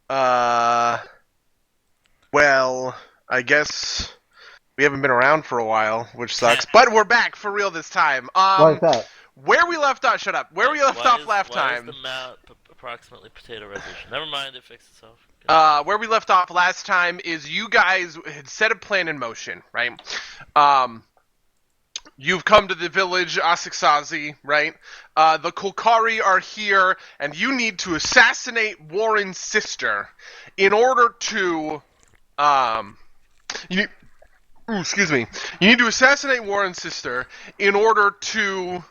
Uh, well, I guess we haven't been around for a while, which sucks. But we're back for real this time. Why is that? Where we left off? Shut up. Where we left off last Why is time? the map approximately potato resolution? Never mind, it fixed itself. Where we left off last time is you guys had set a plan in motion, right? You've come to the village Zig-a-zig-ah-rat, right? The Kolkari are here, and you need to assassinate Warren's sister in order to, excuse me. You need to assassinate Warren's sister in order to,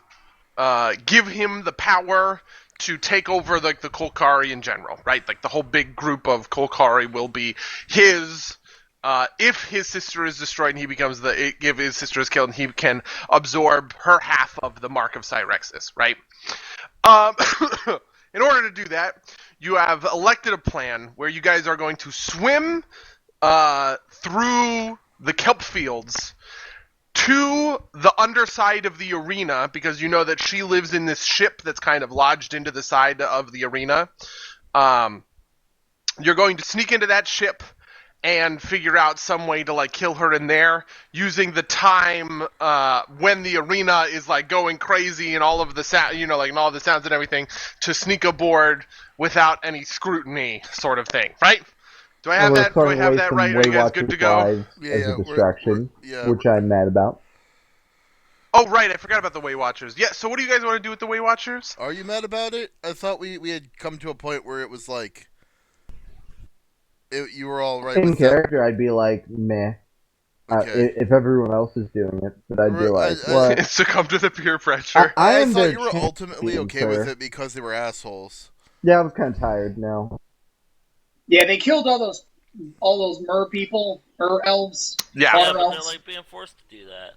give him the power to take over, like, the Kolkari in general, right? Like, the whole big group of Kolkari will be his. If his sister is destroyed and he becomes if his sister is killed, he can absorb her half of the Mark of Cyrexis, right? In order to do that, you have elected a plan where you guys are going to swim through the kelp fields to the underside of the arena, because you know that she lives in this ship that's kind of lodged into the side of the arena. You're going to sneak into that ship and figure out some way to, like, kill her in there, using the time when the arena is, like, going crazy and all of the sound, and all the sounds and everything, to sneak aboard without any scrutiny, sort of thing, right? Do I have that? Do I have that right? Are you guys good to go? As a distraction, which I'm mad about. Oh, right, I forgot about the Way Watchers. Yeah, so what do you guys want to do with the Way Watchers? Are you mad about it? I thought we had come to a point where it was like you were all right In with character, I'd be like, meh. Okay. If everyone else is doing it, but I'd be like, what? Succumb to the peer pressure. I thought you were ultimately okay with it because they were assholes. Yeah, I was kind of tired now. Yeah, they killed all those mer people, elves. Yeah, but elves. they're like being forced to do that.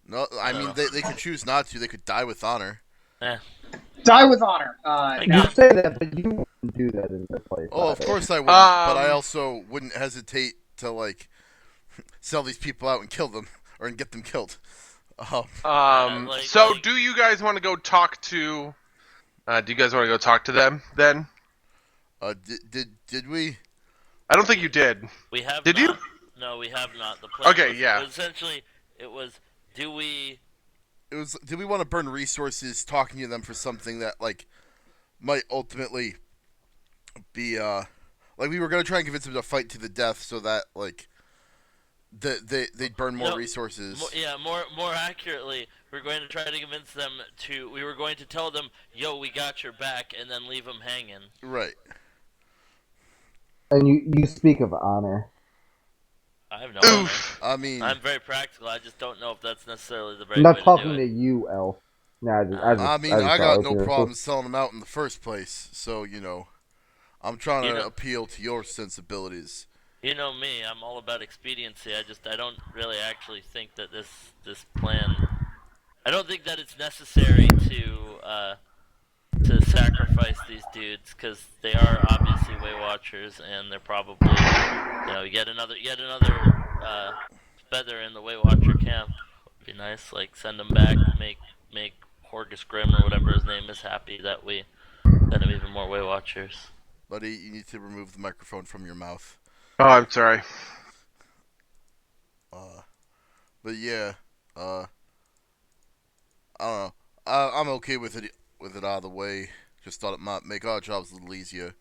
No, I mean they could choose not to. They could die with honor. Die with honor. You say that, but you wouldn't do that in the place. Oh, of course I wouldn't. But I also wouldn't hesitate to, like, sell these people out and kill them or get them killed. So do you guys want to go talk to? Do you guys want to go talk to them then? Did we? I don't think you did. We have. Did not. you? No, we have not. The plan. Okay, yeah. Essentially, it was. Do we? It was. Did we want to burn resources talking to them for something that, like, might ultimately be like, we were gonna try and convince them to fight to the death so that, like, they'd burn more resources. More accurately, we're going to try to convince them to. We were going to tell them, "Yo, we got your back," and then leave them hanging. Right. And you speak of honor. I have no honor. I mean, I'm very practical. I just don't know if that's necessarily the right I'm not way talking to to do it. you, Elf. No, I got no problem selling them out in the first place. So, I'm trying to appeal to your sensibilities. You know me, I'm all about expediency. I don't really actually think that this plan. I don't think that it's necessary to sacrifice these dudes, because they are obviously Way Watchers, and they're probably yet another feather in the Way Watcher camp. Would be nice. Like, send them back, make Horgus Grim or whatever his name is happy that we send him even more Way Watchers. Buddy, you need to remove the microphone from your mouth. Oh, I'm sorry. But yeah, I don't know. I'm okay with it out of the way. Just thought it might make our jobs a little easier.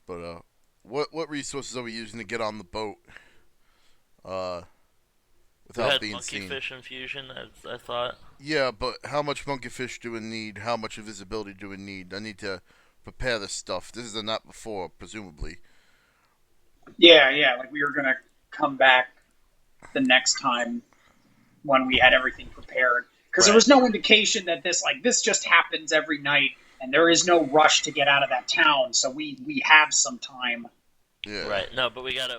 But what resources are we using to get on the boat? Without being seen. Monkey fish infusion, I thought. Yeah, but how much monkey fish do we need? How much invisibility do we need? I need to prepare this stuff. This is the night before, presumably. Yeah, like we were gonna come back the next time when we had everything prepared, because there was no indication that this just happens every night, and there is no rush to get out of that town. So we have some time. Yeah. Right. No, but we gotta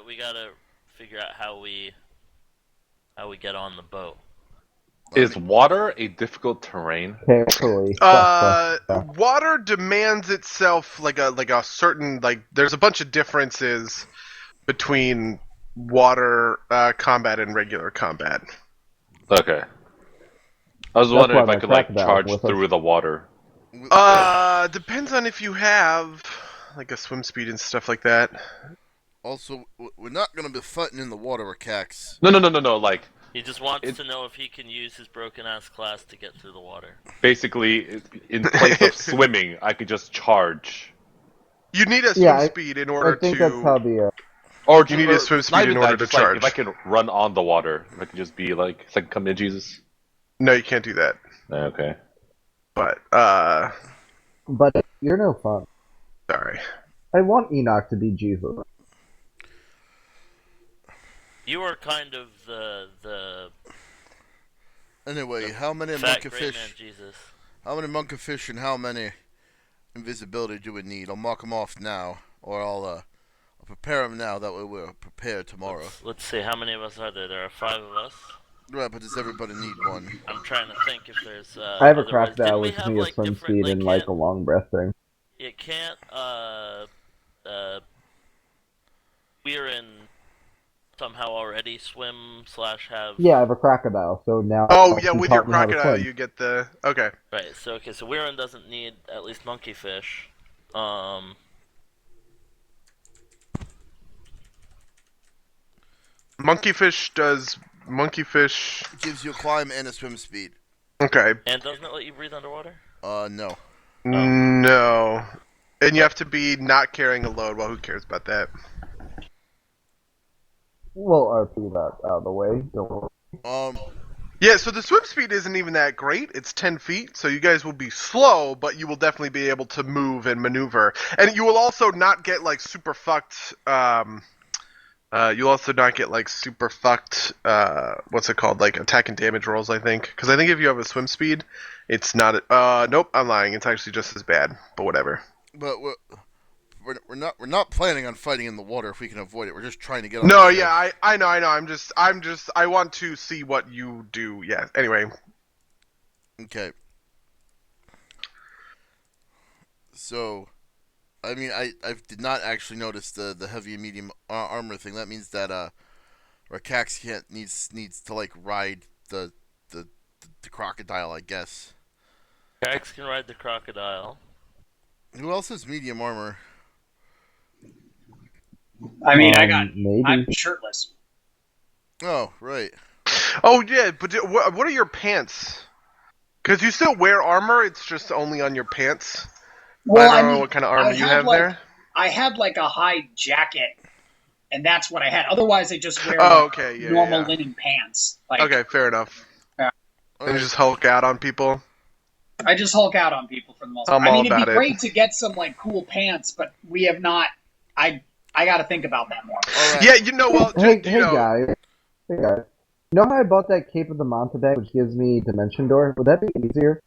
figure out how we get on the boat. Is water a difficult terrain? Carefully. Water demands itself like a certain, like, there's a bunch of differences between water combat and regular combat. Okay. I was wondering if I could, like, charge through the water. Depends on if you have like a swim speed and stuff like that. Also, we're not gonna be fighting in the water with Cax. No. Like He just wants It- to know if he can use his broken ass class to get through the water. basically, in place of swimming, I could just charge. You need a swim Yeah, speed in order I think that's how to. the Or You need a swim not speed in even order that, to just like if I charge. can run on the water, if I can just be like, it's like come in Jesus. No, you can't do that. Okay. But but you're no fun. sorry. I want Enoch to be Jesus. You are kind of the Anyway, how many fat great man monkeyfish? Jesus. How many monkeyfish and how many invisibility do we need? I'll mark them off now, or I'll prepare them now. That way we're prepared tomorrow. Let's see, how many of us are there? There are 5 of us. Right, but does everybody need one? I'm trying to think if there's. I have a other crop ways. that Didn't we with have me a like swim different? speed Like, and like a long breath thing. it can't. We're in somehow already swim/have. Yeah, I have a crocodile, so now Oh yeah, he with your taught me how to crocodile, swim. you get the okay. Right. So Weirin doesn't need at least monkeyfish. Monkeyfish. It gives you a climb and a swim speed. Okay. And doesn't it let you breathe underwater? No. No. And you have to be not carrying a load. Well, who cares about that? We'll RP that out of the way. Don't worry. Yeah, so the swim speed isn't even that great. It's 10 feet, so you guys will be slow, but you will definitely be able to move and maneuver. And you will also not get, like, super fucked, you'll also not get, like, super fucked, what's it called, like, attack and damage rolls, I think. Because I think if you have a swim speed, it's not, nope, I'm lying. It's actually just as bad, but whatever. But we're not planning on fighting in the water if we can avoid it. We're just trying to get on No, the ship. yeah, I know. I want to see what you do. Yeah. Anyway. Okay. So, I mean, I did not actually notice the heavy and medium armor thing. That means that Rakax needs to like ride the crocodile, I guess. Cax can ride the crocodile. Who else has medium armor? I mean, Maybe. I'm shirtless. Oh, right. Oh yeah, but what are your pants? Because you still wear armor. It's just only on your pants. Well, I I don't know mean, what kind of armor you have like, there. I had like a high jacket, and that's what I had. Otherwise, I just wear Oh, like, okay, yeah, normal yeah. linen pants. Like, Okay, fair enough. Yeah. And you just Hulk out on people. I just Hulk out on people for the most part. I'm I all mean, it'd about be it. great to get some like cool pants, but we have not. I got to think about that more. All right. Yeah, you know, well, Hey, just, you know, guys. Hey guys. You know how I bought that Cape of the Mountebank, which gives me Dimension Door? Would that be easier?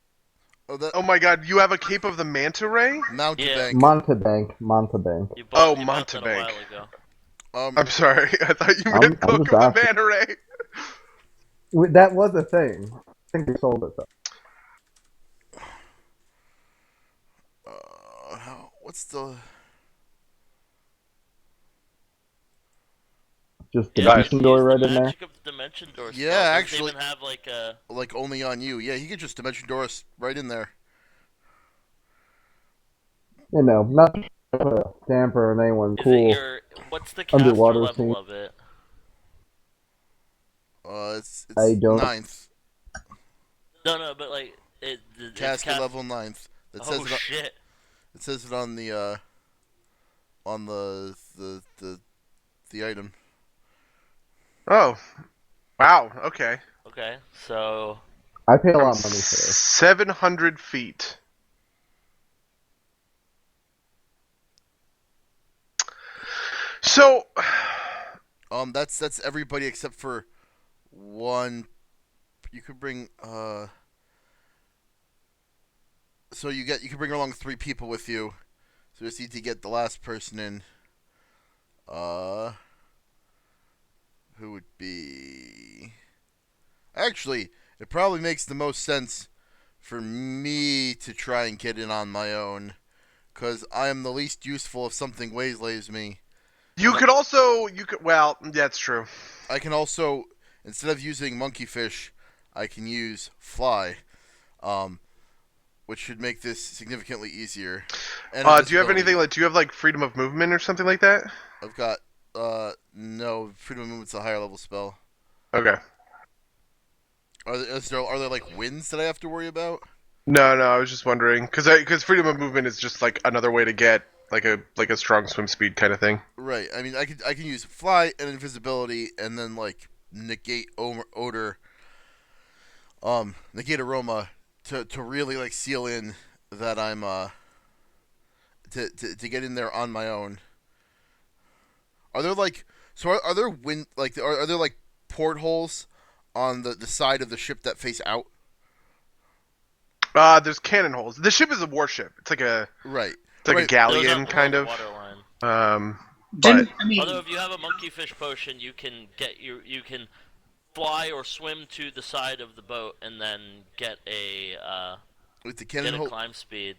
Oh my God, you have a cape of the manta ray? Mountebank. Mountebank. You Oh, bought that a Montebank. while ago. I'm sorry, I thought you I'm meant cloak just of the asking. manta ray. That was a thing. I think they sold it though. What's the? Just Yeah, Dimension use Door the right in there. magic of the Dimension Door spell. Yeah, Doesn't actually- even have like a. Like only on you. Yeah, he could just Dimension Door us right in there. You know, not to put a damper on anyone Is cool. it your? What's the caster Underwater level scene. of it? It's I don't- 9th. No, but like it's Caster level 9th. It says Oh it. shit! It says it on the item. Oh, wow. Okay. Okay, so I pay a lot of money for this. 700 feet. So, That's everybody except for one. You could bring So you can bring along 3 people with you. So you just need to get the last person in. Who would be? Actually, it probably makes the most sense for me to try and get in on my own, because I am the least useful if something waylays me. well, that's true. I can also, instead of using monkeyfish, I can use fly, which should make this significantly easier. and Do you have invisibility. anything like? Do you have like freedom of movement or something like that? I've got no freedom of movement's a higher level spell. Okay. Are there like winds that I have to worry about? No, no. I was just wondering because freedom of movement is just like another way to get like a strong swim speed kind of thing. Right. I mean, I can use fly and invisibility, and then like negate odor, negate aroma to really like seal in that I'm to get in there on my own. Are there like are there wind like are there like portholes on the side of the ship that face out? There's cannon holes. The ship is a warship. Right. It's like a Right. Those are galleon below kind the of. waterline. But I mean, Although if you have a monkeyfish potion, you can fly or swim to the side of the boat and then get With the cannon hole, climb speed.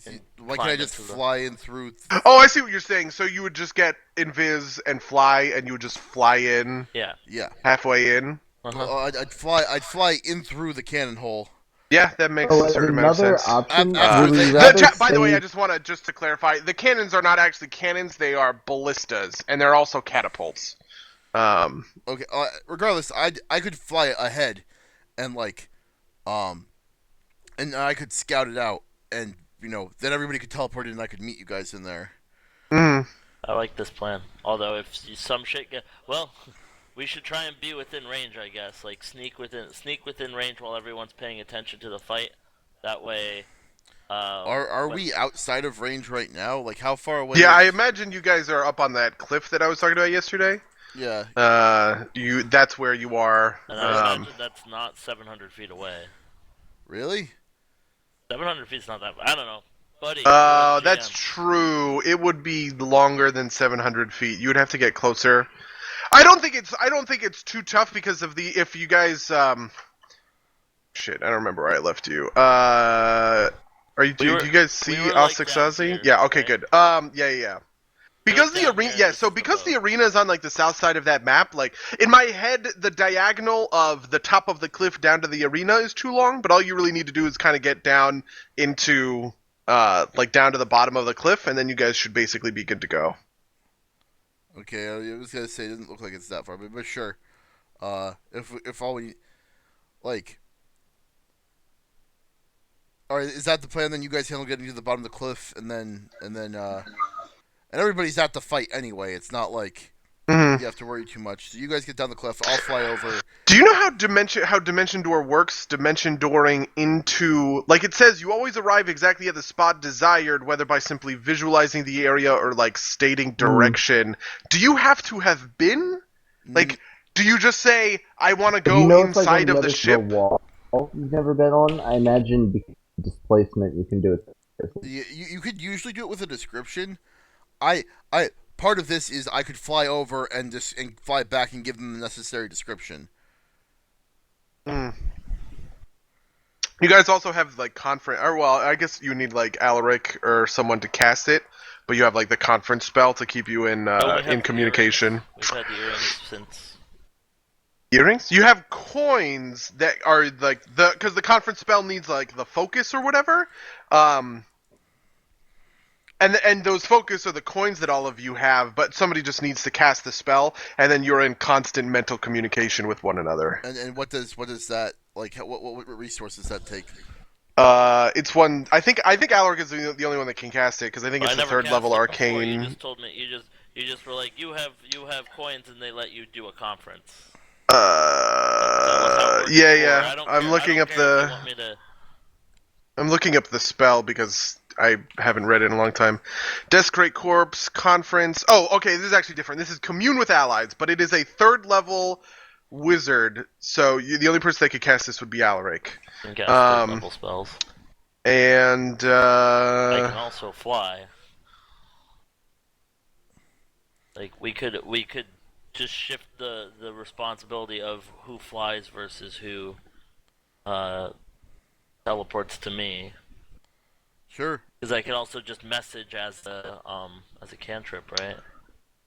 And why can't I climb just into the- fly in through? oh, I see what you're saying. So you would just get invis and fly, and you would just fly in Yeah. Yeah. halfway in. Uh-huh. I'd fly in through the cannon hole. Yeah, that makes So a as certain amount of another sense. option, After would we they- rather By the way, stay- I just want to clarify: the cannons are not actually cannons; they are ballistas, and they're also catapults. Okay. Regardless, I could fly ahead, and and I could scout it out, and then everybody could teleport in, and I could meet you guys in there. Mm. I like this plan. Although if some shit get we should try and be within range, I guess. Like sneak within range while everyone's paying attention to the fight. That way. Are we outside of range right now? Like how far away? Yeah, I imagine you guys are up on that cliff that I was talking about yesterday. Yeah. That's where you are. And I would imagine that's not 700 feet away. Really? 700 feet's not that. I don't know, buddy. you're the That's GM. true. It would be longer than 700 feet. You would have to get closer. I don't think it's too tough because of if you guys shit, I don't remember where I left you. Do you guys see we were, like, Zig-a-zig-ah-rat? down here, Yeah, okay, right? good. Yeah. Because the down arena, here, yeah. this So is the because the boat. arena is on like the south side of that map, like in my head, the diagonal of the top of the cliff down to the arena is too long. But all you really need to do is kind of get down into like down to the bottom of the cliff, and then you guys should basically be good to go. Okay. I was gonna say it doesn't look like it's that far, but sure. If all we like. All right, is that the plan? Then you guys handle getting to the bottom of the cliff, and everybody's at the fight anyway. It's not like Mm-hmm. you have to worry too much. So you guys get down the cliff. I'll fly over. Do you know how dimension door works? Dimension dooring into like it says you always arrive exactly at the spot desired, whether by simply visualizing the area or like stating direction. Do you have to have been? Like, do you just say I want to Do go you know it's like on inside of other the side ship? of the wall you've never been on? I imagine because of displacement you can do it. You could usually do it with a description. I part of this is I could fly over and fly back and give them the necessary description. Mm. You guys also have like conference, or well, I guess you need like Alaric or someone to cast it, but you have like the conference spell to keep you in No, we have in the communication. earrings. We've had the earrings since. Earrings? You have coins that are like because the conference spell needs like the focus or whatever. And those focus are the coins that all of you have, but somebody just needs to cast the spell, and then you're in constant mental communication with one another. And what does that like? What resource does that take? It's one. I think Alaric is the only one that can cast it because I think it's I a never third cast level it before. arcane. You just told me you just were like you have coins and they let you do a conference. Yeah. I don't I'm care. looking I up don't care if the. you want me to... I'm looking up the spell because I haven't read it in a long time. Desecrate Corpse, Conference. Oh, okay, this is actually different. This is Commune with Allies, but it is a third level wizard, so the only person that could cast this would be Alaric. You can cast third level spells. And, I can also fly. Like, we could just shift the responsibility of who flies versus who teleports to me. Sure. Because I can also just message as a cantrip, right?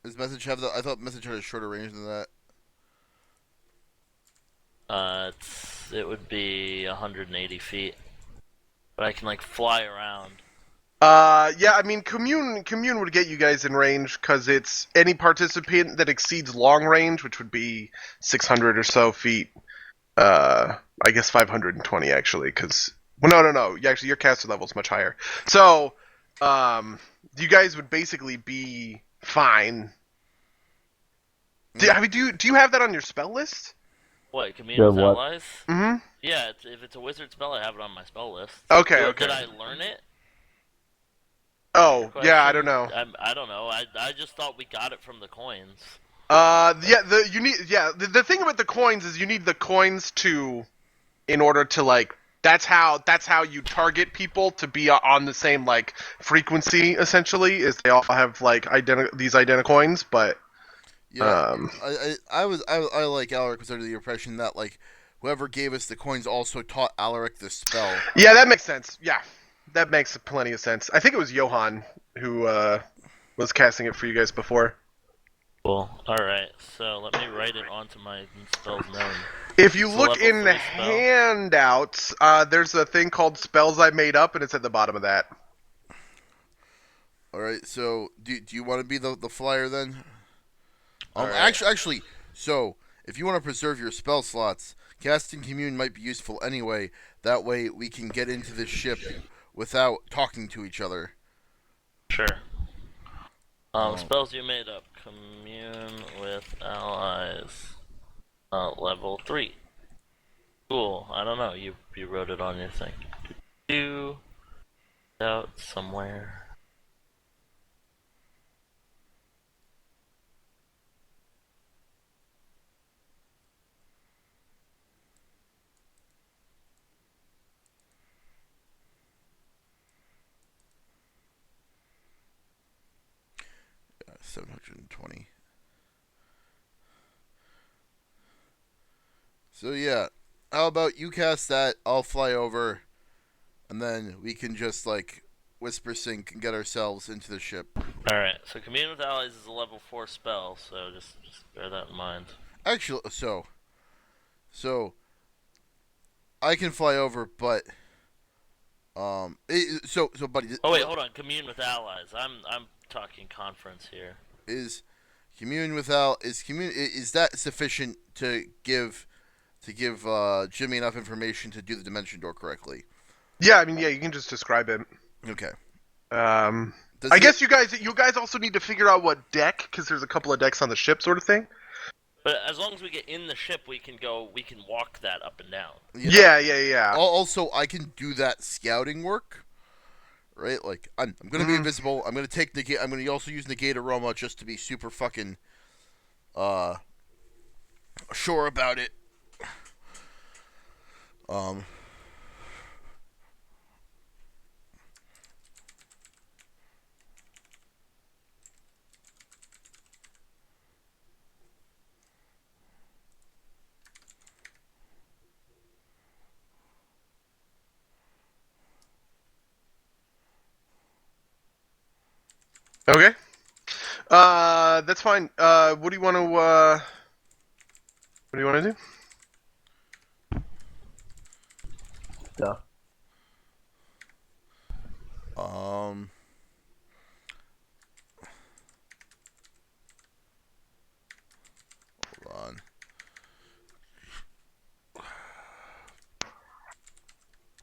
Does message have I thought message had a shorter range than that. It would be 180 feet, but I can like fly around. Yeah, I mean, commune would get you guys in range because it's any participant that exceeds long range, which would be 600 or so feet. I guess 520 actually, because no. Actually, your caster level is much higher. So, you guys would basically be fine. Do you have that on your spell list? What, commune The with what? allies? Mm-hmm. Yeah, if it's a wizard spell, I have it on my spell list. Okay. Did I learn it? Oh, yeah, I don't Question? know. I don't know. I just thought we got it from the coins. Yeah, the thing about the coins is you need the coins to, in order to like, that's how you target people to be on the same like frequency essentially. Is they all have like these identical coins, but Yeah, I like Alaric was under the impression that like whoever gave us the coins also taught Alaric the spell. yeah, that makes sense. Yeah, that makes plenty of sense. I think it was Johan who was casting it for you guys before. Cool. Alright, so let me write it onto my spells known. If you It's a look level in the 3 spell. handouts, there's a thing called spells I made up, and it's at the bottom of that. All right, so do you want to be the flyer then? All right. Actually, so if you want to preserve your spell slots, casting commune might be useful anyway. That way we can get into the ship without talking to each other. Sure. Spells you made up. Commune with allies. Level 3. Cool. I don't know. You wrote it on your thing. Do out somewhere. Yeah, 720. So yeah, how about you cast that? I'll fly over, and then we can just like whisper sync and get ourselves into the ship. Alright, so Commune with Allies is a level 4 spell, so just bear that in mind. Actually, so I can fly over, but buddy, Oh wait, hold on. Commune with Allies. I'm talking conference here. is commune without is that sufficient to give Jimmy enough information to do the dimension door correctly? Yeah, I mean, yeah, you can just describe it. Okay. I guess you guys also need to figure out what deck, because there's a couple of decks on the ship, sort of thing. But as long as we get in the ship, we can walk that up and down. Yeah. Also, I can do that scouting work, right? Like, I'm gonna be invisible. I'm gonna take negate. I'm gonna also use negate aroma just to be super fucking sure about it. Okay. That's fine. What do you want to do? Stuff. Hold on.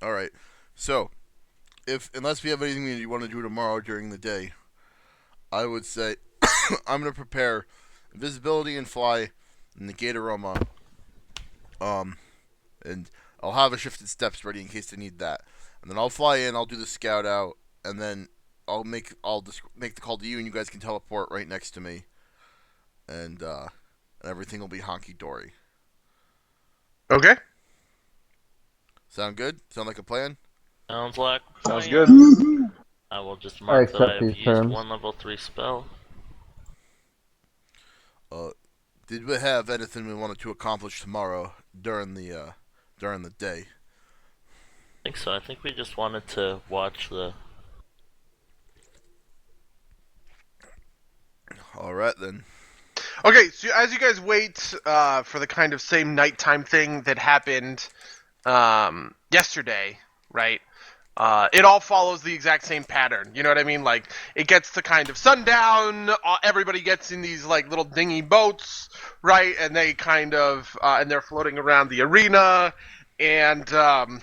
All right. So, unless we have anything that you want to do tomorrow during the day, I would say I'm gonna prepare invisibility and fly, and negate aroma. And I'll have a shifted steps ready in case they need that. And then I'll fly in. I'll do the scout out, and then I'll make the call to you, and you guys can teleport right next to me, and everything will be honky dory. Okay. Sound good? Sound like a plan? Sounds like Sounds plan. good. I will just I mark that accept I've these used terms. one level 3 spell. Did we have anything we wanted to accomplish tomorrow during the day? I think so. I think we just wanted to watch the. All right then. Okay, so as you guys wait for the kind of same nighttime thing that happened yesterday, right? It all follows the exact same pattern. You know what I mean? Like, it gets to kind of sundown. Everybody gets in these like little dinghy boats, right? And they kind of and they're floating around the arena, and the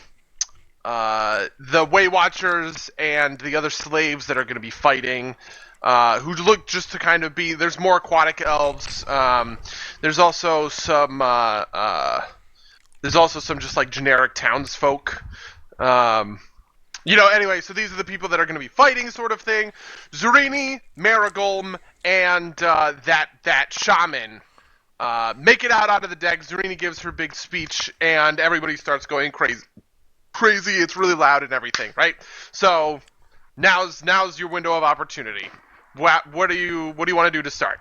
Way Watchers and the other slaves that are going to be fighting. Who look just to kind of be. There's more aquatic elves. There's also some. There's also some just like generic townsfolk. Anyway, so these are the people that are going to be fighting, sort of thing. Zurini, Marigolm, and that shaman make it out onto the deck. Zurini gives her big speech, and everybody starts going crazy. It's really loud and everything, right? So now's your window of opportunity. What do you want to do to start?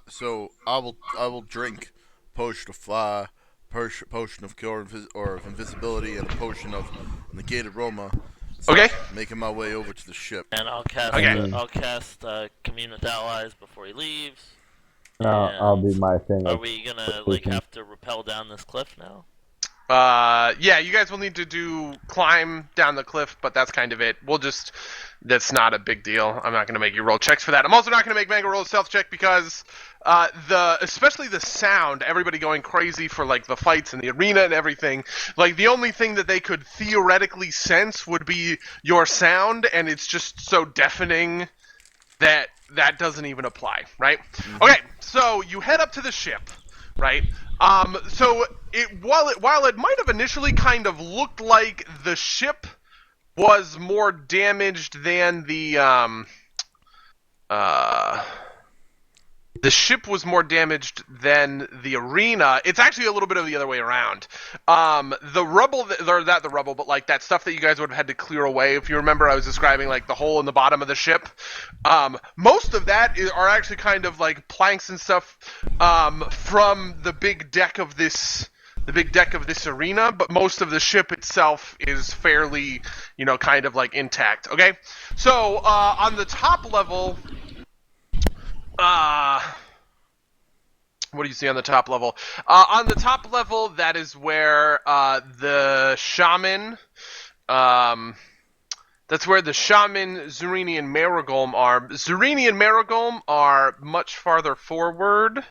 So I will drink potion of fly, potion of cure or of invisibility, and a potion of negated aroma. Okay. Making my way over to the ship. And I'll cast. Okay. I'll cast commune with allies before he leaves. No, I'll do my thing. Are we gonna like have to rappel down this cliff now? Yeah, you guys will need to climb down the cliff, but that's kind of it. That's not a big deal. I'm not going to make you roll checks for that. I'm also not going to make Mango roll a stealth check because especially the sound, everybody going crazy for like the fights in the arena and everything. Like the only thing that they could theoretically sense would be your sound, and it's just so deafening that doesn't even apply, right? Mm-hmm. Okay, so you head up to the ship, right? So while it might have initially kind of looked like the ship was more damaged than the ship was more damaged than the arena. It's actually a little bit of the other way around. The rubble, not the rubble, but like that stuff that you guys would have had to clear away. If you remember, I was describing like the hole in the bottom of the ship. Most of that are actually kind of like planks and stuff from the big deck of this arena, but most of the ship itself is fairly, kind of like intact. Okay, so on the top level. What do you see on the top level? On the top level, that is where the shaman. That's where the shaman, Zurini, and Marigolm are. Zurini and Marigolm are much farther forward.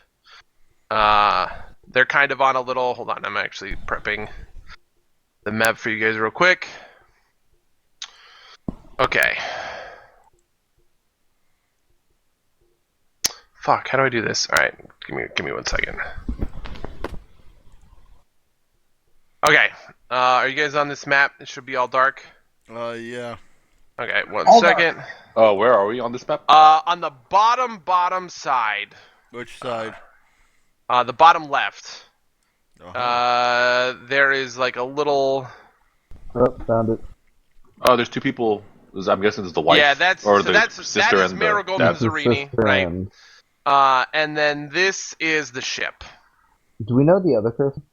They're kind of on a little. Hold on, I'm actually prepping the map for you guys real quick. Okay. Fuck, how do I do this? Alright, give me 1 second. Okay, are you guys on this map? It should be all dark. Yeah. Okay, one All second. dark. Oh, where are we on this map? On the bottom side. Which side? The bottom left. Uh-huh. There is like a little... Oh, found it. Oh, there's two people. I'm guessing it's the wife. Yeah, the sister that is and Marigolm the and Zurini, right? And then this is the ship. Do we know the other person?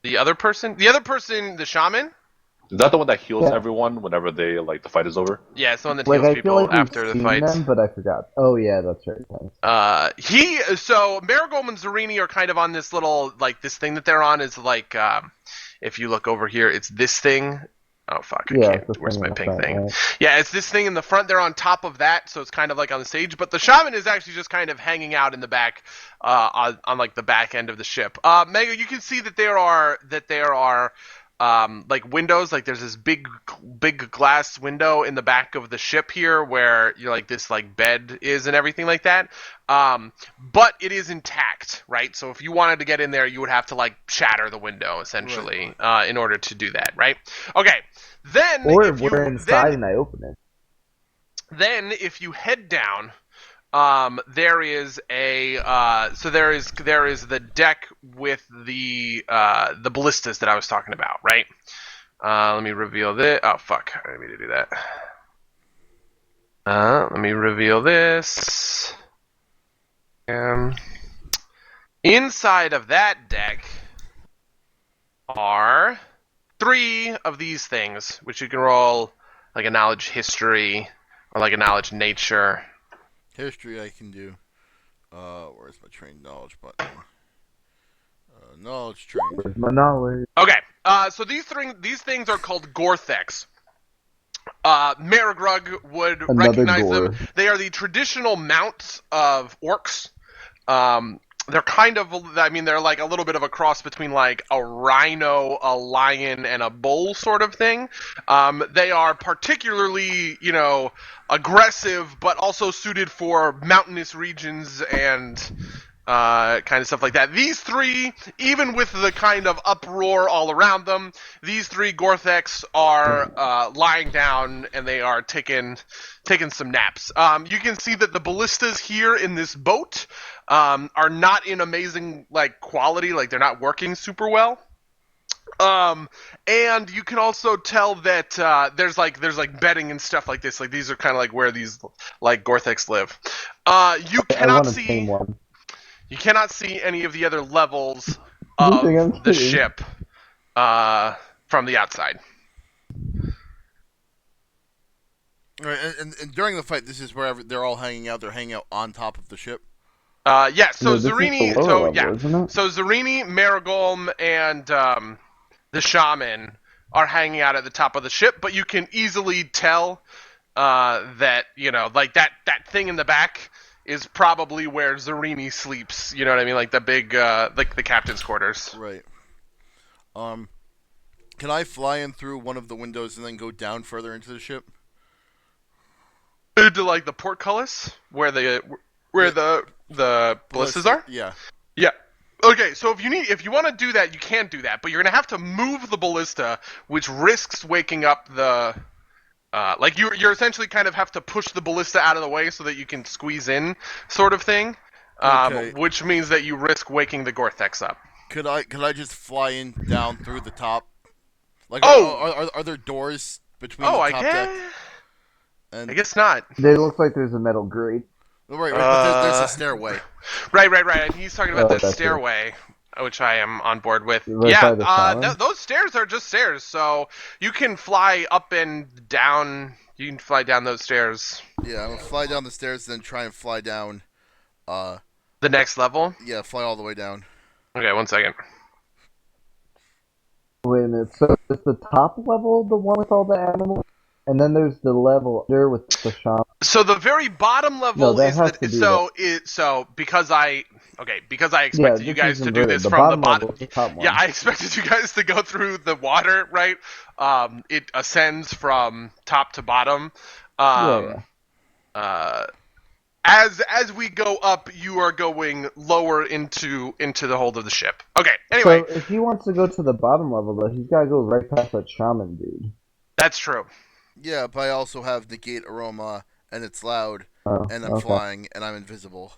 The other person? The shaman? Is that the one that heals Yeah. everyone whenever the fight is over? Yeah, it's the one that Like, heals I people feel like after we've the seen fight. them, but I forgot. Oh yeah, that's right. Thanks. So Marigolm and Zurini are kind of on this little, like, this thing that they're on is like, if you look over here, it's this thing. Oh fuck, I can't. Where's my pink thing? Right? Yeah, it's this thing in the front. They're on top of that, so it's kind of like on the stage. But the shaman is actually just kind of hanging out in the back, on like the back end of the ship. Mega, you can see that there are like windows. Like there's this big glass window in the back of the ship here, where like this like bed is and everything like that. But it is intact, right? So if you wanted to get in there, you would have to like shatter the window essentially, right, in order to do that, right? Okay. Then or we're inside and I open it. Then if you head down, there is there is the deck with the ballistas that I was talking about, right? Let me reveal this. Oh fuck, I didn't mean to do that. Let me reveal this. Inside of that deck are 3 of these things, which you can roll like a knowledge history or like a knowledge nature. History I can do. Where's my trained knowledge button? Knowledge trained. Where's my knowledge? Okay. So these things are called Gorthex. Marigrug would Another recognize gore. them. They are the traditional mounts of orcs. They're kind of, I mean, they're like a little bit of a cross between like a rhino, a lion, and a bull sort of thing. They are particularly, aggressive, but also suited for mountainous regions and kind of stuff like that. These three, even with the kind of uproar all around them, these three Gorthex are lying down and they are taking some naps. You can see that the ballistas here in this boat are not in amazing quality, like they're not working super well. And you can also tell that there's bedding and stuff like this. Like these are kind of like where these Gorthex live. You I cannot want to tame one. You cannot see any of the other levels of the ship from the outside. Right, and during the fight, this is where they're all hanging out. They're hanging out on top of the ship. Yeah. So No, this is Zarini, the lower so level, yeah, isn't it? so Zarini, Marigolm, and the shaman are hanging out at the top of the ship, but you can easily tell that that thing in the back is probably where Zarini sleeps. You know what I mean? Like the big, like the captain's quarters. Right. Can I fly in through one of the windows and then go down further into the ship? To like the portcullis, where the ballistas are. Yeah. Yeah. Okay, so if you want to do that, you can do that, but you're gonna have to move the ballista, which risks waking up the. You're essentially kind of have to push the ballista out of the way so that you can squeeze in, sort of thing. Okay. Which means that you risk waking the Gorthex up. Could I just fly in down through the top? Like, are there doors between the top deck? And I guess not. They look like there's a metal grate. Right, but there's a stairway. Right. He's talking about the that's stairway, which I am on board with. Right by the those stairs are just stairs, so you can fly up and down. You can fly down those stairs. Yeah, I'm gonna fly down the stairs, then try and fly down. The next level? Yeah, fly all the way down. Okay, 1 second. Wait a minute. So is the top level the one with all the animals? And then there's the level under with the shaman. So the very bottom level No, that is has to be because I expected you guys to do this the from the bottom bottom. level is the top one. Yeah, I expected you guys to go through the water, right? It ascends from top to bottom. As we go up, you are going lower into the hold of the ship. Okay. Anyway, So if he wants to go to the bottom level, though, he's got to go right past that shaman dude. that's true. Yeah, but I also have negate aroma, and it's loud, and I'm okay. flying, and I'm invisible.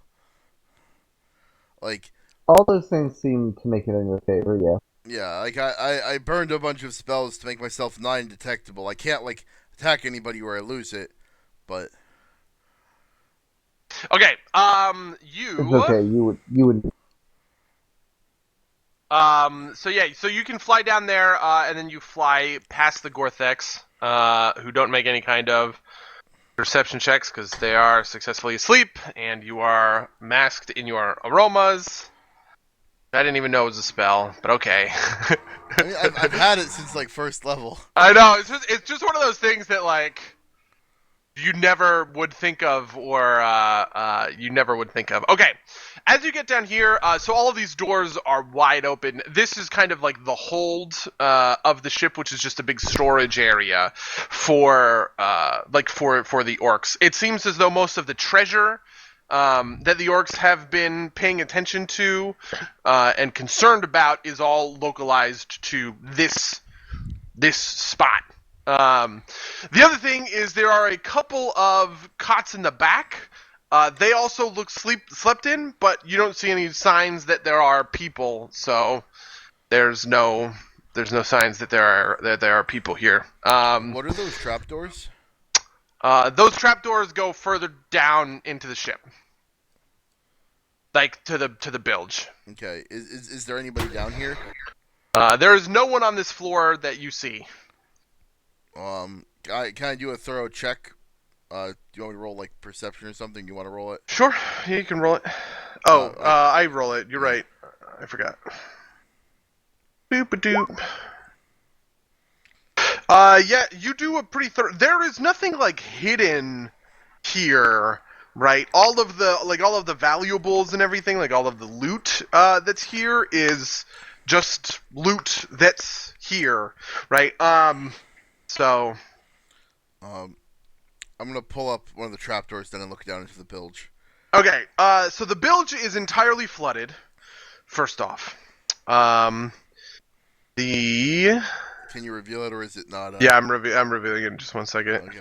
Like, all those things seem to make it in your favor, yeah. yeah, like I burned a bunch of spells to make myself non-detectable. I can't attack anybody where I lose it, but Okay. It's okay. You would. So you can fly down there, and then you fly past the Gorthex, who don't make any kind of perception checks because they are successfully asleep, and you are masked in your aromas. I didn't even know it was a spell, but okay. I mean, I've had it since first level. I know it's just one of those things that you never would think of, or you never would think of. Okay, as you get down here, so all of these doors are wide open. This is kind of like the hold of the ship, which is just a big storage area for the orcs. It seems as though most of the treasure that the orcs have been paying attention to and concerned about is all localized to this spot. The other thing is there are a couple of cots in the back. They also look slept in, but you don't see any signs that there are people. So there's no signs that there are people here. What are those trapdoors? Those trapdoors go further down into the ship, like to the bilge. Okay, is there anybody down here? There is no one on this floor that you see. Can I do a thorough check? Do you want me to roll perception or something? You want to roll it? Sure, you can roll it. Oh, I roll it. You're right. I forgot. Boop-a-doop. Yeah, you do a pretty thorough. There is nothing like hidden here, right? All of the valuables and everything, like all of the loot that's here is just loot that's here, right? So I'm gonna pull up one of the trapdoors then and look down into the bilge. okay, so the bilge is entirely flooded. First off, the Can you reveal it, or is it not? yeah, I'm revealing it in just 1 second. Okay.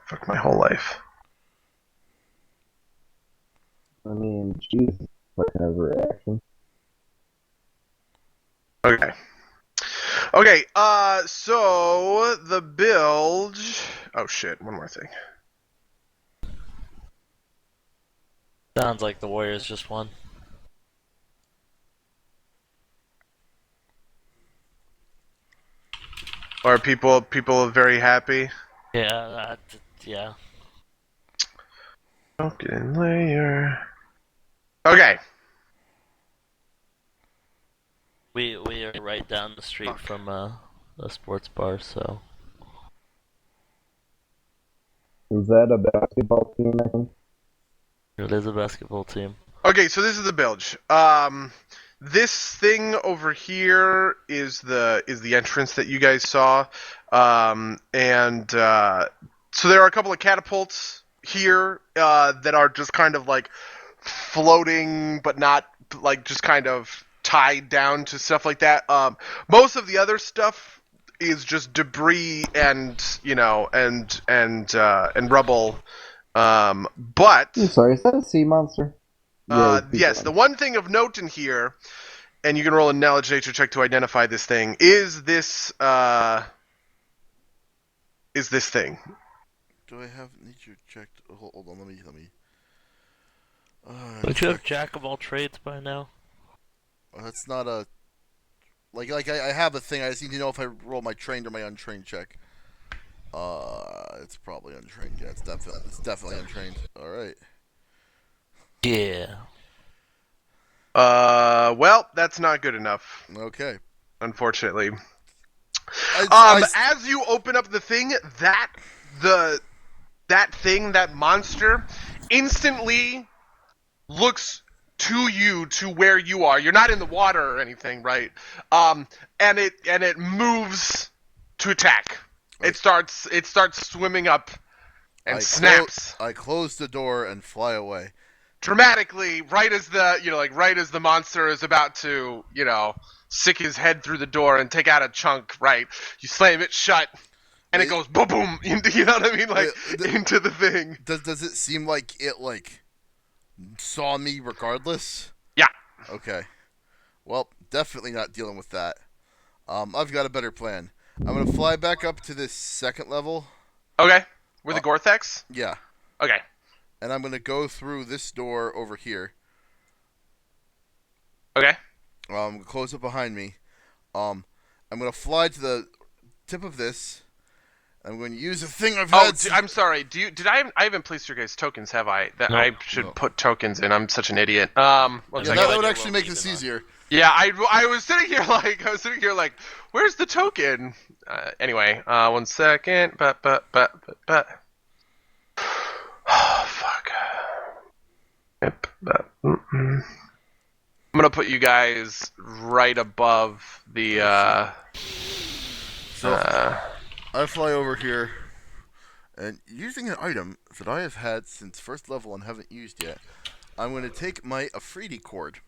Fuck my whole life. I mean, Jesus, what kind of reaction? Okay. Okay, so the bilge. Oh shit, one more thing. Sounds like the Warriors just won. Are people very happy? Yeah, yeah. Token layer. Okay. We are right down the street Fuck. from a sports bar, so Is that a basketball team, I think? it is a basketball team. Okay, so this is the bilge. This thing over here is the entrance that you guys saw. So there are a couple of catapults here that are just kind of like floating, but not like just kind of tied down to stuff like that. Most of the other stuff is just debris and rubble. But I'm sorry, is that a sea monster? yes, the one thing of note in here, and you can roll a knowledge nature check to identify this thing, is this thing. Do I have nature checked? Hold on, let me. Don't you have Jack of all trades by now? That's not a like I have a thing. I just need to know if I roll my trained or my untrained check. It's probably untrained. Yeah, it's definitely untrained. All right. Yeah. Well, that's not good enough, Okay. unfortunately. I As you open up the thing, that monster, instantly looks to where you are. You're not in the water or anything, right? And it moves to attack. It starts swimming up and snaps. I close the door and fly away. Dramatically, right as the monster is about to, stick his head through the door and take out a chunk, right? You slam it shut, and it goes boom boom into, you know what I mean, into the thing. Does it seem like it saw me regardless? Yeah. Okay. Well, definitely not dealing with that. I've got a better plan. I'm gonna fly back up to this second level. Okay. We're the Gorthex? Yeah. Okay. And I'm gonna go through this door over here. Okay. Close it behind me. I'm gonna fly to the tip of this. I'm going to use a thing I've had. I'm sorry. I haven't placed your guys' tokens, have I? I should put tokens in. I'm such an idiot. That would actually make this easier. Yeah, I was sitting here like, where's the token? Anyway, 1 second. But. Oh, fuck. Yep. I'm gonna put you guys right above the. I fly over here, and using an item that I have had since first level and haven't used yet, I'm going to take my Afridi cord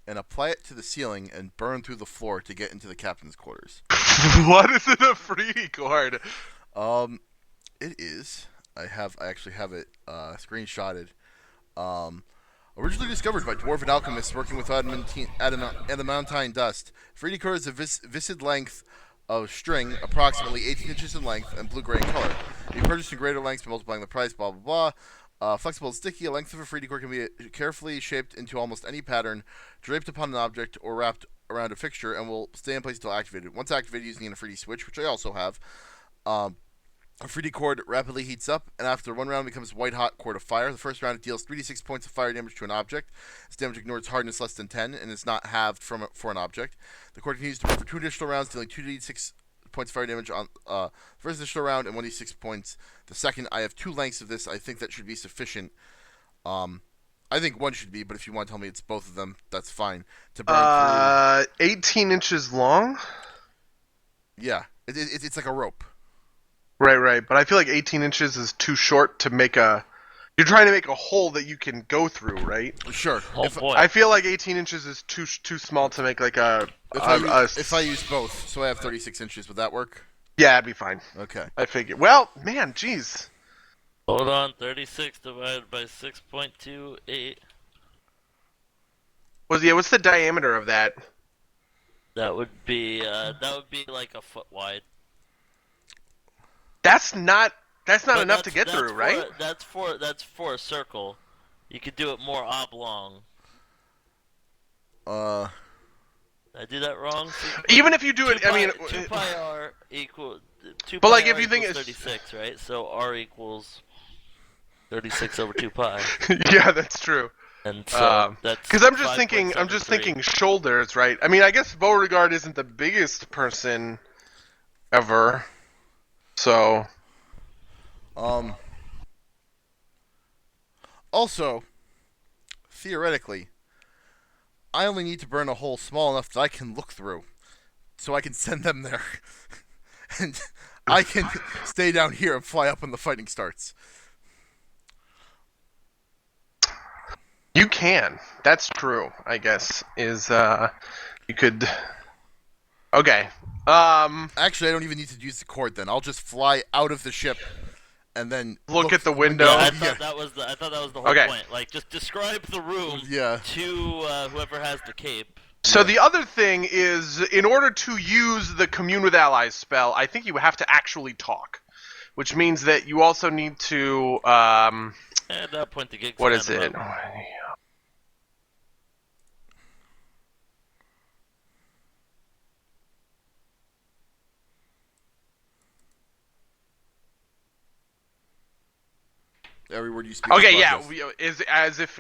and apply it to the ceiling and burn through the floor to get into the captain's quarters. What is an Afridi cord? It is. I actually have it screenshotted. Originally discovered by dwarven alchemists working with adamantine dust, Afridi cord is a viscid length of string, approximately 18 inches in length and blue-gray in color. You purchase in greater lengths by multiplying the price, blah, blah, blah. Flexible and sticky, a length of a Afridi cord can be carefully shaped into almost any pattern, draped upon an object, or wrapped around a fixture and will stay in place until activated. Once activated using an Afridi switch, which I also have, a 3D cord rapidly heats up, and after one round becomes white hot cord of fire. The first round it deals 3d6 points of fire damage to an object. This damage ignores hardness less than 10 and is not halved for an object. The cord continues to burn for 2 additional rounds, dealing 2d6 points of fire damage on the first additional round and 1d6 points the second. I have 2 lengths of this. I think that should be sufficient. I think one should be, but if you want to tell me it's both of them, that's fine. To burn through. 18 inches long? Yeah, it's like a rope. Right. But I feel like 18 inches is too short to make a... You're trying to make a hole that you can go through, right? Sure. Oh boy. I feel like 18 inches is too small to make like a... If I use both, so I have 36 inches, would that work? Yeah, that'd be fine. Okay. I figure. Well, man, jeez. Hold on, 36 divided by 6.28. What's the diameter of that? That would be like a foot wide. That's not But enough to get through, right? That's for a circle. You could do it more oblong. Did I do that wrong? Even if you do it, I mean, 2 pi r equal 2 But, pi like, r if you think equals it's- 36, right? So r equals 36 over 2 pi, yeah, that's true. and so that's Because I'm just thinking shoulders, right? I mean, I guess Beauregard isn't the biggest person ever, so Also, theoretically, I only need to burn a hole small enough that I can look through, so I can send them there, and I can stay down here and fly up when the fighting starts. you can. That's true. I guess you could. Okay. Actually, I don't even need to use the cord then. I'll just fly out of the ship and then Look at the window. Yeah, I Yeah. thought that was the whole Okay. point. Like, just describe the room Yeah. to whoever has the cape. So the other thing is, in order to use the Commune with Allies spell, I think you have to actually talk, which means that you also need to. At that point, the gig's What is kind it? of up. Every word you speak. Okay, is yeah, broadcast. is as if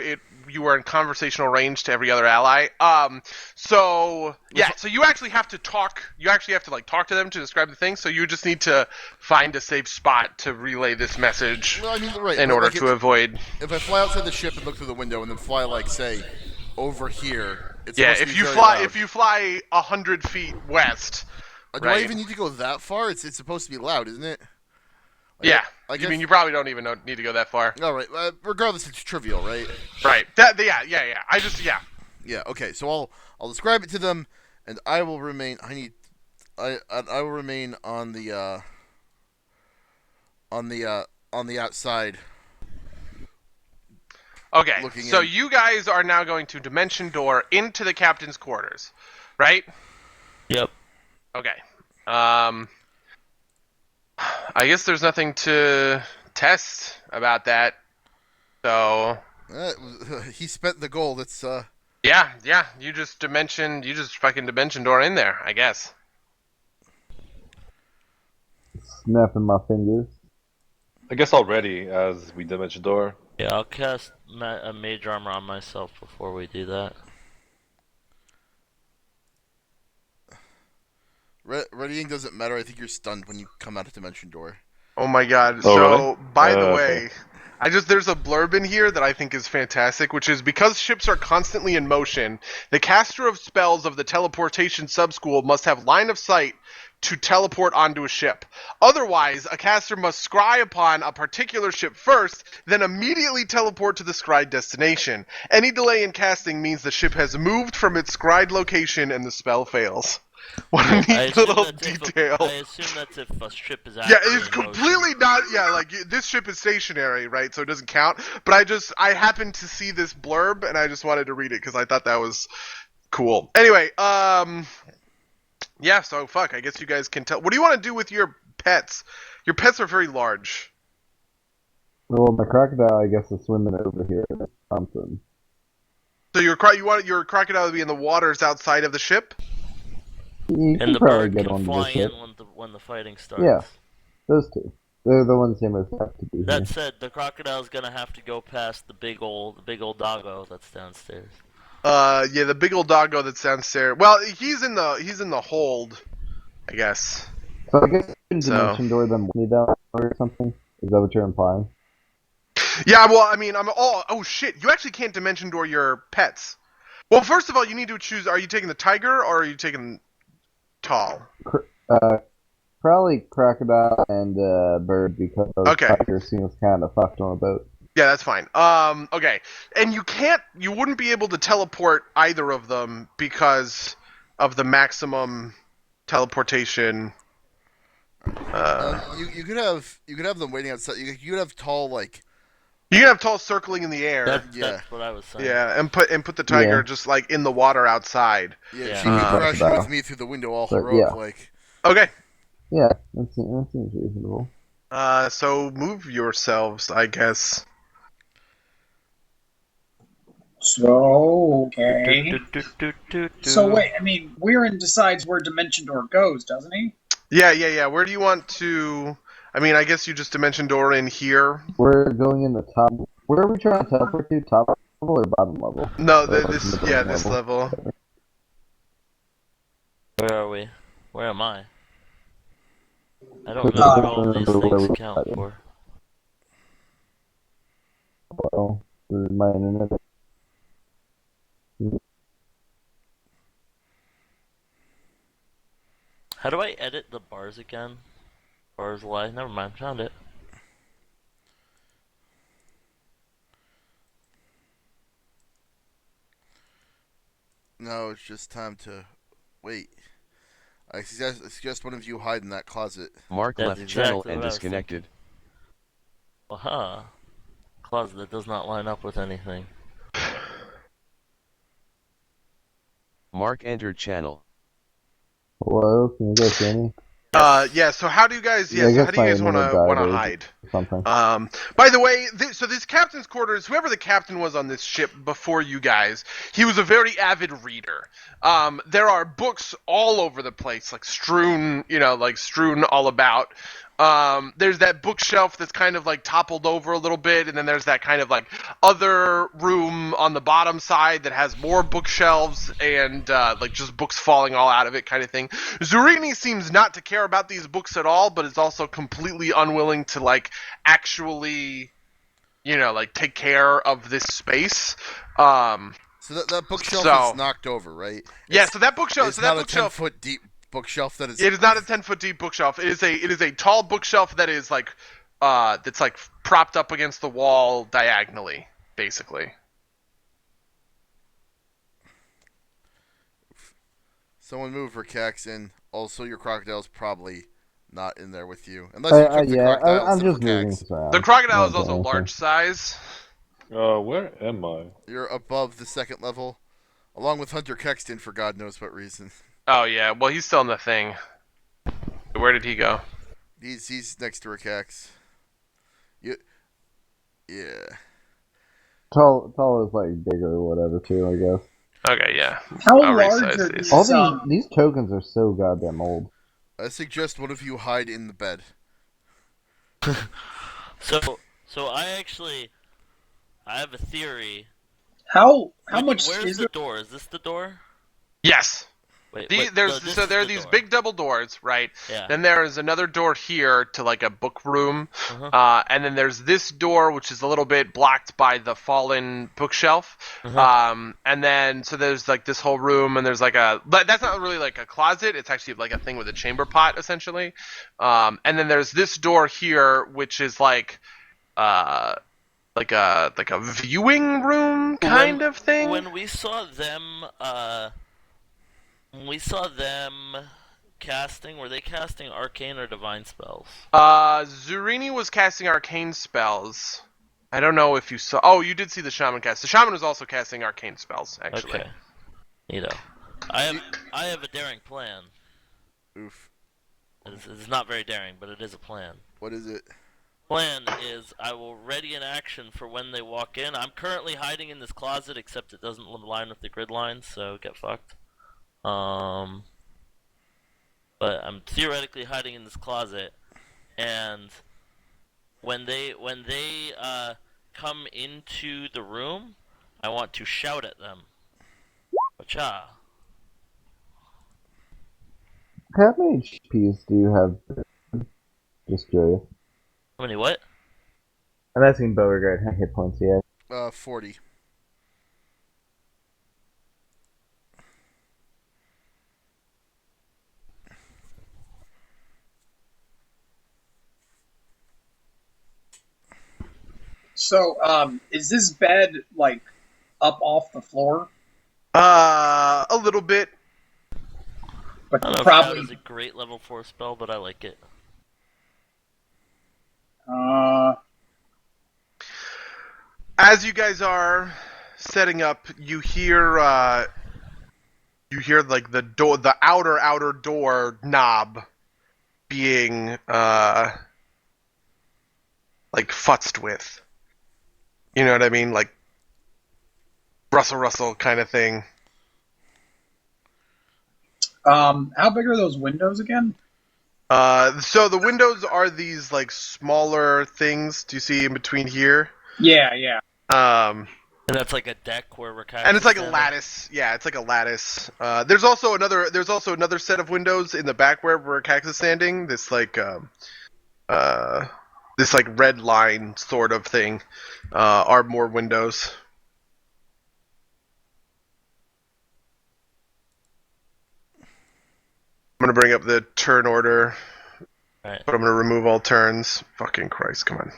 you were in conversational range to every other ally. So you actually have to talk. You actually have to talk to them to describe the thing. So you just need to find a safe spot to relay this message Well, I mean, right. in but, order like, to avoid. if I fly outside the ship and look through the window and then fly, say, over here, it's Yeah, supposed to if be you very fly loud. if you fly 100 feet west. Do I right. even need to go that far? It's supposed to be loud, isn't it? Yeah, I I guess- mean you probably don't even need to go that far. All right. Regardless, it's trivial, right? Right. Yeah. Yeah. Okay. So I'll describe it to them, and I will remain. I will remain on the outside. Okay. Looking So in. you guys are now going to dimension door into the captain's quarters, right? Yep. Okay. I guess there's nothing to test about that. So He spent the gold. It's yeah. You just fucking dimension door in there, I guess. Snapping my fingers. I guess already as we dimension door. Yeah, I'll cast a mage armor on myself before we do that. readying doesn't matter. I think you're stunned when you come out of dimension door. Oh my god. Oh, So, really? by the Okay. way, there's a blurb in here that I think is fantastic, which is because ships are constantly in motion, the caster of spells of the teleportation subschool must have line of sight to teleport onto a ship. Otherwise, a caster must scry upon a particular ship first, then immediately teleport to the scried destination. Any delay in casting means the ship has moved from its scried location and the spell fails. What a I neat assume little that's if detail. I assume that's if a ship is Yeah, actually it's in motion. completely not. Yeah, this ship is stationary, right? So it doesn't count. But I happened to see this blurb, and I just wanted to read it because I thought that was cool. Anyway, yeah. So fuck. I guess you guys can tell. What do you want to do with your pets? Your pets are very large. Well, my crocodile, I guess, is swimming over here. Something. So you want your crocodile to be in the waters outside of the ship? You And can the probably bird get can onto the fly in ship. when the fighting starts. Yeah. Those two. They're the ones they most have to be here. That said, the crocodile's gonna have to go past the big old doggo that's downstairs. Yeah, the big old doggo that's downstairs. Well, he's in the hold, I guess. So I guess you can So. dimension door them with me down or something. Is that what you're implying? Yeah, well, I mean, oh shit! You actually can't dimension door your pets. Well, first of all, you need to choose: are you taking the tiger or are you taking tall? Probably crocodile and bird because Okay. tiger seems kind of fucked on a boat. Yeah, that's fine. Okay, and you wouldn't be able to teleport either of them because of the maximum teleportation. You could have them waiting outside. You could have tall like. You can have tall circling in the air. That's what I was saying. Yeah, and put the tiger just like in the water outside. Yeah, she could crash in with me through the window, all heroic like. Okay. Yeah, that seems reasonable. So move yourselves, I guess. So, okay. Do. So wait, I mean, Weirin decides where Dimension Door goes, doesn't he? Yeah. Where do you want to? I mean, I guess you just dimension door in here. We're going in the top. Where are we trying to teleport to? Top level or bottom level? No, this level. Where are we? Where am I? I don't know what all these things count for. Well, my internet. How do I edit the bars again? Bars lie. Never mind. Found it. No, it's just time to wait. I suggest one of you hide in that closet. Mark That's left exactly channel what and I was disconnected. Aha. Closet that does not line up with anything. Mark entered channel. Hello, can you guys hear me? Yeah. So how do you guys? Yeah. I So guess how do you my guys want internet to died or hide? something. By the way, so this captain's quarters, whoever the captain was on this ship before you guys, he was a very avid reader. There are books all over the place, like strewn all about. There's that bookshelf that's kind of like toppled over a little bit, and then there's that kind of like other room on the bottom side that has more bookshelves and like just books falling all out of it kind of thing. Zurini seems not to care about these books at all, but is also completely unwilling to like actually, like take care of this space. So that bookshelf is knocked over, right? Yeah, so that bookshelf. It's not a 10-foot deep bookshelf that is. It is not a 10-foot deep bookshelf. It is a tall bookshelf that is like that's like propped up against the wall diagonally, basically. Someone move for Caxton. Also, your crocodile's probably not in there with you, unless you took the crocodile. I'm just moving around. The crocodile is also large size. Where am I? You're above the second level, along with Hunter Caxton for God knows what reason. Oh yeah, well he's still in the thing. Where did he go? He's next to Rakax. Yeah. Tall is like bigger or whatever too, I guess. Okay, yeah. How I'll large resize are these. these? All these tokens are so goddamn old. I suggest one of you hide in the bed. So I have a theory. How much Where's is the it? door? Is this the door? Yes. There are these big double doors, right? Yeah. Then there is another door here to like a book room, and then there's this door which is a little bit blocked by the fallen bookshelf, and then so there's like this whole room, and there's like but that's not really like a closet. It's actually like a thing with a chamber pot essentially, and then there's this door here which is like a viewing room kind of thing. When we saw them casting, were they casting arcane or divine spells? Zurini was casting arcane spells. I don't know if you saw. Oh, you did see the shaman cast. The shaman was also casting arcane spells, actually. Okay. I have a daring plan. Oof. It's not very daring, but it is a plan. What is it? plan is I will ready an action for when they walk in. I'm currently hiding in this closet, except it doesn't line with the grid lines, so get fucked. But I'm theoretically hiding in this closet, and when they come into the room, I want to shout at them. Wacha. How many HPs do you have? Just curious. How many what? I'm asking Beauregard how many hit points he has. 40. So, is this bed like up off the floor? A little bit. But I don't know probably. if Shout is a great level 4 spell, but I like it. As you guys are setting up, you hear like the door, the outer door knob being like futzed with. You know what I mean? Like rustle kind of thing. How big are those windows again? So the windows are these like smaller things. Do you see in between here? Yeah. And that's like a deck where we're and it's like a lattice. Yeah, it's like a lattice. There's also another set of windows in the back where Cax is standing. This like red line sort of thing are more windows. I'm gonna bring up the turn order, right. but I'm gonna remove all turns. Fucking Christ, come on.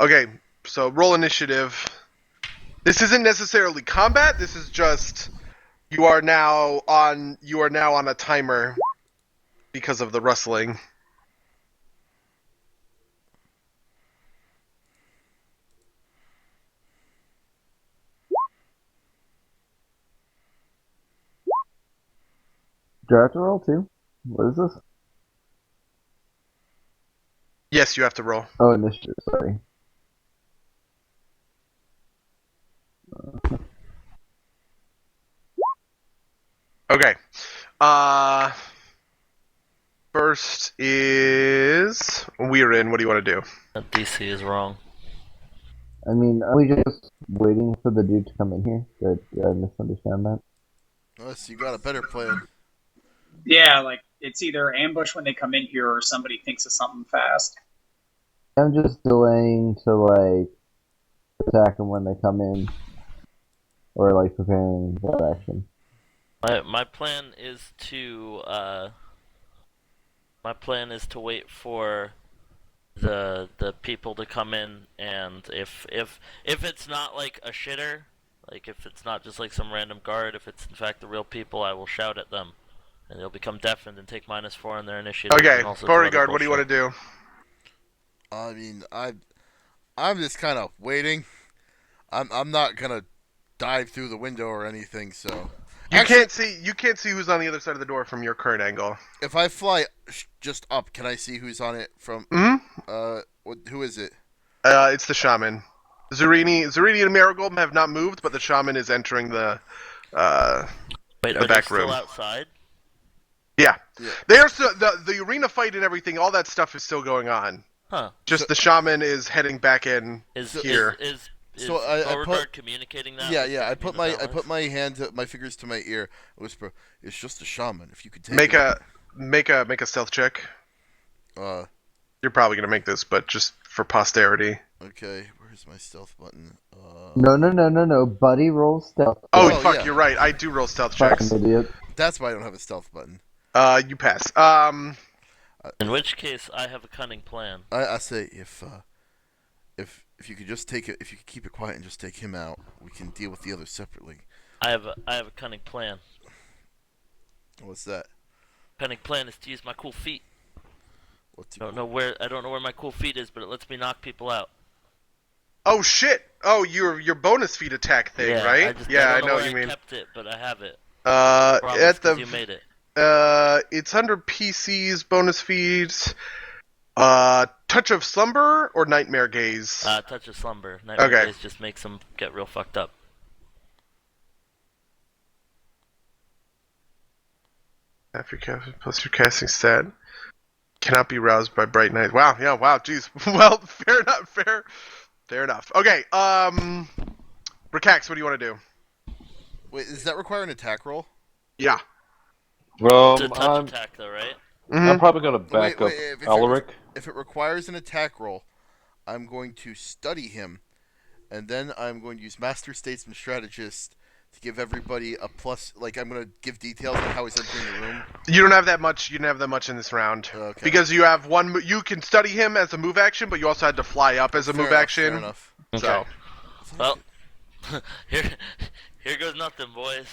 Okay, so roll initiative. This isn't necessarily combat. This is just you are now on a timer because of the rustling. Do I have to roll too? What is this? Yes, you have to roll. Oh, initiative, sorry. Okay. First is Weirin. What do you want to do? That DC is wrong. I mean, are we just waiting for the dude to come in here? Did I misunderstand that? Unless you got a better plan. Yeah, like it's either ambush when they come in here or somebody thinks of something fast. I'm just delaying to, like, attack them when they come in. Or, like, preparing that action. My plan is to wait for the people to come in, and if it's not like a shitter, like if it's not just like some random guard, if it's in fact the real people, I will shout at them, and they'll become deafened and take -4 on their initiative. Okay, and also Beauregard, what do you want to do? I mean, I'm just kind of waiting. I'm not gonna dive through the window or anything. So you can't see who's on the other side of the door from your current angle. If I fly just up, can I see who's on it from? Who is it? It's the shaman. Zurini and Marigold have not moved, but the shaman is entering the Wait, the are back they room. still outside? Yeah. They are still the arena fight and everything. All that stuff is still going on. Huh. Just the shaman is heading back in here. Is I Beauregard communicating that? Yeah. I put my my fingers to my ear. I whisper, "It's just a shaman. If you could take make a stealth check. You're probably gonna make this, but just for posterity. Okay, where's my stealth button? No. Buddy rolls stealth. Oh fuck, yeah. You're right. I do roll stealth checks. Fucking idiot. That's why I don't have a stealth button. You pass. In which case, I have a cunning plan. I say if you could just take it, if you could keep it quiet and just take him out, we can deal with the others separately. I have a cunning plan. What's that? Cunning plan is to use my cool feet. What's I don't know where my cool feet is, but it lets me knock people out. Oh shit! Oh, your bonus feat attack thing, Yeah, right? I know what you I mean. kept it, but I have it. At the you made it. It's under PC's bonus feeds. Touch of Slumber or Nightmare Gaze? Touch of Slumber. Nightmare Okay. Gaze just makes him get real fucked up. After casting plus your casting stat. Cannot be roused by bright night. Wow, yeah, wow, jeez. Well, fair enough, fair enough. Okay, Rikax, what do you want to do? Wait, does that require an attack roll? Yeah. It's a touch attack, though, right? I'm probably gonna back Wait, up if Alaric. If it requires an attack roll, I'm going to study him, and then I'm going to use Master Statesman Strategist to give everybody a plus. Like, I'm going to give details on how he's entering the room. You don't have that much. You didn't have that much in this round. Okay. Because you have one. You can study him as a move action, but you also had to fly up as a move action. Fair enough. So. Well, here goes nothing, boys.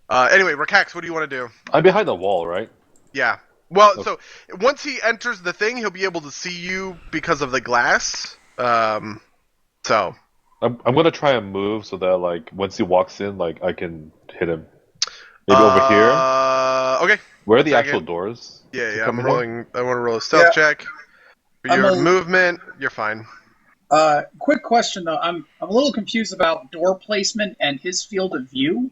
Anyway, Rikax, what do you want to do? I'm behind the wall, right? Yeah. Well, Okay. so once he enters the thing, he'll be able to see you because of the glass. So. I'm gonna try and move so that like once he walks in, like I can hit him. Maybe over here. Okay. Where are the Second. actual doors? Yeah. come I'm in rolling. I want to roll a stealth check. For I'm your a- movement, you're fine. Quick question though, I'm a little confused about door placement and his field of view.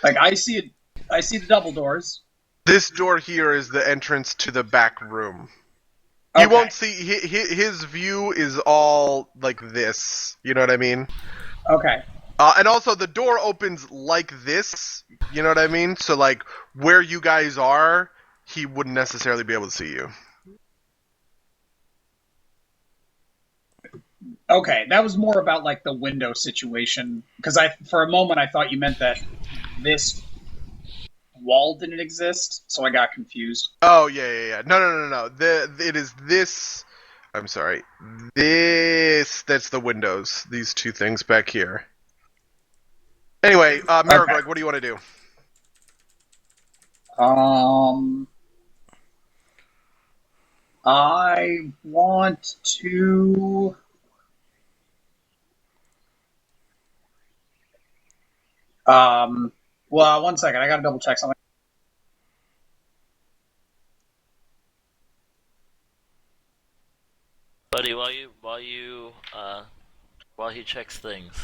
Like I see the double doors. This door here is the entrance to the back room. You Okay. won't see his view is all like this. You know what I mean? Okay. And also the door opens like this. You know what I mean? So like where you guys are, he wouldn't necessarily be able to see you. Okay, that was more about like the window situation because for a moment I thought you meant that this wall didn't exist, so I got confused. Oh yeah. No. It is this. I'm sorry. This. That's the windows. These two things back here. Anyway, Maragorg, what do you want to do? I want to. Well, 1 second. I gotta double check something. Buddy, while he checks things,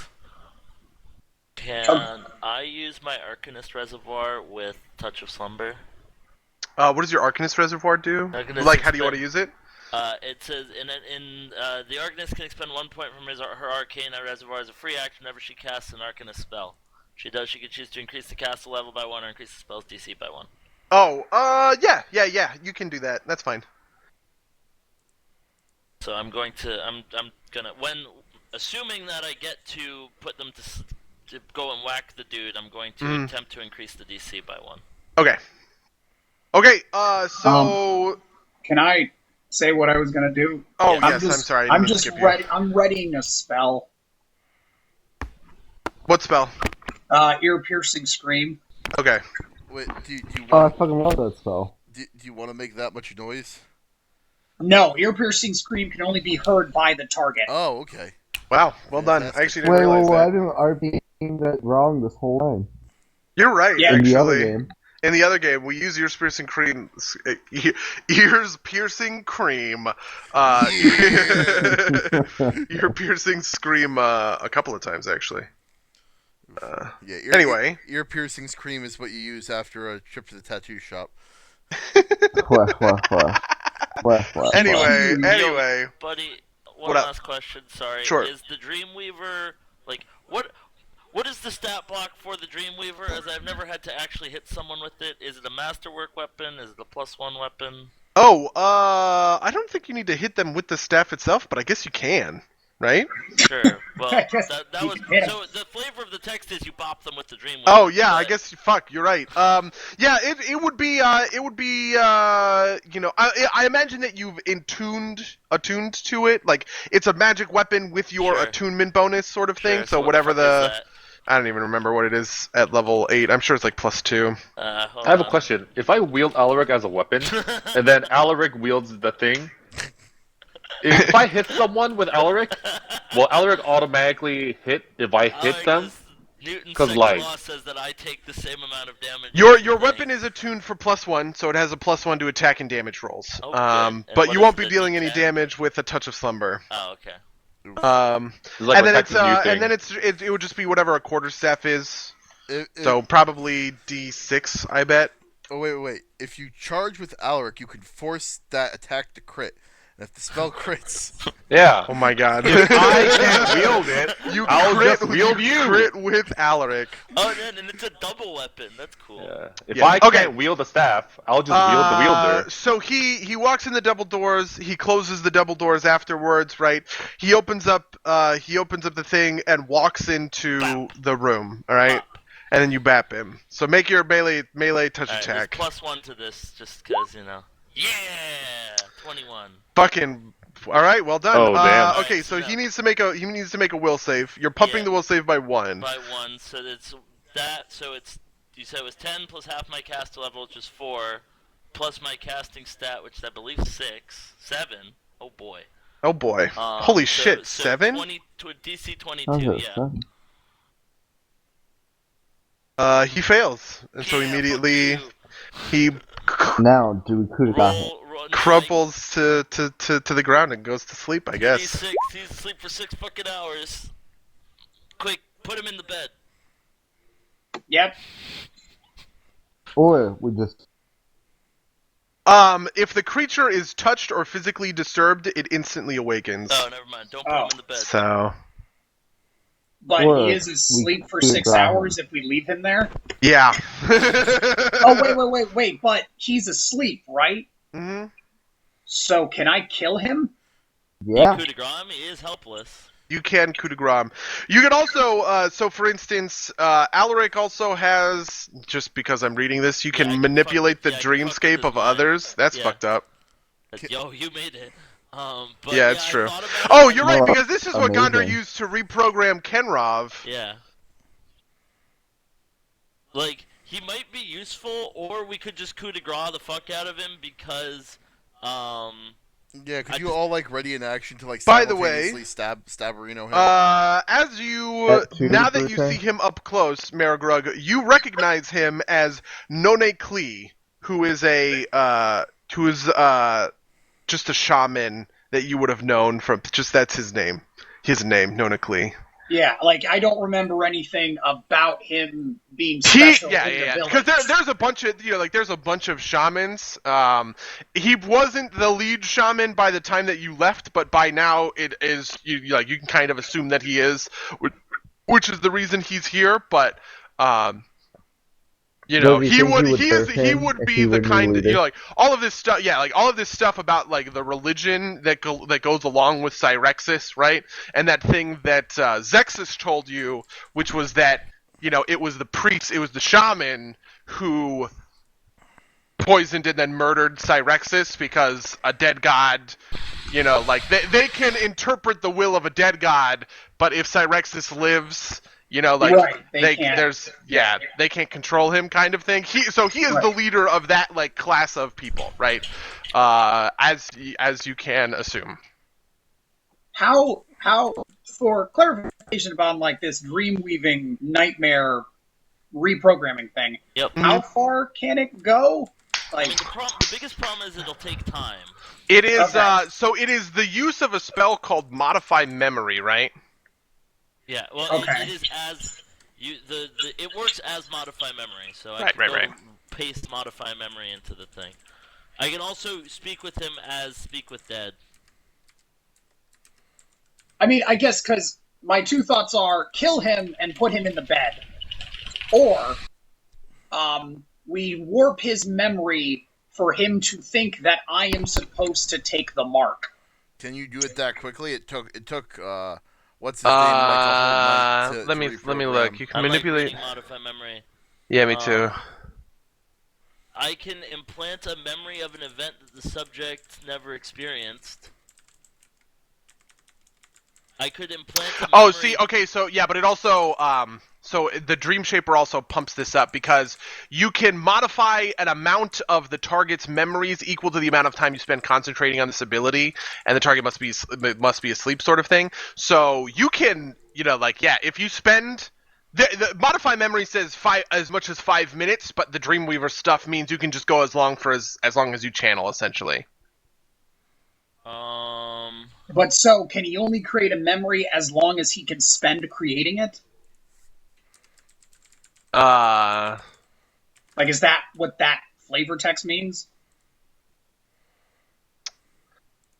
can I use my Arcanist Reservoir with Touch of Slumber? What does your Arcanist Reservoir do? Arcanist Like, how do you want to use it? It says the Arcanist can expend 1 point from her Arcana Reservoir as a free action whenever she casts an Arcanist spell. She can choose to increase the caster level by 1 or increase the spell's DC by 1. Oh, yeah. You can do that. That's fine. So I'm gonna assuming that I get to put them to go and whack the dude, I'm going to attempt to increase the DC by 1. Okay. So. Can I say what I was gonna do? Oh Yeah. yes, I'm sorry. I didn't mean to skip you. I'm readying a spell. What spell? Ear-piercing scream. Okay. Wait, do you Oh, I want? fucking love that spell. Do you want to make that much noise? No, ear-piercing scream can only be heard by the target. Oh, okay. Wow. Well done. I Fantastic. actually didn't realize I've that. been RPing that wrong this whole time. You're right. Yeah. In the other Actually, game. in the other game, we use ears piercing cream. Ears piercing cream. Ear piercing scream a couple of times actually. Yeah. Anyway. Ear piercing scream is what you use after a trip to the tattoo shop. Anyway. Buddy, one What up? last question. Sorry. Sure. Is the Dreamweaver like what is the stat block for the Dreamweaver? As I've never had to actually hit someone with it. Is it a masterwork weapon? Is it a +1 weapon? Oh, I don't think you need to hit them with the staff itself, but I guess you can, right? Sure. Well, I guess that you was can hit 'em. so. The flavor of the text is you bop them with the Dreamweaver. Oh yeah, I but- guess fuck, you're right. Yeah, it would be you know, I imagine that you've attuned to it, like it's a magic weapon with your Sure. attunement bonus sort of thing. Sure, So what whatever the fuck is I don't even remember what it is at level 8. I'm sure it's like +2. that? Hold I have a on. question. If I wield Alaric as a weapon, and then Alaric wields the thing, if I hit someone with Alaric, will Alaric automatically hit if I hit Alaric them? just- Newton's 'Cause, second like- law says that I take the same amount of damage. Your as the weapon thing. is attuned for +1, so it has a +1 to attack and damage rolls. Oh, good. And But what you is won't be the dealing any D10? damage with a touch of slumber. Oh, okay. It's like and then protecting you thing. it would just be whatever a quarterstaff is. It, So probably D6, I bet. oh wait. If you charge with Alaric, you can force that attack to crit. And if the spell crits, Yeah. Oh my god. If I can't wield it, You I'll crit, just wield you. crit with Alaric. Oh, and it's a double weapon. That's cool. Yeah. If Yeah. I Okay. can't wield the staff, I'll just wield the wielder. So he walks in the double doors. He closes the double doors afterwards, right? He opens up the thing and walks into the room. All right, and then you bap him. So make your melee touch All right, attack. there's +1 to this, just because Yeah, 21. Fucking. All right, well done. Oh, damn. Okay, Alright, so so he needs to make a will save. You're pumping Yeah. the will save by 1. By 1, so it's that. So it's you said it was 10 plus half my caster level, which is 4, plus my casting stat, which I believe is 6, 7. Oh boy. Oh boy. Holy so, shit, so 7? 20 to a DC 22. How's it, Yeah. son? He fails, and so Yeah, fuck immediately you. he Now, do we coup de grace? Roll, crumples to the ground and goes to sleep, I guess. 6. He's asleep for 6 fucking hours. Quick, put him in the bed. Yep. Or we just... If the creature is touched or physically disturbed, it instantly awakens. Oh, never mind. Don't put him in the bed. So, But Or he is asleep for we 6 grab him. hours if we leave him there. yeah. Oh, wait. But he's asleep, right? hmm So can I kill him? Yeah. Coup de grace, he is helpless. You can coup de grace. You can also, so for instance, Alaric also has, just because I'm reading this, you Yeah, can I can manipulate fuck- the yeah, I can fuck with dreamscape his of mind. others. That's Yeah. fucked up. Yo, you made it. But Yeah, it's I true. thought about Oh, it. you're right, No, because this is what Gondor amazing. used to reprogram Kenrov. Yeah. Like, he might be useful, or we could just coup de grace the fuck out of him because, yeah, could I you just- all like ready in action to like By the way, simultaneously stab Reno him? As you At 2, now that you okay. see him up close, Marigrug, you recognize him as None Klee, who is just a shaman that you would have known from that's his name. His name, None Klee. Yeah, like I don't remember anything about him being special in the village. Because there's a bunch of there's a bunch of shamans. He wasn't the lead shaman by the time that you left, but by now it is. You can kind of assume that he is, which is the reason he's here. But Do you he think would he would he hurt he him would if be he the were new kind leader? like all of this stuff. Yeah, like all of this stuff about like the religion that goes along with Cyrexis, right? And that thing that Zexus told you, which was that it was the priest, it was the shaman who poisoned and then murdered Cyrexis because a dead god. Like they can interpret the will of a dead god, but if Cyrexis lives. Right, they can't. They can't control him, kind of thing. He is the leader of that like class of people, right? As you can assume. How for clarification about like this dream weaving nightmare reprogramming thing? Yep. How far can it go? I mean, Like, the biggest problem is it'll take time. It is Okay. so it is the use of a spell called Modify Memory, right? Yeah, well, Okay. it is as it works as modify memory, so I Right, can right. paste modify memory into the thing. I can also speak with him as speak with dead. I mean, I guess because my two thoughts are kill him and put him in the bed, or we warp his memory for him to think that I am supposed to take the mark. Can you do it that quickly? It took what's his name like a whole night to let me reprogram. look. You can I manipulate. like reading modify memory. Yeah, me too. I can implant a memory of an event that the subject never experienced. I could implant a memory... Oh, see, okay, so yeah, but it also so the Dream Shaper also pumps this up because you can modify an amount of the target's memories equal to the amount of time you spend concentrating on this ability, and the target must be asleep, sort of thing. So you can, if you spend The modify memory says as much as 5 minutes, but the Dreamweaver stuff means you can just go as long as you channel, essentially. But so, can he only create a memory as long as he can spend creating it? Like, is that what that flavor text means?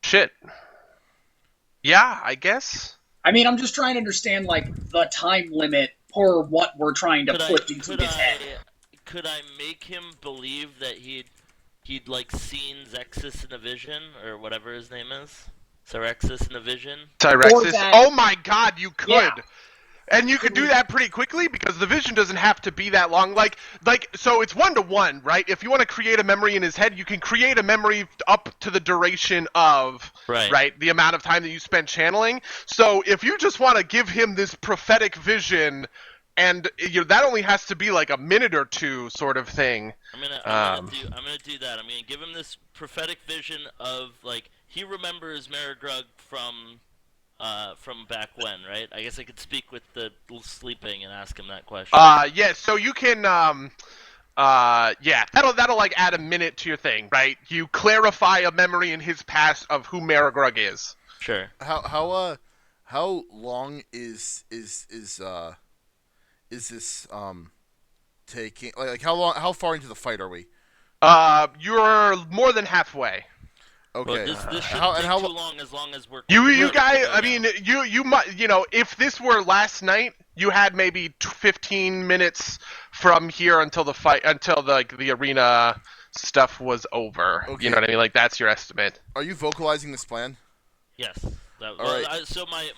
Shit. Yeah, I guess. I mean, I'm just trying to understand, like, the time limit for what we're trying to put into his head. Could I make him believe that he'd like seen Zexus in a vision or whatever his name is? Cyrexus in a vision? Cyrexus? That... Oh my god, you could! Yeah. And you could do that pretty quickly because the vision doesn't have to be that long. So it's 1-to-1, right? If you want to create a memory in his head, you can create a memory up to the duration of, right, the amount of time that you spent channeling. So if you just want to give him this prophetic vision, and that only has to be like a minute or two sort of thing. I'm gonna do that. I'm gonna give him this prophetic vision of, like, he remembers Marigrug from back when, right? I guess I could speak with the sleeping and ask him that question. Yeah, so you can, that'll like add a minute to your thing, right? You clarify a memory in his past of who Marigrug is. Sure. How long is this taking? Like how far into the fight are we? You're more than halfway. Okay. Well, this shouldn't take too long as we're... You guys, I mean, you might, if this were last night, you had maybe 15 minutes from here until the fight, until the arena stuff was over. Okay. You know what I mean? Like, that's your estimate. Are you vocalizing this plan? Yes. Right. So my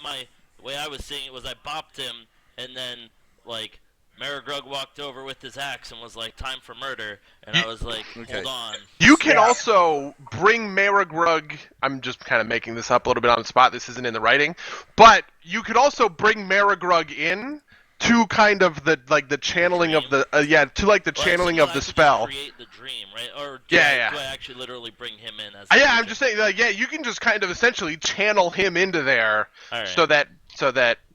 way I was seeing it was I bopped him, and then, like, Marigrug walked over with his axe and was like, "Time for murder," and I was like, "Hold on." You can also bring Marigrug. I'm just kind of making this up a little bit on the spot. This isn't in the writing, but you could also bring Marigrug in to kind of the channeling of the channeling of the spell. Create the dream, right? Or do I actually literally bring him in as? I'm just saying. You can just kind of essentially channel him into there, so that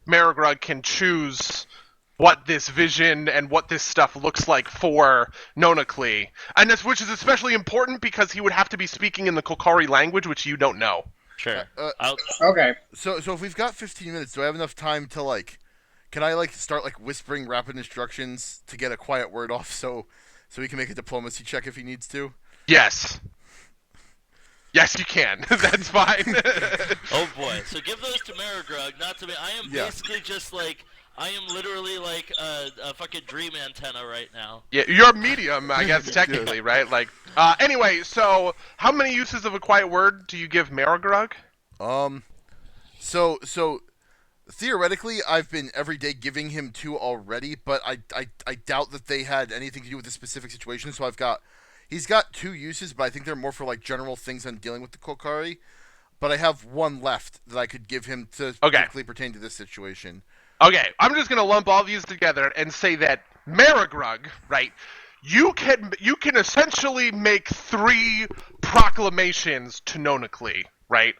Marigrug can choose what this vision and what this stuff looks like for Nonakli. And which is especially important because he would have to be speaking in the Kolkari language, which you don't know. Sure. Okay. So if we've got 15 minutes, do I have enough time to, can I, start, whispering rapid instructions to get a quiet word off so he can make a diplomacy check if he needs to? Yes. Yes, you can. That's fine. Oh, boy. So give those to Marigrug, not to me. I am basically just, I am literally like a fucking dream antenna right now. Yeah, you're medium, I guess, technically, right? Anyway, so how many uses of a quiet word do you give Marigrug? So theoretically, I've been every day giving him 2 already, but I doubt that they had anything to do with this specific situation. So he's got 2 uses, but I think they're more for general things on dealing with the Kolkari. But I have 1 left that I could give him to directly pertain to this situation. Okay, I'm just gonna lump all these together and say that Marigrug, right? You can essentially make 3 proclamations to Nonakli, right?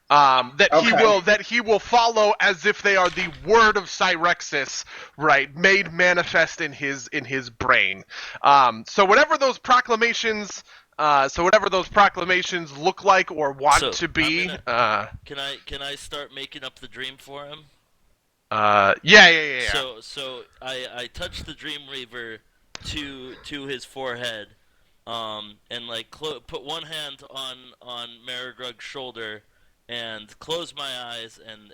That he will follow as if they are the word of Cyrexus, right? Made manifest in his brain. So whatever those proclamations look like or want to be. Can I start making up the dream for him? Yeah. So I touch the Dreamweaver to his forehead, and put one hand on Marigrug's shoulder, and close my eyes, and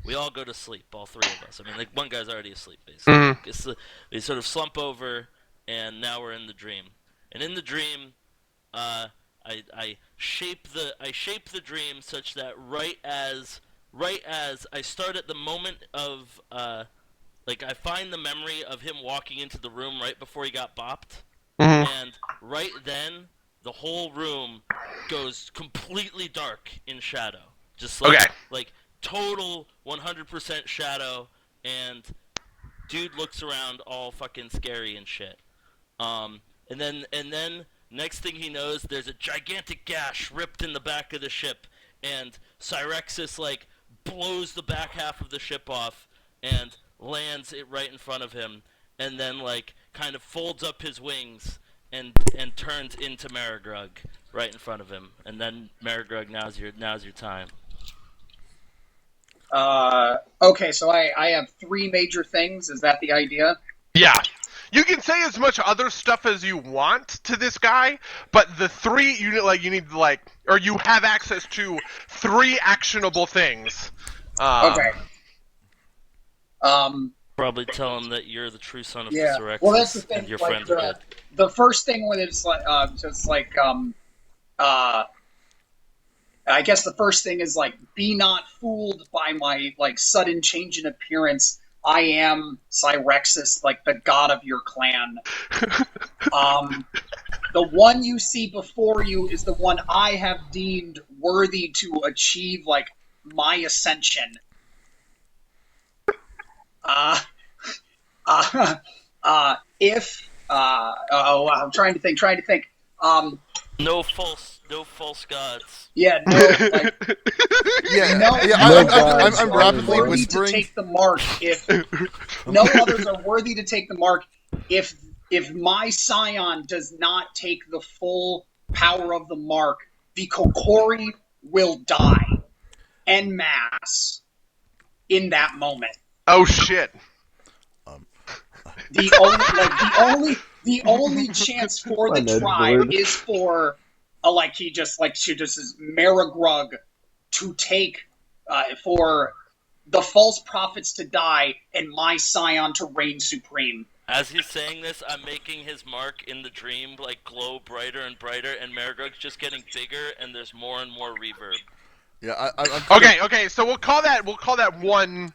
we all go to sleep, all 3 of us. I mean, one guy's already asleep, basically. Mm-hmm. We sort of slump over, and now we're in the dream. And in the dream, I shape the dream such that right as I start at the moment of, I find the memory of him walking into the room right before he got bopped. Mm-hmm. And right then, the whole room goes completely dark in shadow. Just total 100% shadow, and dude looks around all fucking scary and shit. And then next thing he knows, there's a gigantic gash ripped in the back of the ship, and Cyrexus blows the back half of the ship off, and lands it right in front of him, and then like kind of folds up his wings and turns into Marigrug right in front of him. And then Marigrug, now's your time. Okay, so I have 3 major things. Is that the idea? Yeah. You can say as much other stuff as you want to this guy, but the 3 you need or you have access to 3 actionable things. Okay. Probably tell him that you're the true son of Yeah. Physarexis, Well, that's the thing. and your like, friends are good. The first thing when it's like, just like, I guess the first thing is like, be not fooled by my like sudden change in appearance. I am Cyrexis, like the god of your clan. The one you see before you is the one I have deemed worthy to achieve like my ascension. I'm trying to think. No false gods. Yeah, no, like, Yeah, no, yeah. no I'm others are rapidly worthy whispering. to take the mark. If no others are worthy to take the mark, if my scion does not take the full power of the mark, the Kokori will die en masse in that moment. Oh shit. The only chance for the Ned tribe Boyd. is for she just says Marigrug to take for the false prophets to die and my scion to reign supreme. As he's saying this, I'm making his mark in the dream like glow brighter and brighter, and Marigrug's just getting bigger, and there's more and more reverb. Yeah, I'm Okay, so we'll call that one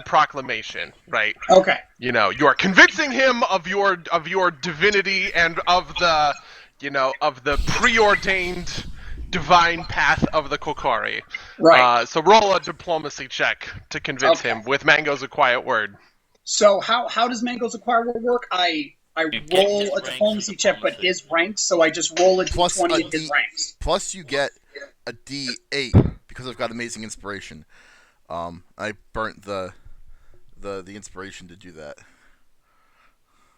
proclamation, right? Okay. You are convincing him of your divinity and of the preordained divine path of the Kokori. Right. So roll a diplomacy check to convince Okay. him with Mango's a quiet word. So how does Mango's Acquire work? I get roll his a ranks diplomacy in check, but diplomacy. his ranks, so I just roll a Plus d20 a in his D- ranks. Plus, you get a D8 because I've got amazing inspiration. I burnt the inspiration to do that.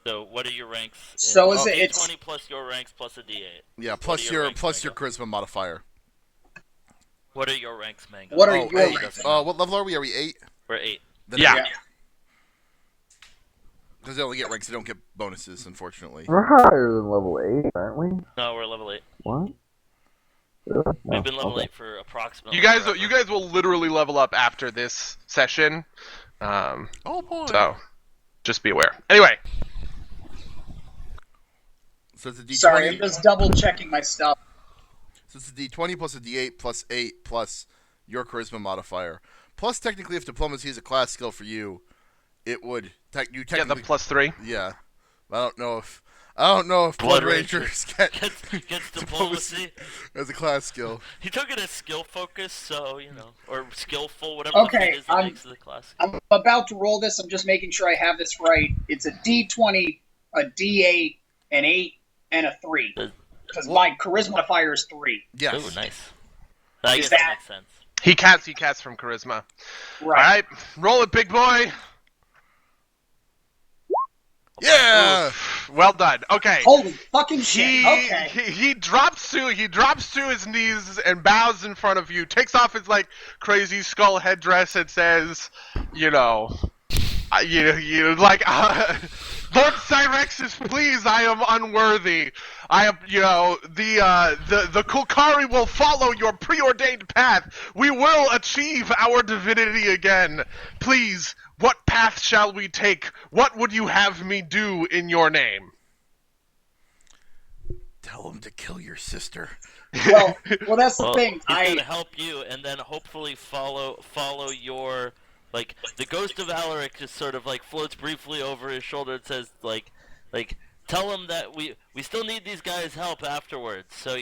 So what are your ranks? So is it? D20 plus your ranks plus a D8. Yeah, What plus are your ranks, plus your Mango? charisma modifier. What are your ranks, Mango? What are Oh, your eight. ranks? What level are we? Are we 8? We're 8. Then Yeah. Because they only get ranks, they don't get bonuses, unfortunately. We're higher than level 8, aren't we? No, we're level 8. What? Really? We've No, been level okay. 8 for approximately. You guys forever. will literally level up after this session. Oh boy. So just be aware. Anyway, So it's a D20. Sorry, I'm just double checking my stuff. So it's a D20 plus a D8 plus 8 plus your charisma modifier. Plus, technically, if diplomacy is a class skill for you, it would you get the technically +3. Yeah. I don't know if Blood Blood Rangers get Gets diplomacy. as a class skill. He took it as skill focus, so or skillful, whatever Okay, the fit is that makes it a class. I'm about to roll this. I'm just making sure I have this right. It's a D20, a D8, an 8, and a 3. Because my charisma modifier is 3. Yes. Ooh, nice. I guess that- that makes sense. He casts from charisma. Right. All right, roll it, big boy. Yeah. Well done. Okay. Holy fucking shit. He, Okay. he drops to his knees and bows in front of you. Takes off his crazy skull headdress and says, Lord Cyrexis, please, I am unworthy. I am, the Kulkari will follow your preordained path. We will achieve our divinity again. Please, what path shall we take? What would you have me do in your name? Tell him to kill your sister. Well, that's the Well, thing. he's gonna help you, and then hopefully follow your the ghost of Alaric just sort of floats briefly over his shoulder and says tell him that we still need these guys' help afterwards. So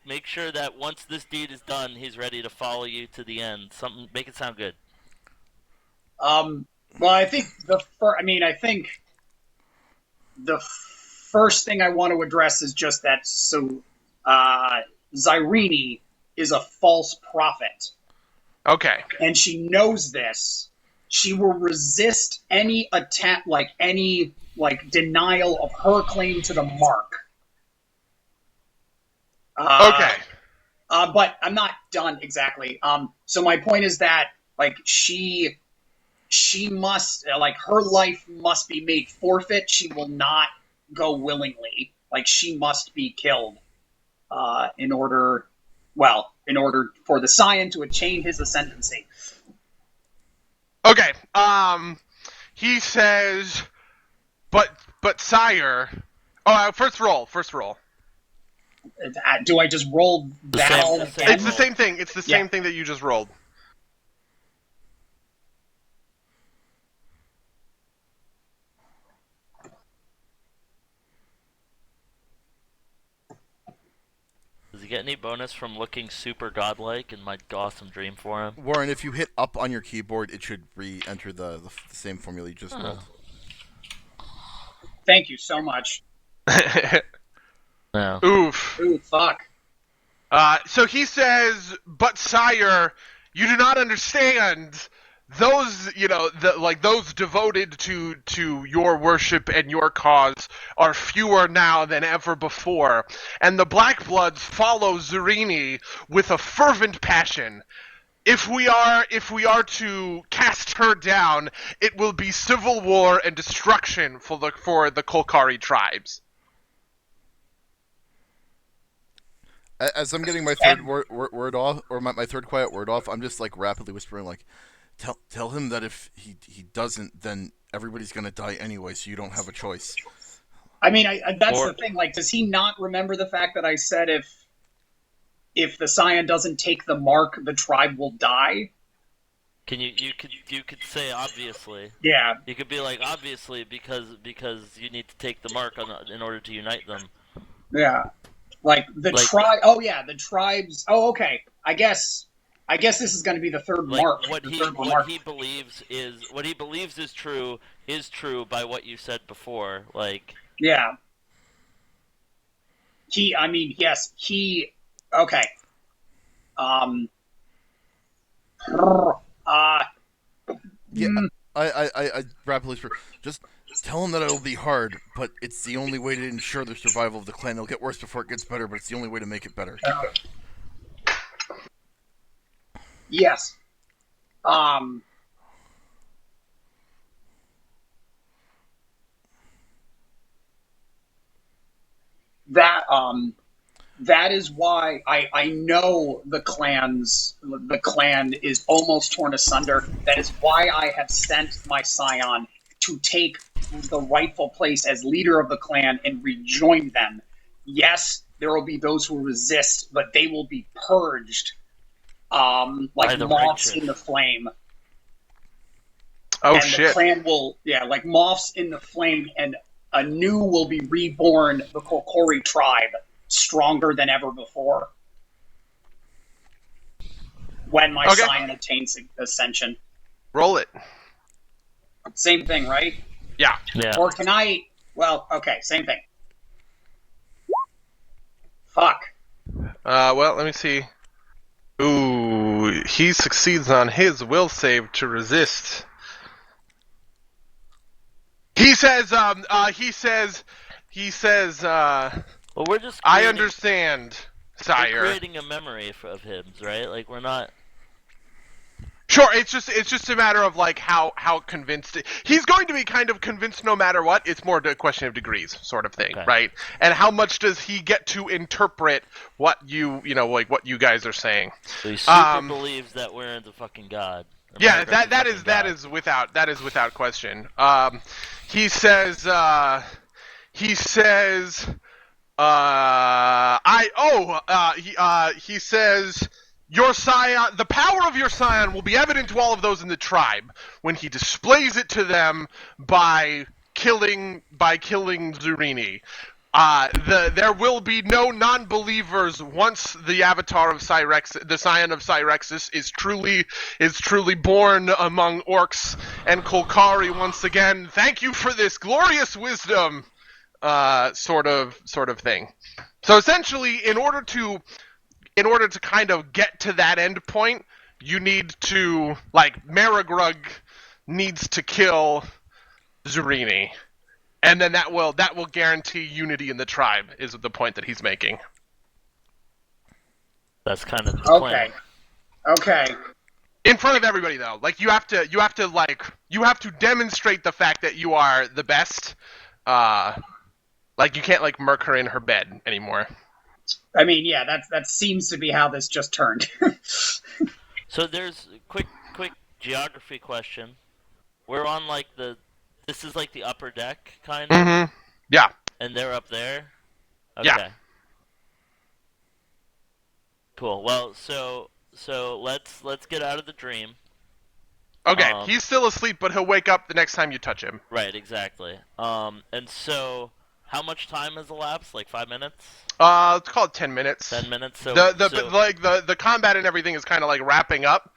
make sure that once this deed is done, he's ready to follow you to the end. Make it sound good. Well, I think the first thing I want to address is just that. So, Zyrene is a false prophet, Okay. and she knows this. she will resist any attempt, like any denial of her claim to the mark. Okay. But I'm not done exactly. So my point is that like she must her life must be made forfeit. She will not go willingly. Like she must be killed in order for the Scion to attain his ascendancy. Okay. He says, but sire. Oh, first roll. Do I just roll battle the same again? It's the same thing. It's the same thing that you just rolled. Does he get any bonus from looking super godlike in my awesome dream for him? Warren, if you hit up on your keyboard, it should re-enter the same formula you just rolled. Thank you so much. No. Oof. Ooh, fuck. So he says, but sire, you do not understand. Those, those devoted to your worship and your cause are fewer now than ever before, and the Black Bloods follow Zurini with a fervent passion. If we are to cast her down, it will be civil war and destruction for the Kolkari tribes. As I'm getting my third word off, or my third quiet word off, I'm just like rapidly whispering, like, tell him that if he doesn't, then everybody's gonna die anyway, so you don't have a choice. I mean, that's the thing. Like, does he not remember the fact that I said if the Scion doesn't take the mark, the tribe will die? Can you could say obviously? Yeah. You could be like obviously because you need to take the mark in order to unite them. Yeah. Like the tribe. Oh yeah, the tribes. Oh okay. I guess this is going to be the third mark. What he believes is true by what you said before. Like yeah. Yes. Okay. Yeah. I rapidly just tell him that it'll be hard, but it's the only way to ensure the survival of the clan. It'll get worse before it gets better, but it's the only way to make it better. Yes. That is why I know the clan is almost torn asunder. That is why I have sent my Scion to take the rightful place as leader of the clan and rejoin them. Yes, there will be those who resist, but they will be purged like moths in the flame. Oh, and shit. The clan will, like moths in the flame, and anew will be reborn the Kolkori tribe, stronger than ever before. When my Scion attains ascension. Roll it. Same thing, right? Yeah. Or can I... Well, okay, same thing. Fuck. Well, let me see. Ooh, he succeeds on his will save to resist. He says, well, we're just I understand, sire. We're creating a memory of him, right? Like, we're not... Sure, it's just a matter of like how convinced he's going to be. Kind of convinced no matter what. It's more a question of degrees, sort of thing, right? And how much does he get to interpret what what you guys are saying? So he super believes that we're the fucking god. Yeah, that is without question. He says he says. Your Scion, the power of your Scion will be evident to all of those in the tribe when he displays it to them by killing Zurini. There will be no non-believers once the avatar of the Scion of Cyrexus is truly born among orcs and Kolkari once again. Thank you for this glorious wisdom, sort of thing. So essentially, in order to kind of get to that end point, you need to, like, Marigrug needs to kill Zurini, and then that will guarantee unity in the tribe. Is the point that he's making? That's kind of the plan. Okay. In front of everybody, though, like you have to demonstrate the fact that you are the best. Like you can't like murk her in her bed anymore. I mean, yeah, that seems to be how this just turned. So there's a quick geography question. We're on like this is like the upper deck kind of, Mm-hmm. Yeah. and they're up there. Okay. Yeah. Cool. Well, so let's get out of the dream. Okay. He's still asleep, but he'll wake up the next time you touch him. Right. Exactly. And so how much time has elapsed? Like 5 minutes? Let's call it 10 minutes. 10 minutes. So the combat and everything is kind of like wrapping up.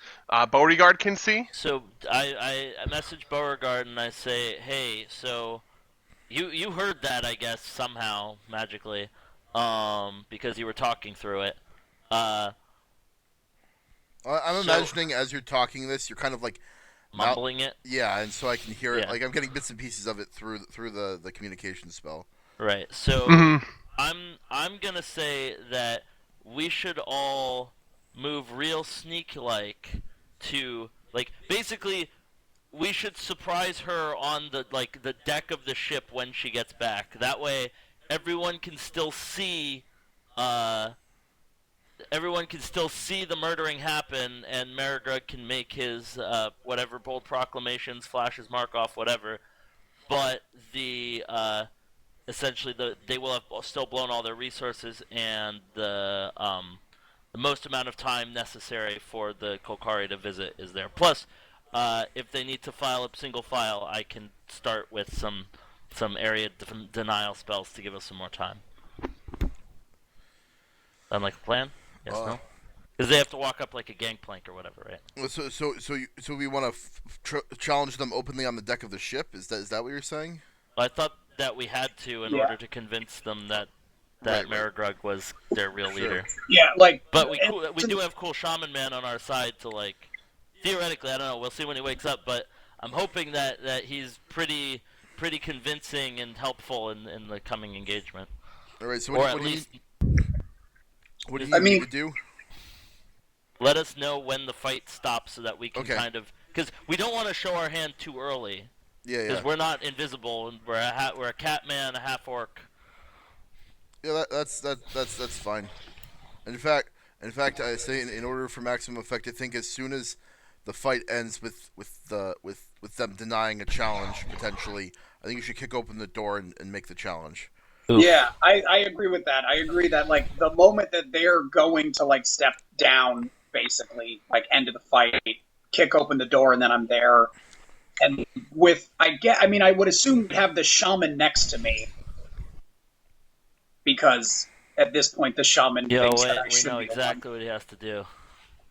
Beauregard can see. So I message Beauregard and I say, hey, so you heard that, I guess, somehow magically, because you were talking through it. I'm imagining as you're talking this, you're kind of like mumbling it. Yeah, and so I can hear it. Yeah. Like I'm getting bits and pieces of it through the communication spell. Right. So Mm-hmm. I'm gonna say that we should all move real sneak-like to basically we should surprise her on the deck of the ship when she gets back. That way, everyone can still see. Everyone can still see the murdering happen, and Marigrug can make his whatever bold proclamations, flash his mark off, whatever. But essentially they will have still blown all their resources, and the most amount of time necessary for the Kolkari to visit is there. Plus, if they need to file a single file, I can start with some area denial spells to give us some more time. Sound like a plan? Yes, no? Because they have to walk up like a gangplank or whatever, right? So we want to challenge them openly on the deck of the ship? Is that what you're saying? Well, I thought that we had to in order to convince them that Marigrug was their real leader. Yeah, But we do have cool shaman man on our side to theoretically, I don't know, we'll see when he wakes up, but I'm hoping that he's pretty convincing and helpful in the coming engagement. All right, so what do you need to do? Let us know when the fight stops so that we can kind of, because we don't want to show our hand too early. Yeah. Because we're not invisible, and we're a cat man, a half orc. Yeah, that's fine. In fact, I say in order for maximum effect, I think as soon as the fight ends with them denying a challenge potentially, I think you should kick open the door and make the challenge. Oof. Yeah, I agree with that. I agree that the moment that they're going to step down, basically end of the fight, kick open the door, and then I'm there. And I would assume we'd have the shaman next to me, because at this point the shaman thinks that I should we know be the exactly what he has to do.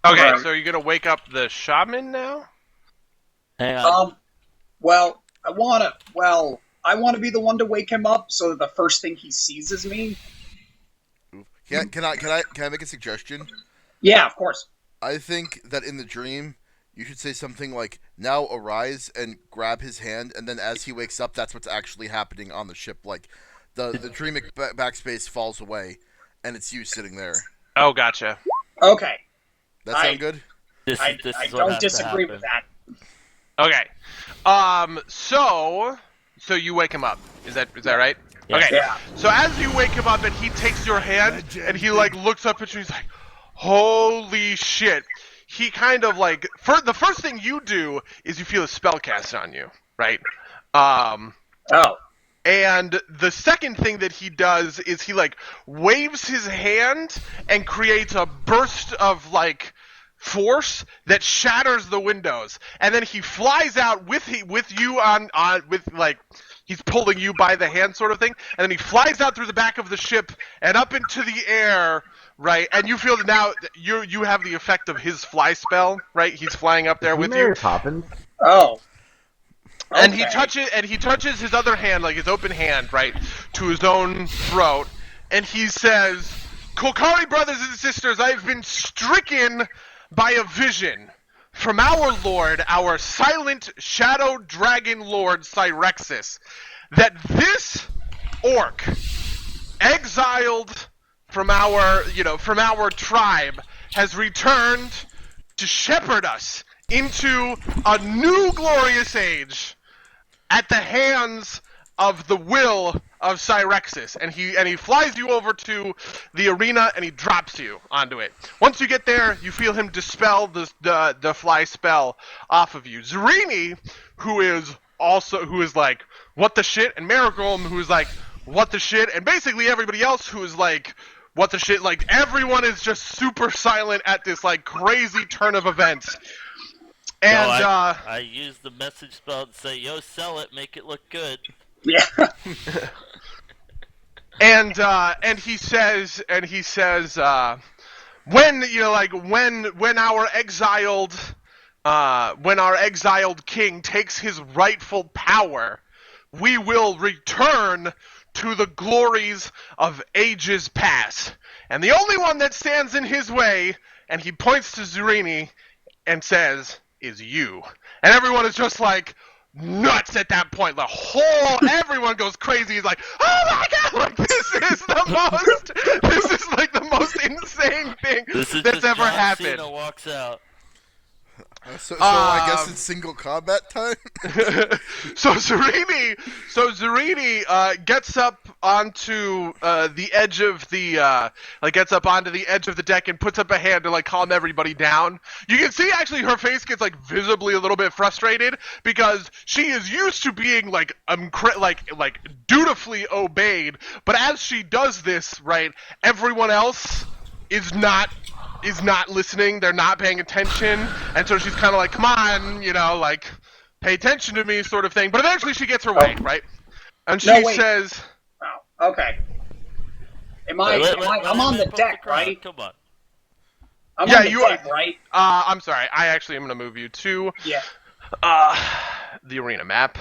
Okay, Right. so you're gonna wake up the shaman now? Hang on. Well, I want to be the one to wake him up, so that the first thing he sees is me. Can I make a suggestion? Yeah, of course. I think that in the dream, you should say something like, now arise, and grab his hand, and then as he wakes up, that's what's actually happening on the ship. Like, the dream backspace falls away, and it's you sitting there. Oh, gotcha. Okay. That sound good? I don't disagree with that. Okay. So you wake him up. Is that right? Yeah. Okay. Yeah. So as you wake him up and he takes your hand and he looks up at you, he's like, "Holy shit!" He kind of the first thing you do is you feel a spell cast on you, right? Oh. And the second thing that he does is he waves his hand and creates a burst of force that shatters the windows, and then he flies out with you he's pulling you by the hand sort of thing, and then he flies out through the back of the ship and up into the air, right? And you feel that now you have the effect of his fly spell, right? He's flying up there with you. Poppins? Oh. Okay. And he touches his other hand, his open hand, right, to his own throat, and he says, "Kolkari brothers and sisters, I've been stricken by a vision. from our lord, our silent shadow dragon lord Cyrexus, that this orc, exiled from our tribe, has returned to shepherd us into a new glorious age at the hands of the will of Cyrexus, and he flies you over to the arena and he drops you onto it. Once you get there, you feel him dispel the fly spell off of you. Zarini, who is like, what the shit, and Marigolm, who is like, what the shit, and basically everybody else who is like, what the shit, like everyone is just super silent at this like crazy turn of events. And I use the message spell to say, "Yo, sell it, make it look good." Yeah. and he says, when our exiled king takes his rightful power, we will return to the glories of ages past. And the only one that stands in his way, and he points to Zarini and says, is you. And everyone is just like nuts at that point. Everyone goes crazy. He's like, oh my god, like this is like the most insane thing that's ever happened. Cena walks out. So I guess it's single combat time. So Zarini gets up onto the edge of the deck and puts up a hand to like calm everybody down. You can see actually her face gets like visibly a little bit frustrated because she is used to being like dutifully obeyed, but as she does this, right, everyone else is not listening, they're not paying attention, and so she's kind of like, come on, like, pay attention to me, sort of thing. But eventually she gets her way, right? And she says... Oh, okay. I'm on the deck, right? Come on. I'm on the deck, right? I'm sorry, I actually am going to move you to... Yeah. The arena map.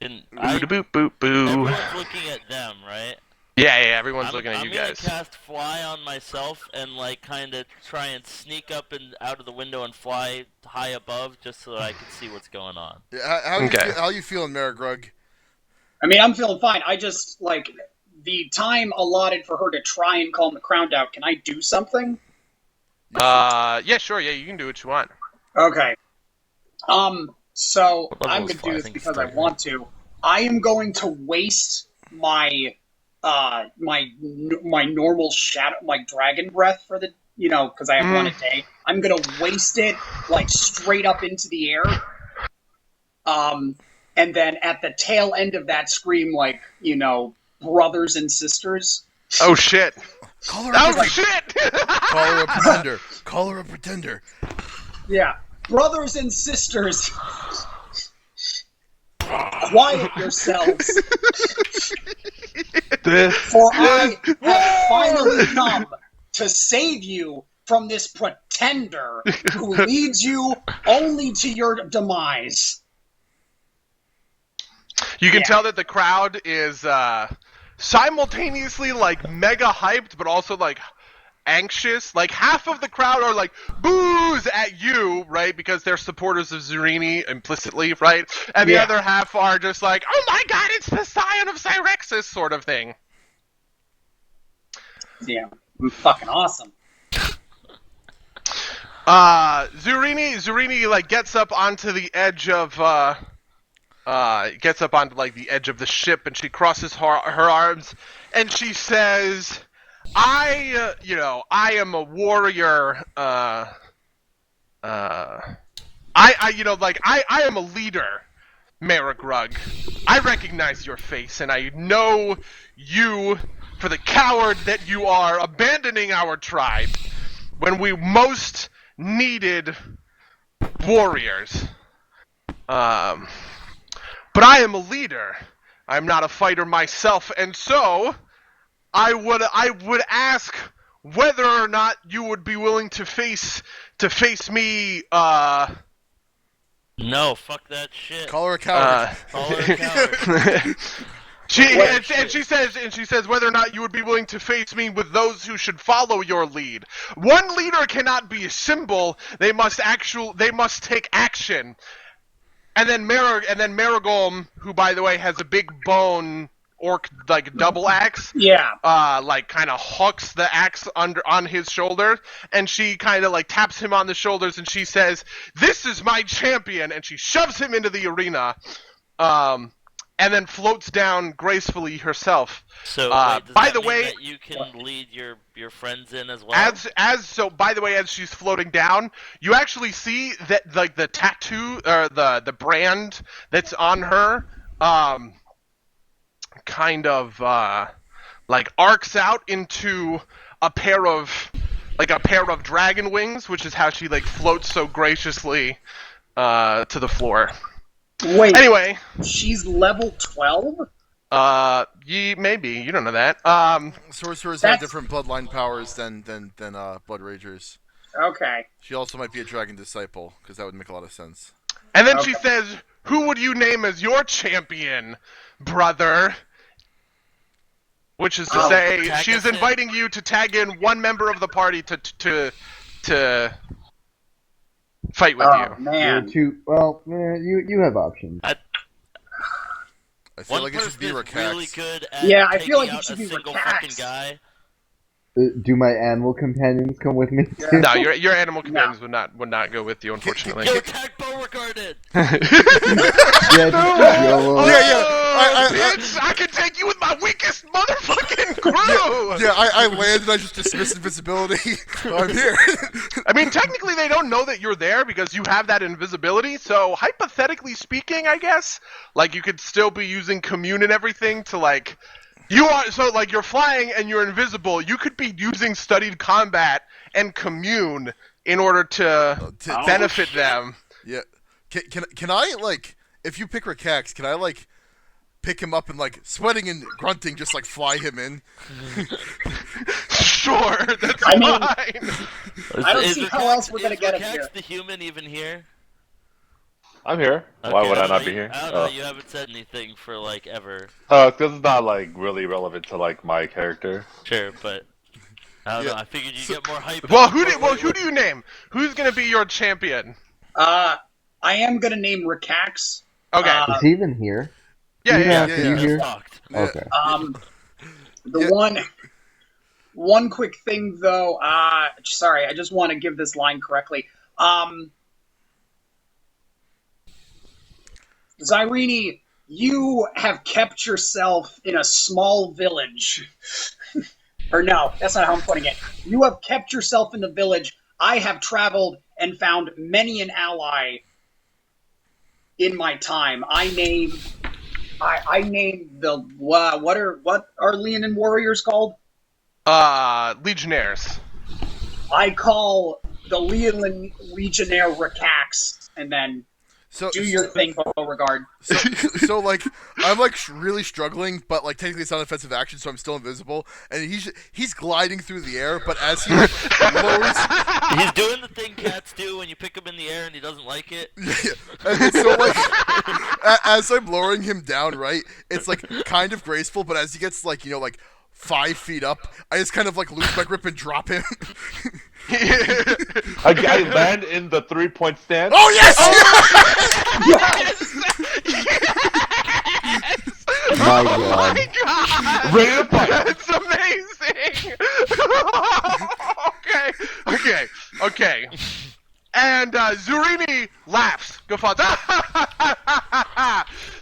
Everyone's looking at them, right? Yeah, everyone's looking at you guys. I'm gonna cast Fly on myself and like kind of try and sneak up and out of the window and fly high above just so that I can see what's going on. Yeah, how you feeling, Marigrug? I mean, I'm feeling fine. I just, like, the time allotted for her to try and calm the crowd down, can I do something? Yeah, sure, yeah, you can do what you want. Okay. So I'm going to do this because I want to. I am going to waste my normal shadow, my dragon breath for the, because I have one a day. I'm gonna waste it like straight up into the air. And then at the tail end of that scream, like, brothers and sisters. Oh shit! Call her a shit! Call her a pretender. Call her a pretender. Yeah, brothers and sisters. Quiet yourselves. For I have finally come to save you from this pretender who leads you only to your demise. You can tell that the crowd is simultaneously like mega hyped, but also like anxious. Like half of the crowd are like boos at you, right? Because they're supporters of Zarini implicitly, right? And the other half are just like, oh my god, it's the scion of Cyrexus sort of thing. Yeah, fucking awesome. Zarini like gets up onto the edge of the edge of the ship, and she crosses her arms and she says, I am a warrior. I am a leader, Marigrug. I recognize your face, and I know you for the coward that you are, abandoning our tribe when we most needed warriors. But I am a leader. I'm not a fighter myself, and so I would ask whether or not you would be willing to face me. No, fuck that shit. Call her a coward. Call her a coward. She says whether or not you would be willing to face me with those who should follow your lead. One leader cannot be a symbol. They must take action. And then Marigolm, who by the way has a big bone orc like double axe, like kind of hooks the axe on his shoulder, and she kind of like taps him on the shoulders, and she says, "This is my champion," and she shoves him into the arena, and then floats down gracefully herself. So, wait, by the way, that you can lead your friends in as well. By the way, as she's floating down, you actually see that like the tattoo or the brand that's on her, kind of like arcs out into a pair of dragon wings, which is how she like floats so graciously to the floor. Wait. Anyway, she's level 12? Maybe you don't know that. Sorcerers have different bloodline powers than Blood Ragers. Okay. She also might be a dragon disciple, because that would make a lot of sense. And then she says, "Who would you name as your champion, brother?" Which is to say, she is inviting you to tag in one member of the party to fight with you. Man. You have options. I feel like it should be Rakax. Really good at I feel like it should be fucking guy. Do my animal companions come with me? No, your animal companions would not go with you, unfortunately. Yo, tag Beauregard in! Bitch, I can take you with my weakest motherfucking crew! I land and I just dismiss invisibility. I'm here. I mean, technically they don't know that you're there because you have that invisibility, so hypothetically speaking, I guess, like you could still be using commune and everything to like... you're flying and you're invisible. You could be using studied combat and commune in order to benefit them. Yeah. Can I, like, if you pick Rakax, can I, like, pick him up and, like, sweating and grunting, just, like, fly him in? Sure, that's fine. I don't see how else we're going to get him here. Is the human even here? I'm here. Okay, Why would I not be here? I don't know, you haven't said anything for, like, ever. Because it's not, like, really relevant to, like, my character. Sure, but... I don't know, I figured you'd get more hype. Well, who do you name? Who's going to be your champion? I am going to name Rakax. Okay. Is he even here? Yeah. Okay. One quick thing, though. Sorry, I just want to give this line correctly. Zyrene, you have kept yourself in a small village. Or no, that's not how I'm putting it. You have kept yourself in the village. I have traveled and found many an ally in my time. I named the what are Leonin warriors called? Legionnaires. I call the Leonin Legionnaire Rakax, and then do your thing, Beauregard. So like, I'm like really struggling, but like technically it's not an offensive action, so I'm still invisible. And he's gliding through the air, but as he like, lowers, he's doing the thing cats do when you pick him in the air and he doesn't like it. Yeah. And so like, as I'm lowering him down, right, it's like kind of graceful, but as he gets like 5 feet up, I just kind of like lose my grip and drop him. I land in the 3-point stand. Oh yes! Yes! My God! Ready to fight. That's amazing! Okay. And Zurini laughs.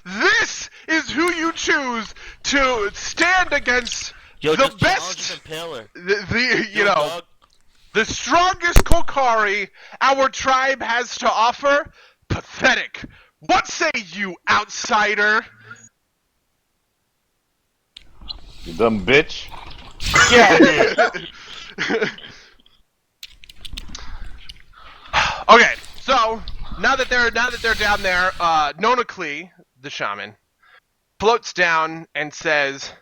This is who you choose to stand against the best, the strongest Kokari our tribe has to offer. Pathetic. What say you, outsider? You dumb bitch. Get out of here. Okay, so now that they're down there, Nona Klee, the shaman, floats down and says,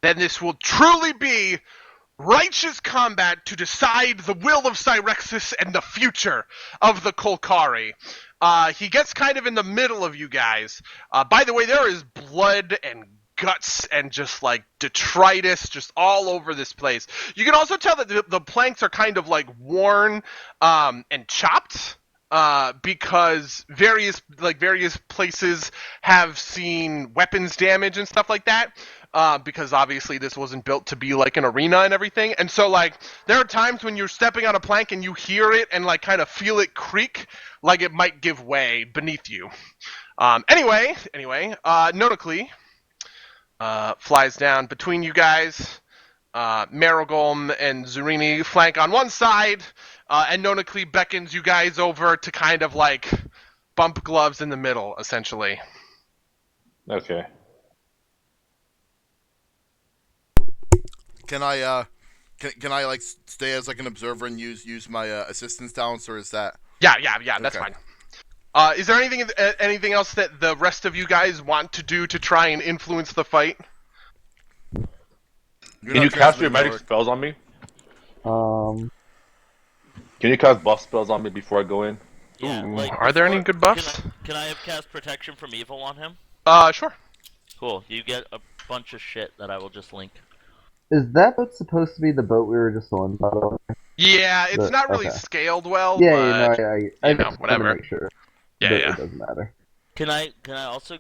"Then this will truly be righteous combat to decide the will of Cyrexus and the future of the Kolkari." He gets kind of in the middle of you guys. By the way, there is blood and guts and just like detritus just all over this place. You can also tell that the planks are kind of like worn and chopped because various places have seen weapons damage and stuff like that. Because obviously this wasn't built to be like an arena and everything. And so like there are times when you're stepping on a plank and you hear it and like kind of feel it creak like it might give way beneath you. Anyway, Nonocly flies down between you guys. Marigolm and Zurini flank on one side, and Nonocly beckons you guys over to kind of like bump gloves in the middle, essentially. Okay. Can I like stay as like an observer and use my assistance talents, or is that? Yeah, that's Okay. fine. Is there anything else that the rest of you guys want to do to try and influence the fight? Can you cast your magic spells on me? Um, Can you cast buff spells on me before I go in? Yeah, Ooh, like are there any before- good buffs? Can I have cast protection from evil on him? Sure. Cool. You get a bunch of shit that I will just link. is that what's supposed to be the boat we were just on, by the way? Yeah, it's not really okay. scaled well, Yeah, but I you know, just wanted whatever. to make sure. Yeah, But yeah. it doesn't matter. Can I also?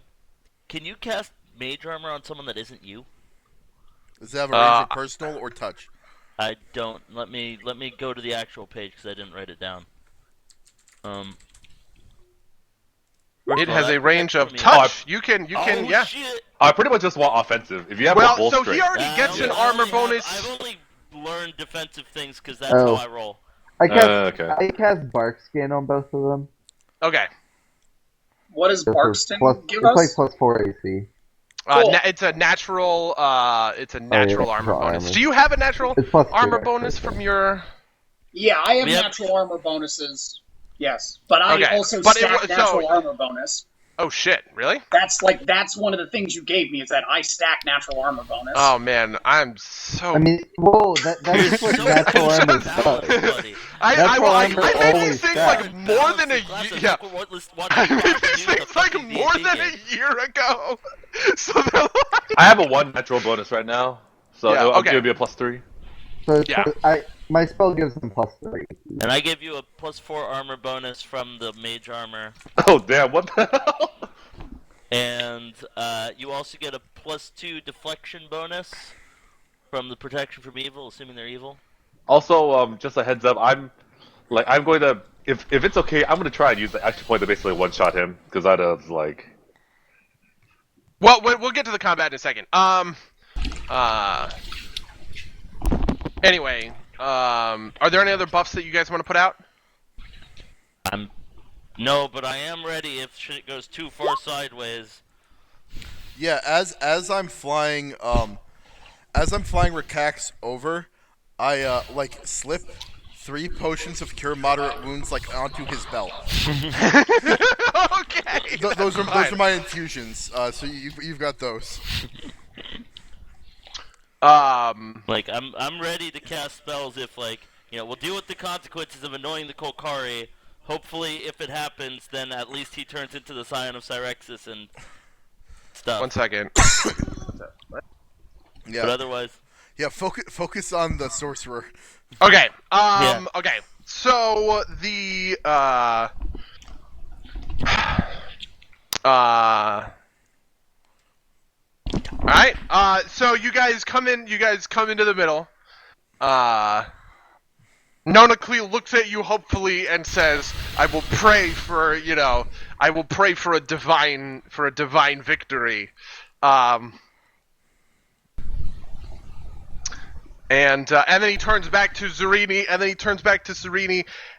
Can you cast mage armor on someone that isn't you? Does it have a range of personal or touch? I don't. Let me go to the actual page because I didn't write it down. It has a range of protection from touch. You can, evil. yeah. Shit. I pretty much just want offensive. If you have Well, a bull so straight, he already gets an armor bonus. I've only learned defensive things because that's Oh. how I roll. I okay. cast Bark Skin on both of them. Okay. What does This is Barkston give it's us? like plus 4 AC. Cool. It's a natural. It's a natural armor bonus. armor. Do you have a natural It's plus 2, armor actually. bonus from your? Yeah, I have We have- natural armor bonuses. Yes, but I Okay, also but stack so- natural armor bonus. Oh shit! Really? That's one of the things you gave me is that I stack natural armor bonus. Oh man, I'm so. I mean, whoa, that's what So natural armor balanced, does. buddy. natural I armor made these always things stacks. like more than a Balance the year. class Yeah. of what I made class these you things like fucking more D&D than game. a year ago. So they're like. I have a 1 natural bonus right now, so Yeah, okay. it would be a +3. So Yeah. my spell gives them plus 3. And I give you a +4 armor bonus from the mage armor, Oh damn! What the hell? and you also get a +2 deflection bonus from the protection from evil, assuming they're evil. Also, just a heads up, I'm going to, if it's okay, I'm going to try and use the action point to basically one-shot him, because that is like... Well, we'll get to the combat in a second. Anyway, are there any other buffs that you guys want to put out? No, but I am ready if shit goes too far sideways. Yeah, as I'm flying Rakax over, I like slip 3 potions of cure moderate wounds like onto his belt. Okay. Those are fine. my infusions. So you've got those. Like I'm ready to cast spells if we'll deal with the consequences of annoying the Kolkari. Hopefully, if it happens, then at least he turns into the Scion of Cyrexis and stuff. 1 second. Yeah. But otherwise, Yeah. Focus on the sorcerer. Okay. Yeah. Okay. So the Alright, so you guys come into the middle. Nonocly looks at you hopefully and says, I will pray for a divine victory. And then he turns back to Zerini,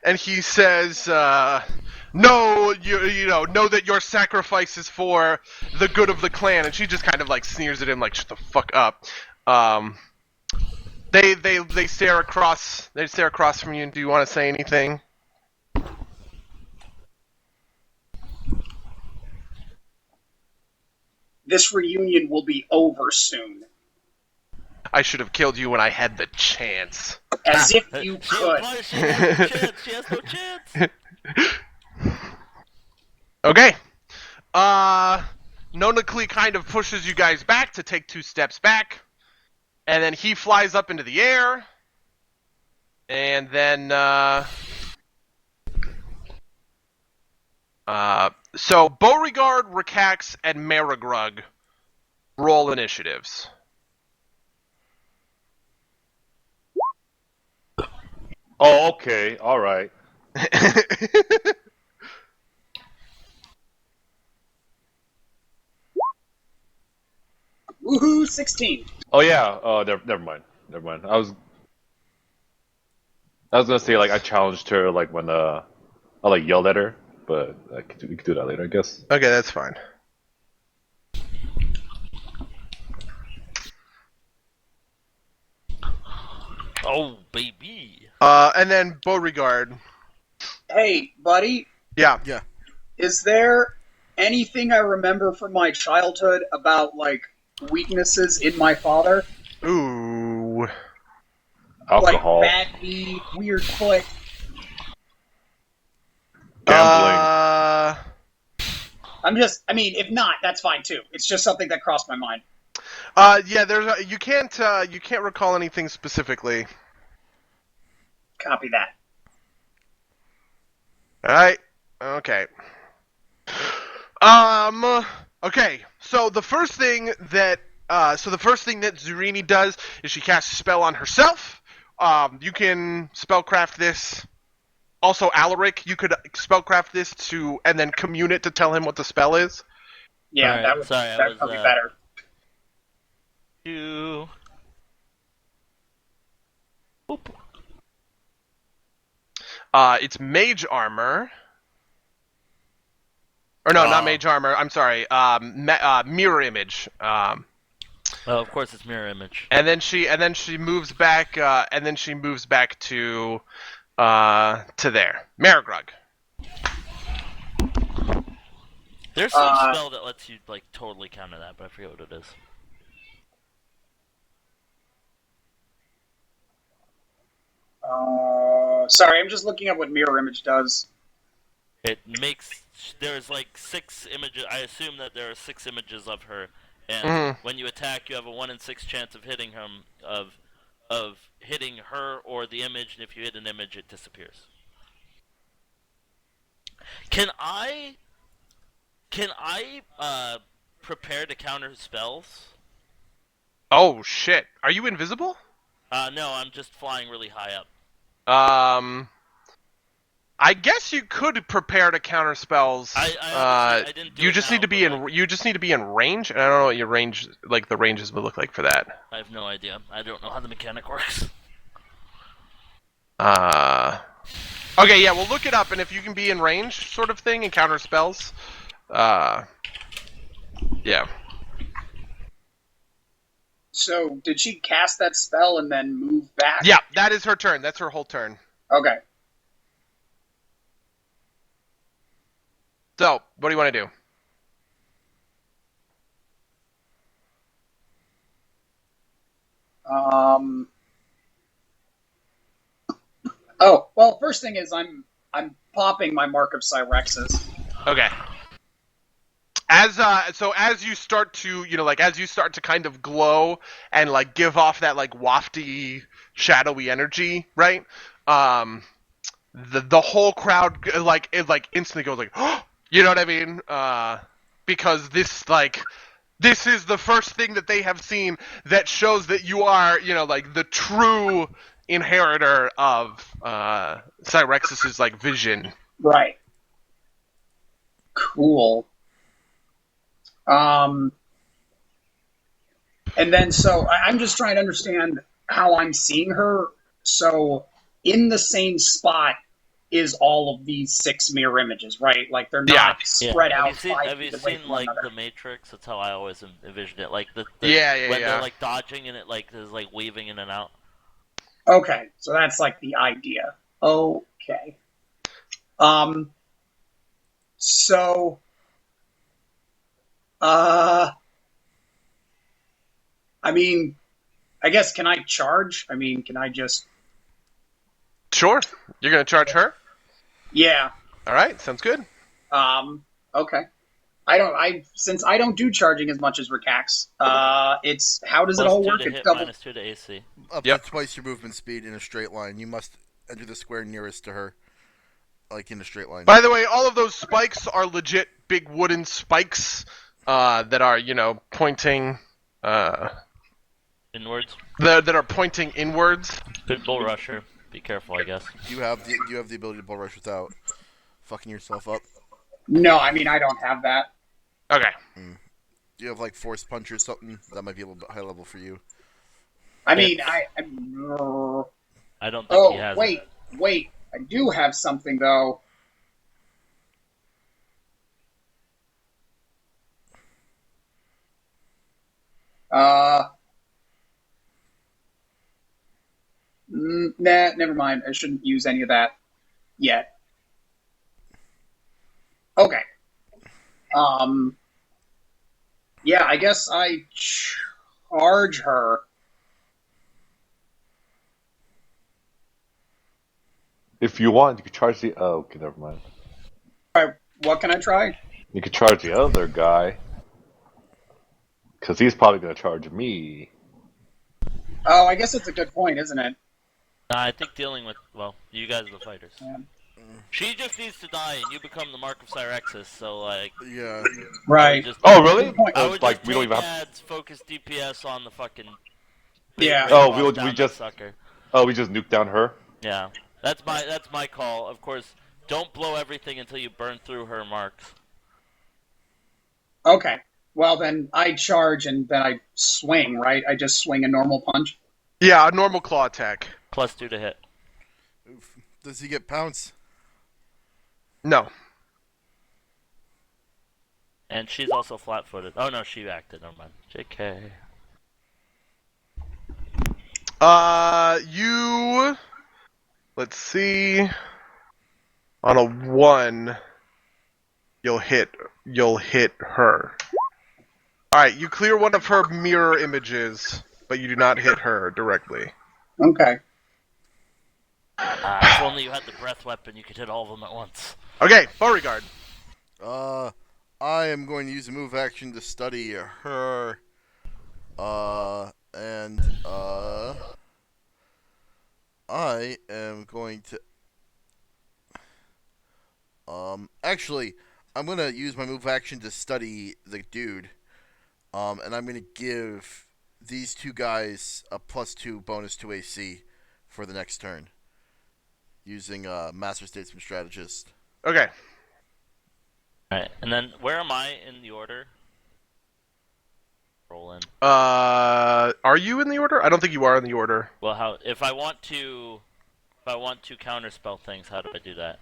and he says, "No, know that your sacrifice is for the good of the clan." And she just kind of like sneers at him, like, "Shut the fuck up." They stare across. They stare across from you. Do you want to say anything? This reunion will be over soon. I should have killed you when I had the chance. As if you she could. implies she has no chance. She has no chance. Okay. Nonakli kind of pushes you guys back to take 2 steps back, and then he flies up into the air, and then so Beauregard, Rakax, and Marigrug roll initiatives. Oh, okay, all right. Woohoo! 16. Oh yeah. Oh, never mind. Never mind. I was gonna say like I challenged her like when I like yelled at her, but we could do that later, I guess. Okay, that's fine. Oh, baby. And then Beauregard. Hey, buddy, Yeah. Yeah. is there anything I remember from my childhood about, like, weaknesses in my father? Ooh. Alcohol, Like bad knee, weird foot. gambling. I mean, if not, that's fine too. It's just something that crossed my mind. Yeah. You can't recall anything specifically. Copy that. All right. Okay. Okay. So the first thing that Zurini does is she casts a spell on herself. You can spellcraft this. Also, Alaric, you could spellcraft this and then commune it to tell him what the spell is. Yeah, Alright, that would sorry, that'd probably be better. You. Boop. It's mage armor. Or no, not mage armor. I'm sorry. Mirror image. Oh, of course it's mirror image. And then she moves back. And then she moves back to there. Marigrug. There's some spell that lets you like totally counter that, but I forget what it is. Sorry, I'm just looking at what mirror image does. It makes there's like 6 images. I assume that there are 6 images of her, and when you attack, you have a 1 in 6 chance of hitting him of hitting her or the image. And if you hit an image, it disappears. Can I prepare to counter spells? Oh shit! Are you invisible? No, I'm just flying really high up. I guess you could prepare to counter spells. I didn't do you it just now, need to be in. You just need to be in range, and I don't know what your range, like the ranges, would look like for that. I have no idea. I don't know how the mechanic works. Okay, yeah, we'll look it up, and if you can be in range, sort of thing, and counter spells, yeah. So, did she cast that spell and then move back? Yeah, that is her turn. That's her whole turn. Okay. So, what do you want to do? Oh, well, first thing is I'm popping my Mark of Cyrexis. Okay. As you start to, as you start to kind of glow and like give off that like wafty, shadowy energy, right? The whole crowd it instantly goes like, oh! You know what I mean? Because this is the first thing that they have seen that shows that you are, like the true inheritor of Cyrexis's like vision. Right. Cool. And then so I'm just trying to understand how I'm seeing her. So in the same spot is all of these 6 mirror images, right? Like they're not spread out. Have you seen like the Matrix? That's how I always envisioned it. Like when they're like dodging and it like is like weaving in and out. Okay, so that's like the idea. Okay. So I mean, I guess, can I charge? I mean, can I just... Sure. You're going to charge her? Yeah. All right, sounds good. Okay. Since I don't do charging as much as Rikax, it's how does it Plus all 2 work? to It's hit, double. minus 2 to AC. Up Yep. to twice your movement speed in a straight line. You must enter the square nearest to her, like in a straight line. By the way, all of those spikes are legit big wooden spikes that are, pointing Inwards. that are pointing inwards. Good bull rusher. Be careful, I guess. Do you have the ability to bull rush without fucking yourself up? No, I mean I don't have that. Okay. Do you have like force punch or something? That might be a little bit high level for you. I mean I don't think he has wait, I do have something though. Nah, never mind. I shouldn't use any of that yet. Okay. Yeah, I guess I charge her. If you want, you could charge the. Oh, okay, never mind. What can I try? You could charge the other guy, because he's probably going to charge me. Oh, I guess it's a good point, isn't it? Nah, I think dealing with, well, you guys are the fighters. Yeah. She just needs to die, and you become the Mark of Cyrexis, so, like... Yeah. Right. Oh, really? Good point. I Oh, would like just we don't take even have. ads, focus DPS on the fucking... Yeah. big Oh, boss we down that just- Sucker. Oh, we just nuked down her. Yeah. That's my call. Of course, don't blow everything until you burn through her marks. Okay. Well, then I charge and then I swing, right? I just swing a normal punch. Yeah, a normal claw attack. Plus 2 to hit. Oof. Does he get pounce? No. And she's also flat-footed. Oh, no, she acted. Never mind. JK. You. Let's see. On a 1, you'll hit her. Alright, you clear one of her mirror images, but you do not hit her directly. Okay. If only you had the breath weapon, you could hit all of them at once. Okay, Beauregard. I am going to use a move action to study her. I am going to. Actually, I'm gonna use my move action to study the dude. And I'm gonna give these two guys a +2 bonus to AC for the next turn. Using Master Statesman Strategist. Okay. Alright, and then where am I in the order? Roll in. Are you in the order? I don't think you are in the order. Well, if I want to counterspell things, how do I do that?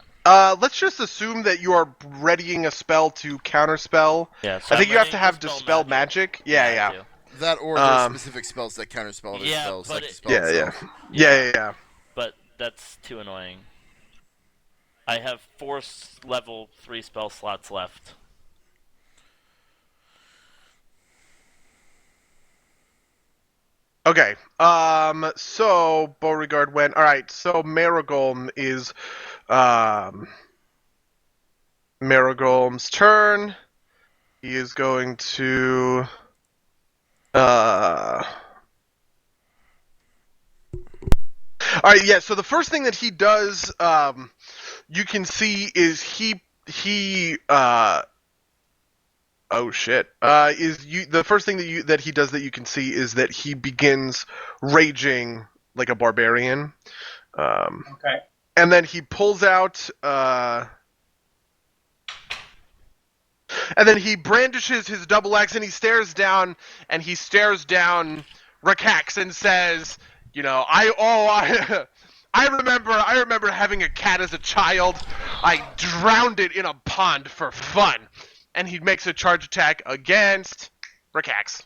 Let's just assume that you are readying a spell to counterspell. Yeah, so I think I'm you have to readying have to dispel magic. Yeah. I do. That or there's specific spells that counterspell other Yeah, spells, but like it- the spell Yeah, itself. yeah. But that's too annoying. I have 4 level 3 spell slots left. Okay. So Beauregard went. All right. So Marigolm is Marigolm's turn. He is going to All right. Yeah. So the first thing that he does, you can see, is he oh shit! The first thing that he does that you can see is that he begins raging like a barbarian, Okay. and then he pulls out, and then he brandishes his double axe and he stares down Rakax and says, I remember having a cat as a child. I drowned it in a pond for fun. And he makes a charge attack against Rakax.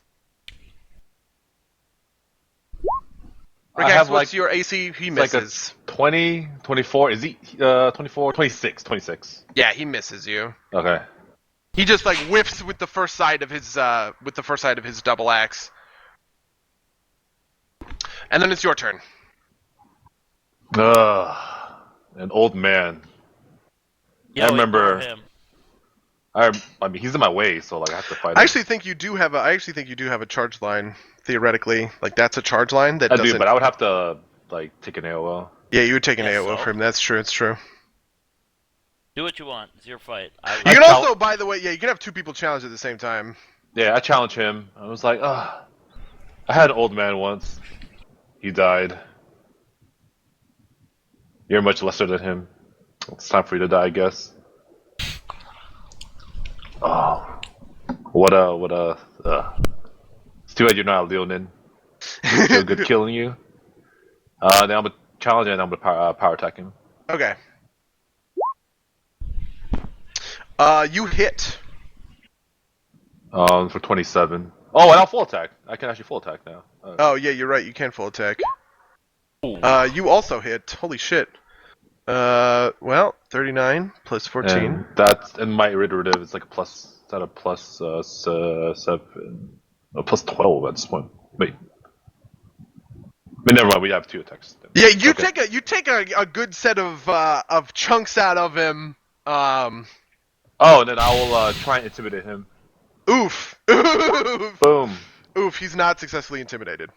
I Rakax, have, what's like, your AC? He It's like a misses. 20, 24. Is he 24, 26, 26. Yeah, he misses you. Okay. He just like whiffs with the first side of his double axe. And then it's your turn. Ugh, an old man. Yo, I remember- ignore him. I mean, he's in my way, so like I have to fight him. I actually think you do have a charge line theoretically. Like that's a charge line that I doesn't. do, but I would have to like take an AOL. Yeah, you would take an Yeah, AOO so? for him. That's true. It's true. Do what you want. It's your fight. You can also, by the way, you can have two people challenge at the same time. Yeah, I challenged him. I was like, I had an old man once. He died. You're much lesser than him. It's time for you to die, I guess. Oh, it's too bad you're not a Leonin. Feel good killing you. Then I'm gonna challenge him and I'm gonna power attack him. Okay. You hit. For 27. Oh, and I'll full attack. I can actually full attack now. Oh yeah, you're right. You can full attack. You also hit. Holy shit. Well, 39 plus 14. And that's in my iterative. It's like a plus. Is that a plus 7? A plus 12 at this point. Wait. But never mind. We have 2 attacks. Yeah, you Okay. take a good set of chunks out of him. Oh, and then I will try and intimidate him. Oof. Oof. Boom. Oof. He's not successfully intimidated.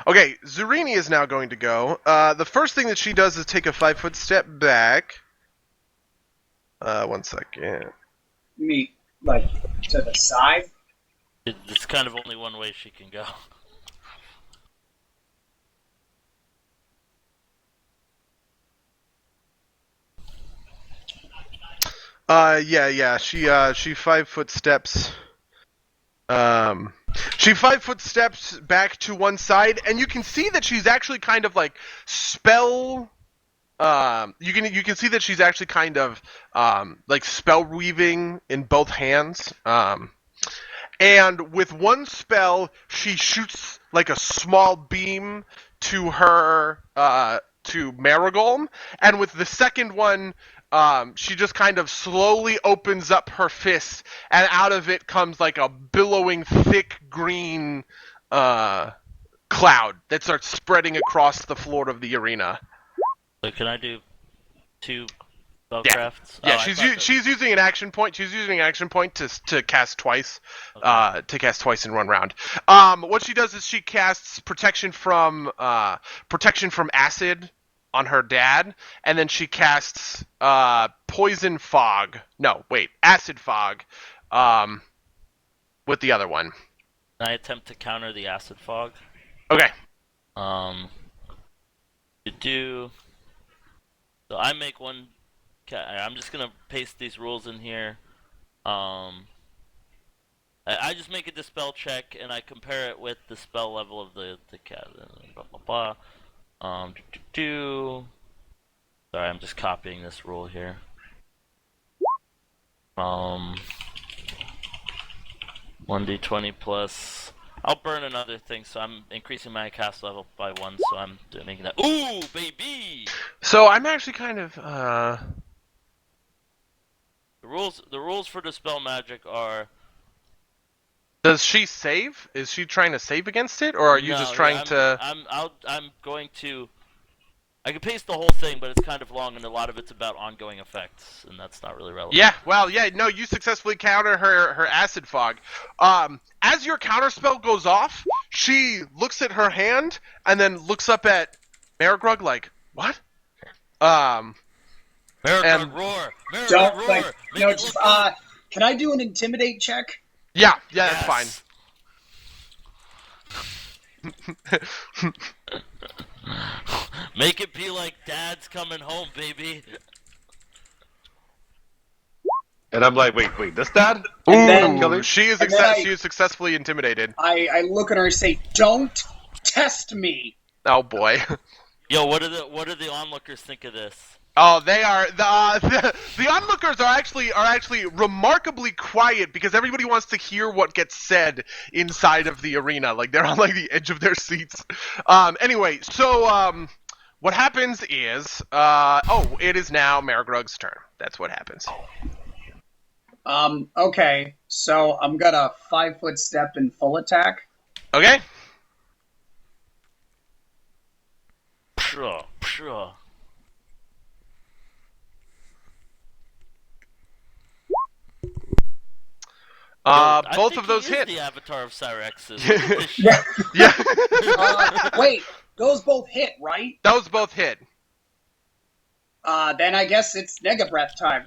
Okay, Zurini is now going to go. The first thing that she does is take a 5-foot step back. 1 second. Me, like, to the side? It's kind of only one way she can go. Yeah. She 5-foot steps. She 5-foot steps back to one side, and you can see that she's actually kind of like spell. You can see that she's actually kind of like spell weaving in both hands. And with one spell, she shoots like a small beam to her to Marigolm, and with the second one, she just kind of slowly opens up her fist, and out of it comes like a billowing, thick green cloud that starts spreading across the floor of the arena. So can I do 2 spellcrafts? Yeah, Oh, she's using an action point. She's using an action point to cast twice. Okay. To cast twice in one round. What she does is she casts protection from acid on her dad, and then she casts poison fog. No, wait, acid fog. With the other one. Can I attempt to counter the acid fog? Okay. To do. So I make one. I'm just gonna paste these rules in here. I just make a dispel check and I compare it with the spell level of the cat. Blah blah blah. Sorry, I'm just copying this rule here. 1d20 plus. I'll burn another thing, so I'm increasing my cast level by 1, so I'm making that. Ooh, baby! So I'm actually kind of The rules for dispel magic are. Does she save? Is she trying to save against it, or are you just trying to? I'm going to. I can paste the whole thing, but it's kind of long, and a lot of it's about ongoing effects, and that's not really relevant. Yeah, well, yeah, no, you successfully counter her acid fog. As your counterspell goes off, she looks at her hand and then looks up at Marigrug like, "What?" Marigrug, and- roar! Marigrug, Don't, roar! like, Make no, it just, look good. can I do an intimidate check? Yeah, that's fine. Make it be like Dad's coming home, baby. And I'm like, wait, this dad? And then- Ooh, she is successfully intimidated. I look at her and say, "Don't test me." Oh boy. Yo, what do the onlookers think of this? Oh, they are the onlookers are actually remarkably quiet because everybody wants to hear what gets said inside of the arena. Like they're on like the edge of their seats. Anyway, so what happens is it is now Marigrug's turn. That's what happens. Okay, so I'm gonna 5-foot step in full attack. Okay. Pshaw. I Both think of those he is hit. the avatar of Cyrexus. Look at this shit. Yeah. Wait, those both hit, right? Those both hit. Then I guess it's Nega Breath time.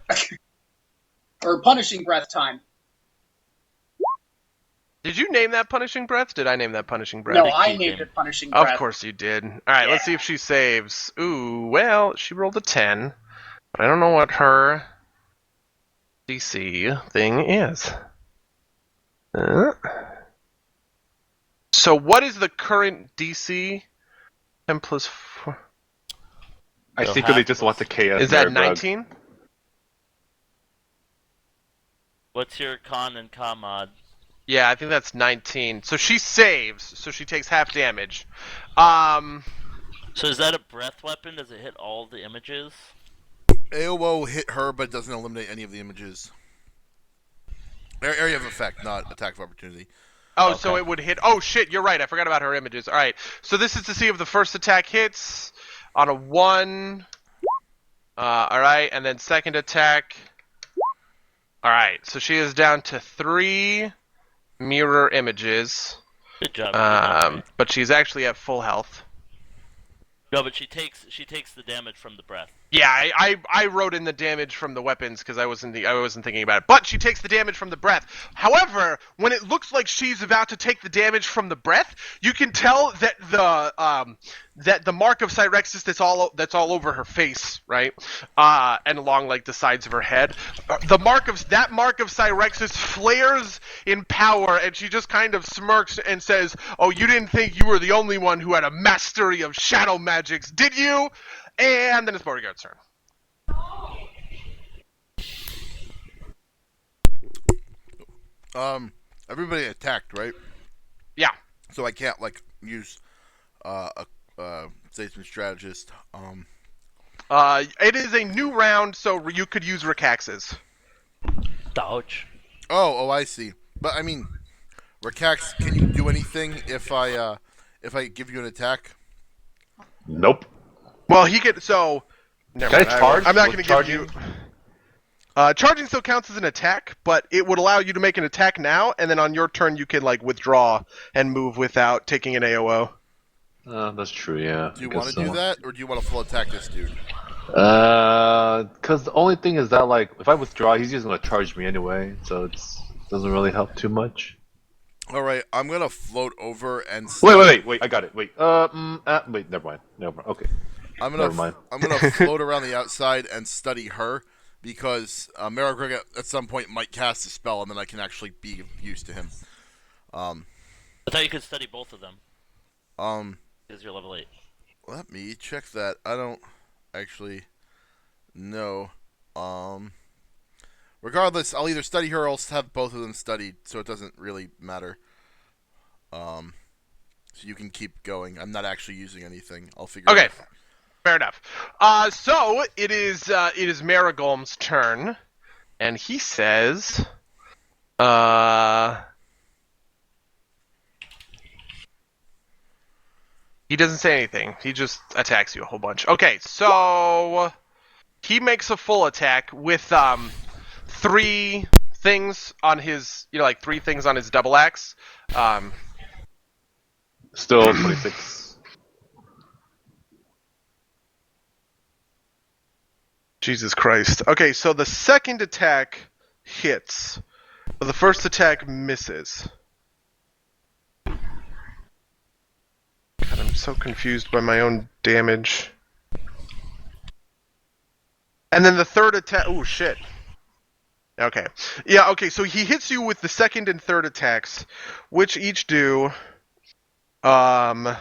Or Punishing Breath time. Did you name that punishing breath? Did I name that punishing breath? No, think I he named came- it Punishing Of Breath. course you did. Alright, let's see Yeah. if she saves. Ooh, well, she rolled a 10. But I don't know what her DC thing is. So what is the current DC? 10 plus 4. I So secretly half just plus- want the KS. Is that Mergrug. 19? What's your con and con mod? Yeah, I think that's 19. So she saves, so she takes half damage. So is that a breath weapon? Does it hit all the images? AOO hit her, but it doesn't eliminate any of the images. Area of effect, not attack of opportunity. Oh, Okay. so it would hit. Oh shit, you're right. I forgot about her images. All right. So this is to see if the first attack hits on a 1. All right, and then second attack. All right. So she is down to 3 mirror images. Good job. You did that right. But she's actually at full health. No, but she takes the damage from the breath. Yeah, I wrote in the damage from the weapons because I wasn't thinking about it. But she takes the damage from the breath. However, when it looks like she's about to take the damage from the breath, you can tell that the mark of Cyrexus that's all over her face, right, and along like the sides of her head, the mark of Cyrexus flares in power, and she just kind of smirks and says, "Oh, you didn't think you were the only one who had a mastery of shadow magics, did you?" And then it's Beauregard's turn. Everybody attacked, right? Yeah. So I can't like use a statesman strategist. It is a new round, so you could use Rikaxes. Dodge. Oh, I see. But I mean, Rikax, can you do anything if I give you an attack? Nope. Well, he could. So, never Can I mind. charge I'm not with going to give charging? you. Charging still counts as an attack, but it would allow you to make an attack now, and then on your turn you can like withdraw and move without taking an AOO. That's true. Yeah. Do you want to do that, or do you want to full attack this dude? Because the only thing is that like if I withdraw, he's just gonna charge me anyway, so it doesn't really help too much. All right, I'm gonna float over and. Wait! I got it. Wait. Wait. Never mind. Okay. Never mind. I'm gonna float around the outside and study her because Maragrig at some point might cast a spell, and then I can actually be of use to him. I thought you could study both of them. Because you're level 8. Let me check that. I don't actually know. Regardless, I'll either study her or else have both of them studied, so it doesn't really matter. So you can keep going. I'm not actually using anything. I'll figure it Okay, out. fair enough. So it is Marigolm's turn, and he says, he doesn't say anything. He just attacks you a whole bunch. Okay, so he makes a full attack with 3 things on his, like 3 things on his double axe. Still 26. Jesus Christ. Okay, so the second attack hits, but the first attack misses. God, I'm so confused by my own damage. And then the third attack... Oh, shit. Okay. Yeah, okay, so he hits you with the second and third attacks, which each do... The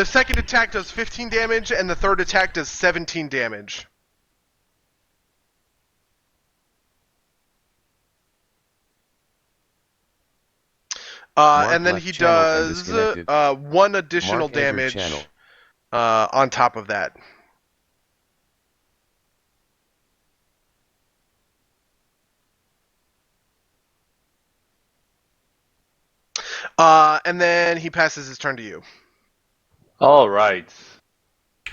second attack does 15 damage, and the third attack does 17 damage. And then left he channel and does disconnected. 1 additional Mark entered damage channel. on top of that. And then he passes his turn to you. All right.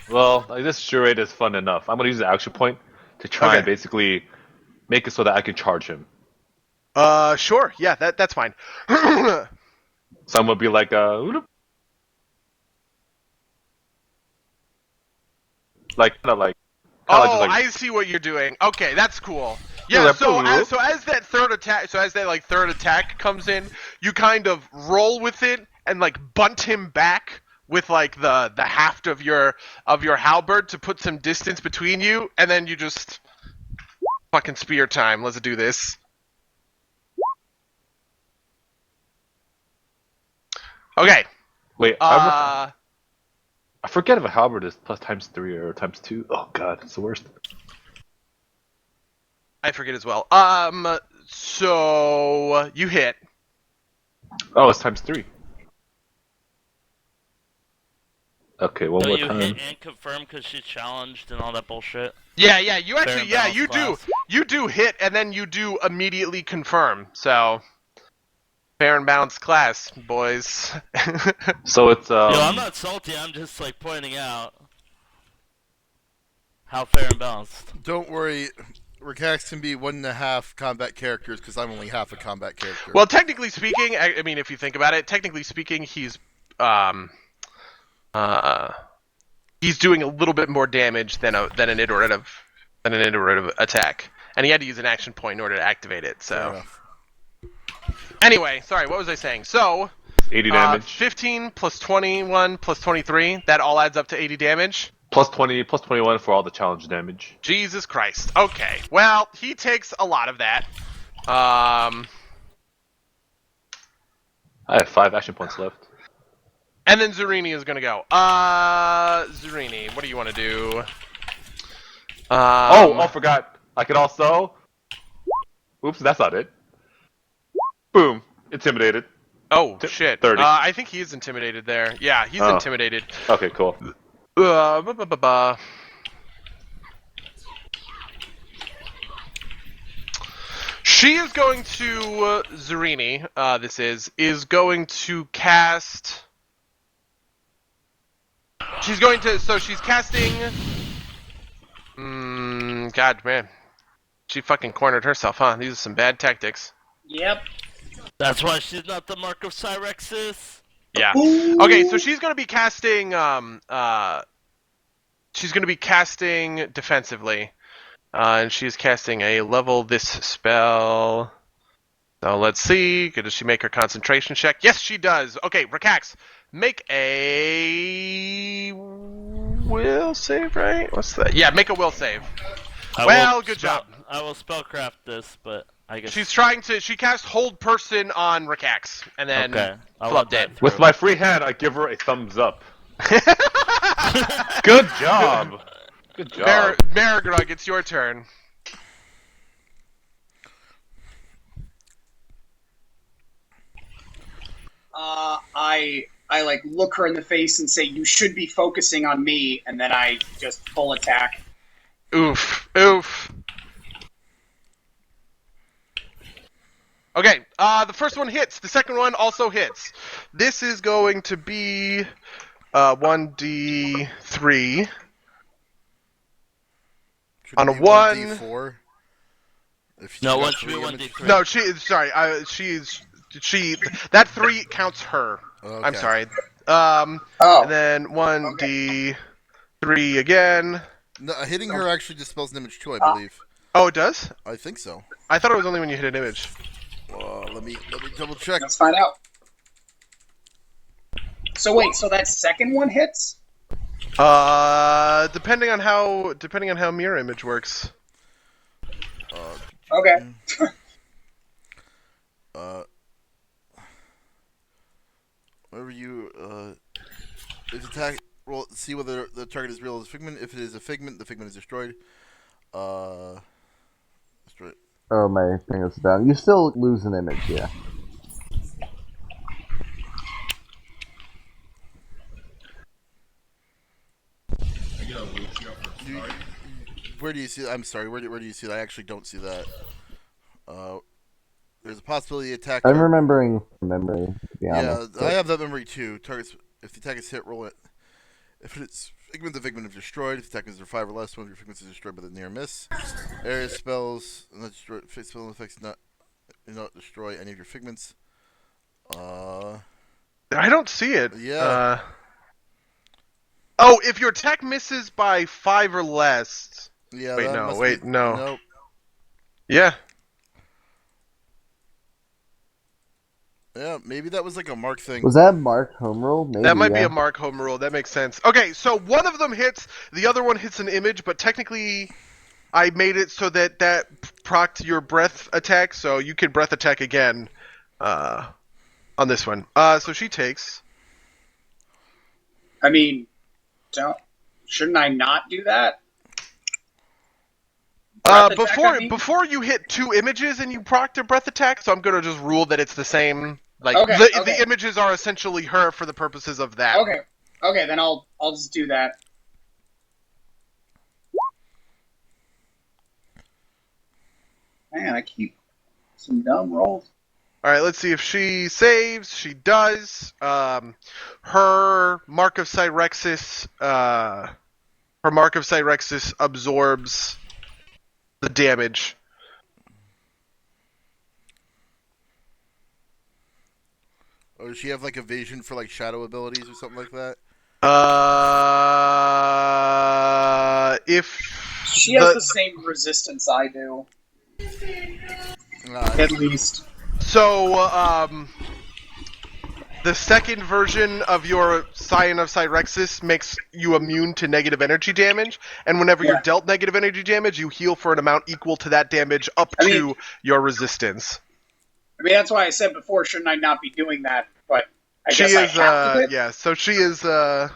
Well, this charade is fun enough. I'm gonna use the action point to try Okay. and basically make it so that I can charge him. Sure. Yeah, that's fine. Some would be like like kind of just Oh, like I see what you're doing. Okay, that's cool. you're Yeah, like so boop. as that third attack, third attack comes in, you kind of roll with it and like bunt him back with like the haft of your halberd to put some distance between you, and then you just fucking spear time. Let's do this. Okay. Wait, Uh, I forget if a halberd is plus times 3 or times 2. Oh god, it's the worst. I forget as well. So you hit. Oh, it's times 3. Okay, one So more you time. hit and confirm because she's challenged and all that bullshit. Yeah, you actually, and yeah, balance you class. do. You do hit, and then you do immediately confirm. So, fair and balanced class, boys. So it's Yo, I'm not salty. I'm just like pointing out how fair and balanced. Don't worry, Rakax can be 1.5 combat characters because I'm only half a combat character. Well, technically speaking, I mean, if you think about it, technically speaking, he's doing a little bit more damage than an iterative attack, and he had to use an action point in order to activate it. Fair So, enough. anyway, sorry, what was I saying? So, 80 damage. 15 plus 21 plus 23, that all adds up to 80 damage. Plus 20, plus 21 for all the challenge damage. Jesus Christ. Okay. Well, he takes a lot of that. I have 5 action points left. And then Zerini is gonna go. Zerini, what do you want to do? I forgot. I could also. Oops, that's not it. Boom. Intimidated. Oh, shit. 30. I think he is intimidated there. Yeah, he's Oh. intimidated. Okay, cool. She is going to Zerini. Is going to cast. She's going to. So she's casting. God, man, she fucking cornered herself, huh? These are some bad tactics. Yep. That's why she's not the Mark of Cyrexis. Yeah. Ooh. Okay, so she's going to be casting. She's going to be casting defensively. And she's casting a level this spell. So let's see. Does she make her concentration check? Yes, she does. Okay, Rakax, make a will save, right? What's that? Yeah, make a will save. Well, good job. I will spellcraft this, but I guess She's trying to. She cast Hold Person on Rakax, and then okay. I'll flubbed let it. that With my free hand, I give her a thumbs up. Good job. Good job. Maragrug, it's your turn. I like look her in the face and say, "You should be focusing on me," and then I just full attack. Oof. Okay, the first one hits. The second one also hits. This is going to be 1d3. Should On it a be 1. 1d4? If No, she got one should be 3 one images? d3. No, that 3 counts her. Okay. I'm sorry. Oh. And then 1d3 again. No, hitting her actually dispels an image too, I believe. Oh, it does? I think so. I thought it was only when you hit an image. Let me double check. Let's find out. So wait, so that second one hits? Depending on how mirror image works. Okay. Whenever you if attack, roll, see whether the target is real as a figment. If it is a figment, the figment is destroyed. Destroyed. Oh, my fingers are down. You still lose an image, yeah. Where do you see? I'm sorry. Where do you see that? I actually don't see that. There's a possibility attack. I'm remembering from memory, to be honest. Yeah, I have that memory too. Targets. If the attack is hit, roll it. If it's figment, the figment is destroyed. If the attack is 5 or less, one of your figments is destroyed by the near miss. Area spells, not destroyed. Spell effects not destroy any of your figments. I don't see it. Yeah. Oh, if your attack misses by 5 or less. Yeah, Wait, that no. must Wait, be. no. Nope. Yeah. Yeah, maybe that was like a mark thing. Was that Mark home rule? Maybe. That might be yeah. a Mark home rule. That makes sense. Okay, so one of them hits, the other one hits an image, but technically I made it so that procced your breath attack, so you can breath attack again on this one. So she takes. I mean, shouldn't I not do that? Breath attack, I mean? Before you hit 2 images and you procced a breath attack, so I'm gonna just rule that it's the same. Like Okay, the images are essentially her for the purposes of that. Okay, then I'll just do that. Man, I keep some dumb rolls. All right, let's see if she saves. She does. Her Mark of Cyrexis. Her Mark of Cyrexis absorbs the damage. Or does she have like evasion for like shadow abilities or something like that? If she has the same resistance I do, at least. So, the second version of your Scion of Cyrexis makes you immune to negative energy damage, and whenever you're dealt negative energy damage, you heal for an amount equal to that damage up to your resistance. I mean, that's why I said before, shouldn't I not be doing that? But I guess I have to. Yeah, so she is. You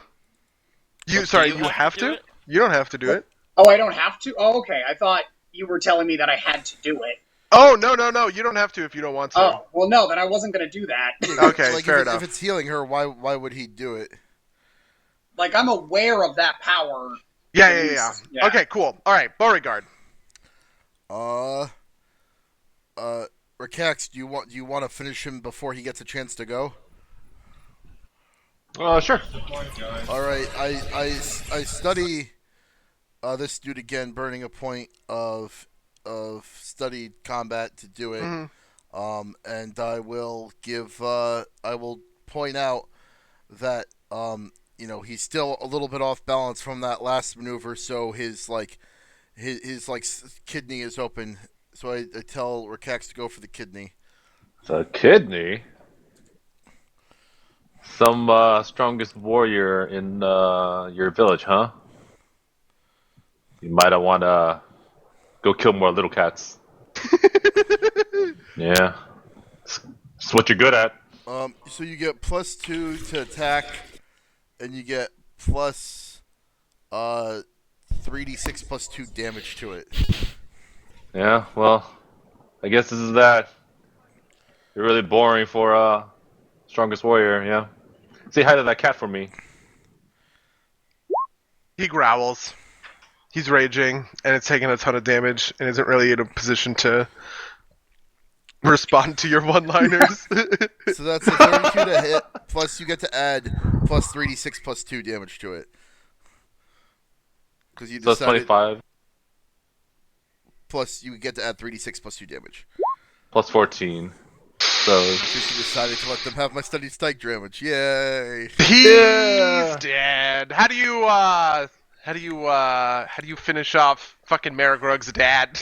have to? You don't have to do it. Oh, I don't have to? Oh, okay. I thought you were telling me that I had to do it. Oh, no. You don't have to if you don't want to. Oh, well, no, then I wasn't going to do that. Okay, like fair enough. If it's healing her, why would he do it? Like, I'm aware of that power. Yeah. Okay, cool. All right, Beauregard. Rakax, do you want to finish him before he gets a chance to go? Sure. All right, I study this dude again, burning a point of studied combat to do it. Mm-hmm. And I will point out that he's still a little bit off balance from that last maneuver, so his kidney is open. So I tell Rakax to go for the kidney. The kidney? Some strongest warrior in your village, huh? You might want to go kill more little cats. Yeah. It's what you're good at. So you get +2 to attack, and you get plus 3d6 +2 damage to it. Yeah, well, I guess this is that. You're really boring for strongest warrior, yeah. Say hi to that cat for me. He growls. He's raging, and it's taking a ton of damage, and isn't really in a position to respond to your one-liners. So that's a 32 to hit, plus you get to add plus 3d6 +2 damage to it. Because you decided. So it's 25. Plus you get to add 3d6 +2 damage. Plus 14. So. Because you decided to let them have my studied strike damage. Yay! He's dead. How do you finish off fucking Marigrug's dad?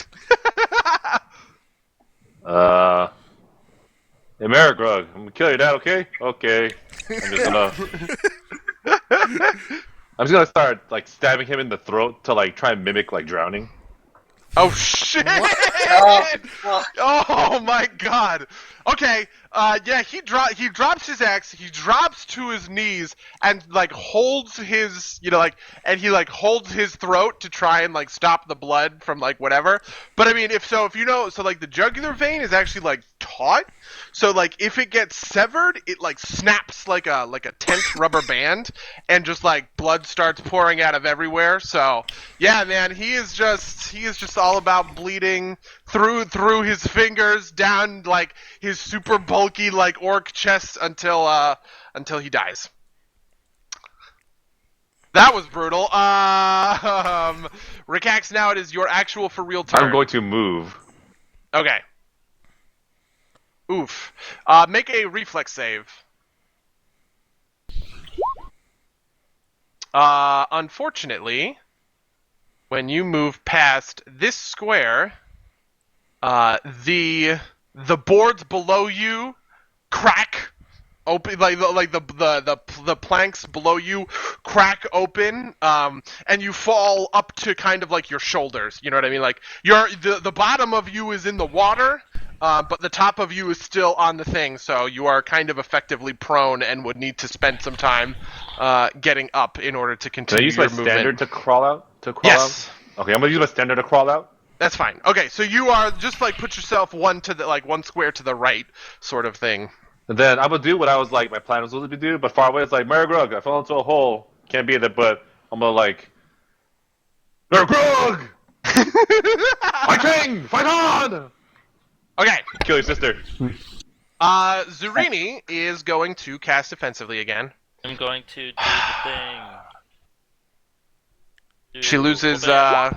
Hey, Marigrug, I'm gonna kill your dad, okay? Okay. I'm just gonna start like stabbing him in the throat to like try and mimic like drowning. Oh shit! Oh my god. Okay. Yeah, he drops his axe. He drops to his knees and like holds his, and he like holds his throat to try and like stop the blood from like whatever. But I mean, if like the jugular vein is actually like taut. So like if it gets severed, it like snaps like a tense rubber band, and just like blood starts pouring out of everywhere. So yeah, man, he is just all about bleeding through his fingers down like his super bulky like orc chest until he dies. That was brutal. Rikax, now it is your actual for real turn. I'm going to move. Okay. Oof. Make a reflex save. Unfortunately, when you move past this square, the boards below you crack open, like the planks below you crack open, and you fall up to kind of like your shoulders. You know what I mean? Like the bottom of you is in the water, but the top of you is still on the thing, so you are kind of effectively prone and would need to spend some time getting up in order to Can I continue use my your movement. standard to crawl out? Yes. Okay, I'm gonna use my standard to crawl out. That's fine. Okay, so you are just like put yourself one square to the right, sort of thing. And then I'm gonna do what I was like my plan was supposed to do, but far away it's like Mary Grug, I fell into a hole. Can't be there, but I'm gonna like Mary Grug! Fighting! Fight on! Okay. Kill your sister. Zurini is going to cast offensively again. I'm going to do the thing. She loses her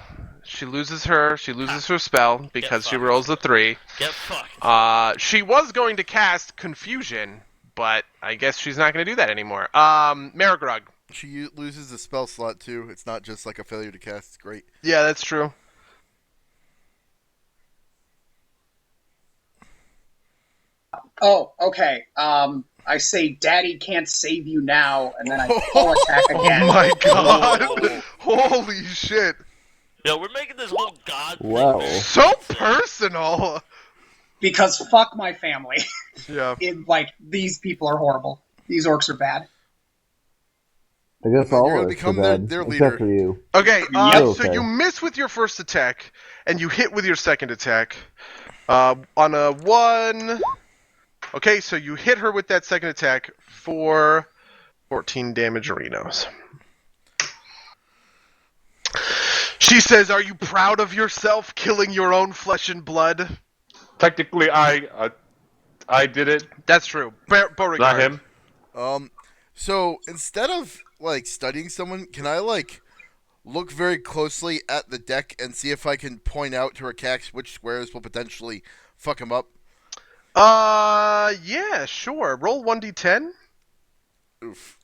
spell because she fucked. rolls a 3. Get fucked. She was going to cast confusion, but I guess she's not going to do that anymore. Marigrug. She loses the spell slot too. It's not just like a failure to cast. It's great. Yeah, that's true. Oh, okay. I say, Daddy can't save you now, and then I full attack again. Oh my god! Holy shit! Yo, we're making this whole god thing. Wow. very So offensive. personal! Because fuck my family. Yeah. These people are horrible. These orcs are bad. I guess You're all gonna of us become are their- bad, their except leader. for you. Okay, Yep. so you miss with your first attack, and you hit with your second attack. On a 1... Okay, so you hit her with that second attack for 14 damage Arinos. She says, "Are you proud of yourself killing your own flesh and blood?" Technically, I did it, That's true. Beauregard. not him. So instead of like studying someone, can I like look very closely at the deck and see if I can point out to Rakax which squares will potentially fuck him up? Yeah, sure. Roll 1d10. Oof.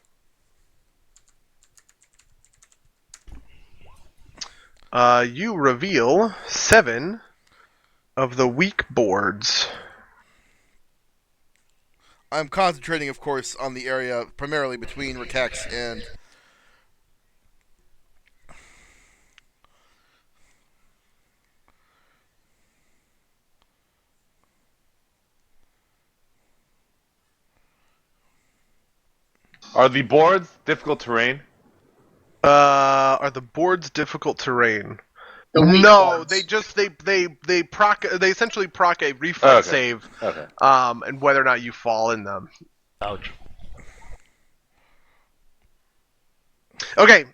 You reveal 7 of the weak boards. I'm concentrating, of course, on the area primarily between Rakax and. Are the boards difficult terrain? Are the boards difficult terrain? The weak No, boards. they essentially proc a reflex Okay. save, Okay. and whether or not you fall in them. Ouch. Okay,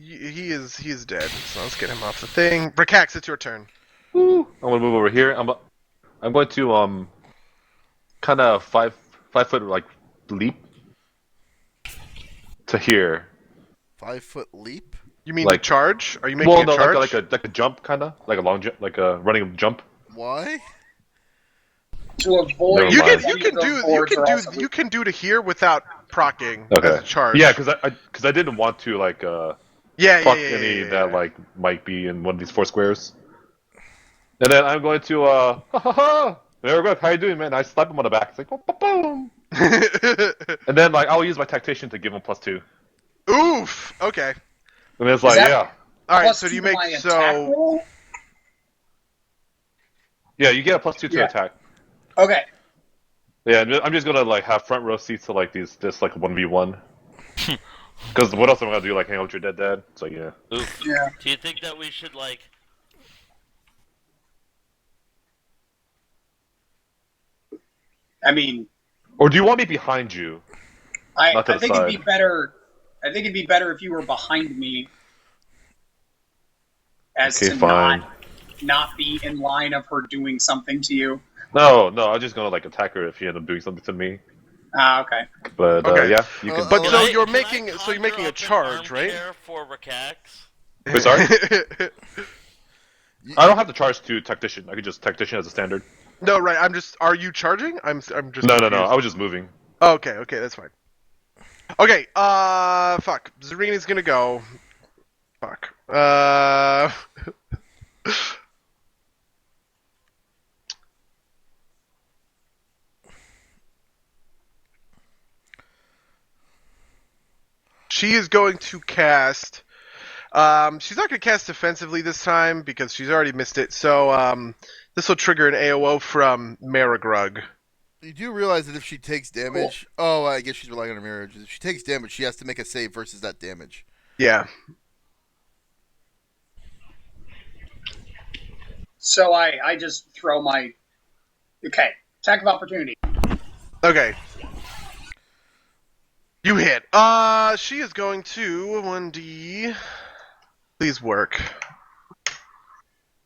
he is dead. So let's get him off the thing. Brakax, it's your turn. I'm gonna move over here. I'm going to kind of 5 foot like leap to here. 5 foot leap? You mean Like- to charge? Are you making Well, a no, charge? like a jump kind of like a long jump, like a running jump. Why? To avoid. Never mind. You can do to here without procking Okay. as a charge. Yeah, because I didn't want to like yeah, fuck yeah, any yeah. that like might be in one of these 4 squares. And then I'm going to ha ha ha. There we go. How you doing, man? I slap him on the back. It's like boom. And then like I'll use my tactician to give him +2. Oof. Okay. And it's like that- yeah, All right. Plus So do you two to make my attack so? roll? yeah, you get a +2 to Yeah. attack. Okay. Yeah, I'm just gonna like have front row seats to like this like 1v1. Because what else am I gonna do? Like hang out with your dead dad? So yeah. Oof. Yeah. Do you think that we should like? I mean, Or do you want me behind you? I Not to the think it'd be side. better. I think it'd be better if you were behind me, as Okay, to fine. not be in line of her doing something to you. No, I'm just gonna like attack her if she ends up doing something to me. Ah, okay. But Okay. yeah, you can. But Can so I- you're Can I making conjure a up charge, an right? armchair for Rakax? Wait, sorry? I don't have to charge to tactician. I could just tactician as a standard. No, right. I'm just. Are you charging? I'm just. No, confused. no, no. I was just moving. Oh, okay, that's fine. Okay, fuck. Zarina's gonna go. Fuck. She is going to cast. She's not going to cast defensively this time because she's already missed it. So, this will trigger an AOO from Marigrug. You do realize that if she takes damage, I guess she's relying on her mirror. If she takes damage, she has to make a save versus that damage. Yeah. So I just throw my... Okay, attack of opportunity. Okay. You hit. She is going to 1D. Please work.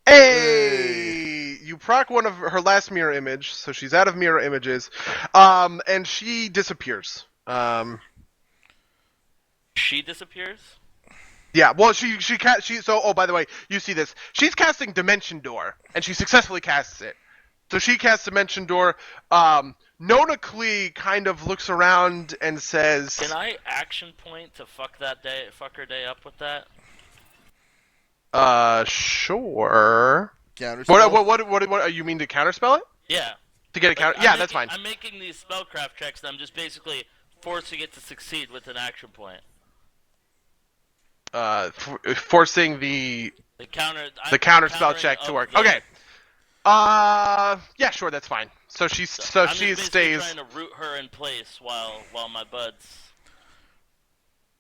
Hey! You proc one of her last mirror image, so she's out of mirror images. And she disappears. She disappears? Yeah, well, so, by the way, you see this. She's casting Dimension Door, and she successfully casts it. So she casts Dimension Door. Nona Klee kind of looks around and says... Can I action point to fuck her day up with that? Sure. Counterspell? What, you mean to counterspell it? Yeah. To get a counter? Yeah, that's fine. I'm making these spellcraft checks, and I'm just basically forcing it to succeed with an action point. Forcing the counter spell check to work. Okay. Yeah, sure, that's fine. So she stays. Trying to root her in place while my buds.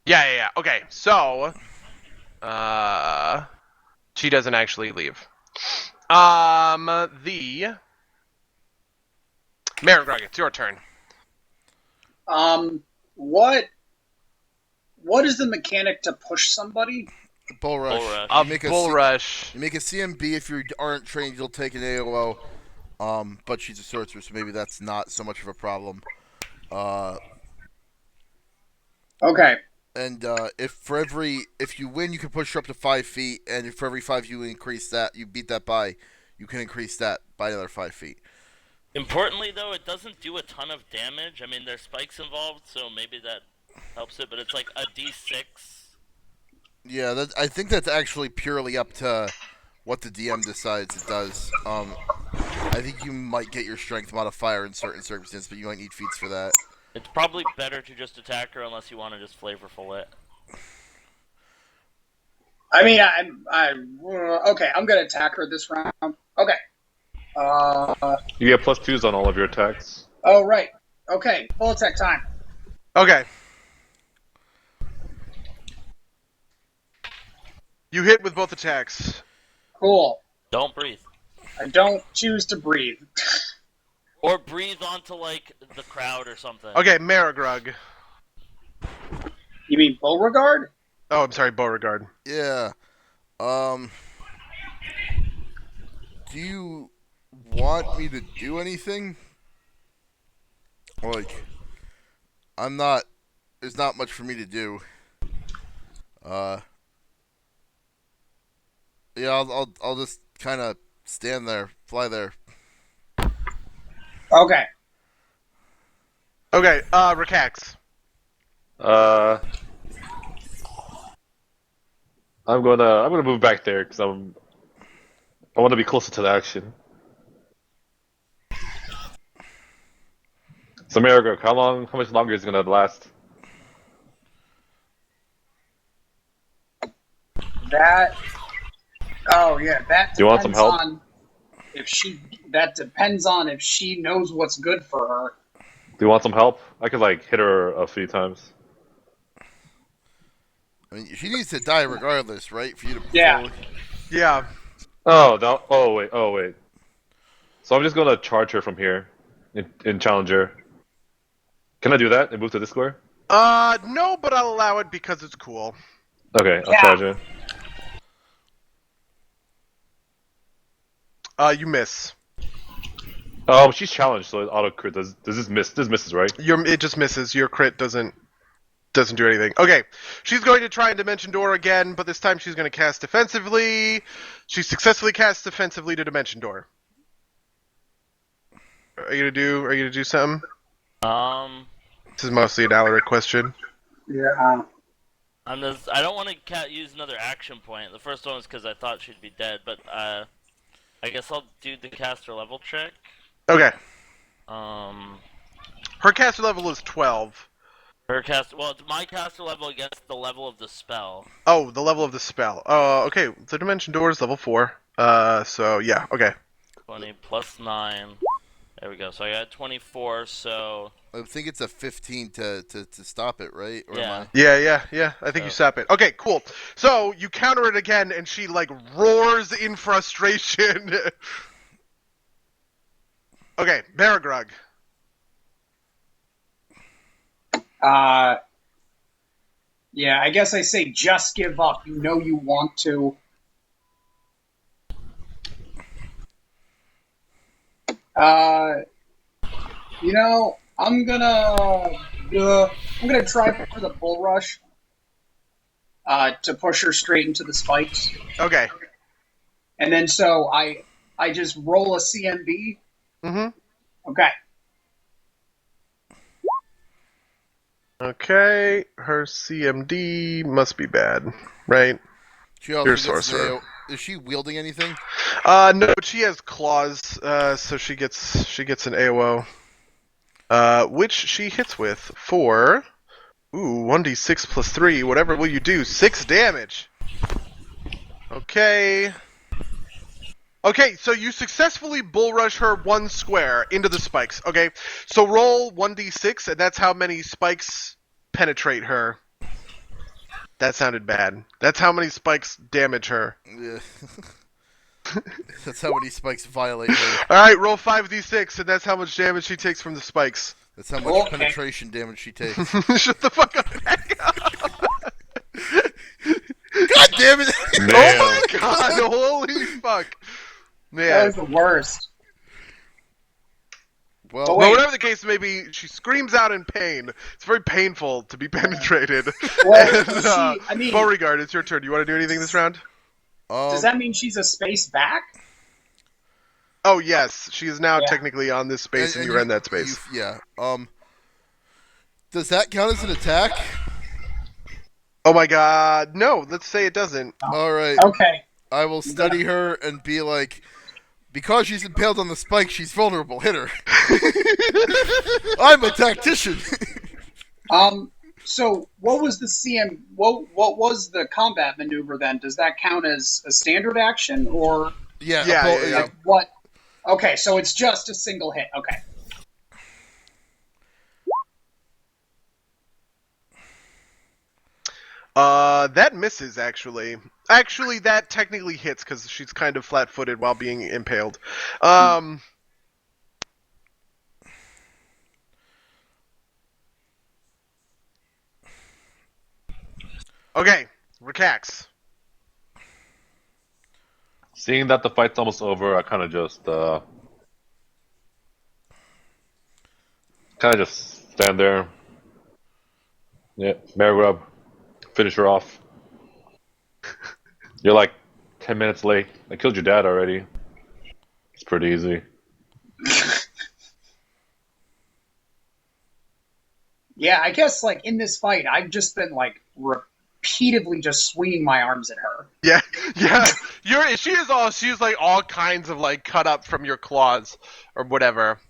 Yeah. Okay, so she doesn't actually leave. The Marigrug, it's your turn. What is the mechanic to push somebody? Bull rush. Bull rush. You make a CMB. If you aren't trained, you'll take an AOO. But she's a sorceress, so maybe that's not so much of a problem. Okay. And if you win, you can push her up to 5 feet, and if for every 5 you beat that by, you can increase that by another 5 feet. Importantly, though, it doesn't do a ton of damage. I mean, there's spikes involved, so maybe that helps it, but it's like a D6. Yeah, I think that's actually purely up to what the DM decides it does. I think you might get your strength modifier in certain circumstances, but you might need feats for that. It's probably better to just attack her unless you want to just flavorful it. I mean, okay, I'm gonna attack her this round. Okay. You get +2s on all of your attacks. Oh, right. Okay, full attack time. Okay. You hit with both attacks. Cool. Don't breathe. I don't choose to breathe. Or breathe onto, like, the crowd or something. Okay, Marigrug. You mean Beauregard? Oh, I'm sorry, Beauregard. Yeah. Do you want me to do anything? Like, there's not much for me to do. Yeah, I'll just kind of stand there, fly there. Okay. Okay, Rakax. I'm gonna move back there because I want to be closer to the action. So Marigrug, how much longer is it gonna last? That Do you want some help? That depends on if she knows what's good for her. Do you want some help? I could like hit her a few times. I mean, she needs to die regardless, right? For you to Yeah. Yeah. Oh wait. So I'm just gonna charge her from here, in Challenger. Can I do that and move to this square? No, but I'll allow it because it's cool. Okay, I'll charge her. You miss. Oh, she's challenged, so it auto crit. Does this miss? This misses, right? It just misses. Your crit doesn't do anything. Okay, she's going to try and Dimension Door again, but this time she's going to cast defensively. She successfully casts defensively to Dimension Door. Are you gonna do something? Um, This is mostly an Alaric question. Yeah. I don't want to use another action point. The first one was because I thought she'd be dead, but I guess I'll do the caster level check. Okay. Um, Her caster level is 12. it's my caster level against the level of the spell. Oh, the level of the spell. Okay. The dimension door is level 4. So yeah. Okay. 20 plus 9. There we go. So I got 24. So I think it's a 15 to stop it, right? Or yeah. Yeah. I think you stop it. Okay, cool. So you counter it again, and she like roars in frustration. Okay, Baragrug. Yeah, I guess I say just give up. You know you want to. I'm gonna try for the bull rush. To push her straight into the spikes, Okay. and then so I just roll a CMB. Okay. Okay. Her CMD must be bad, right? She also You're a gets sorcerer. Is she wielding anything? No, but she has claws, so she gets an AOO. Which she hits with for 1d6 plus 3, whatever will you do? 6 damage. Okay. Okay, so you successfully bull rush her 1 square into the spikes. Okay, so roll 1d6, and that's how many spikes penetrate her. That sounded bad. That's how many spikes damage her. Yeah. That's how many spikes violate her. Alright, roll 5d6, and that's how much damage she takes from the spikes. That's how much penetration damage she takes. Shut the fuck up. God damn it! Oh my god, holy fuck. Man. That was the worst. Well, whatever the case may be, she screams out in pain. It's very painful to be penetrated. Well, and, Beauregard, it's your turn. You want to do anything this round? Does that mean she's a space back? Oh, yes. She is now technically on this space, and you're in that space. Yeah. Does that count as an attack? Oh my god. No, let's say it doesn't. Alright. Okay. I will study her and be like, because she's impaled on the spike, she's vulnerable. Hit her. I'm a tactician. So what was the CM? What was the combat maneuver then? Does that count as a standard action or? Yeah. What? Okay, so it's just a single hit. Okay. That misses, actually. Actually, that technically hits, because she's kind of flat-footed while being impaled. Okay, Rekax. Seeing that the fight's almost over, I kind of just stand there. Yeah, Mare Grub, finish her off. You're like 10 minutes late. I killed your dad already. It's pretty easy. Yeah, I guess like in this fight, I've just been like repeatedly just swinging my arms at her. Yeah. She's like all kinds of like cut up from your claws or whatever.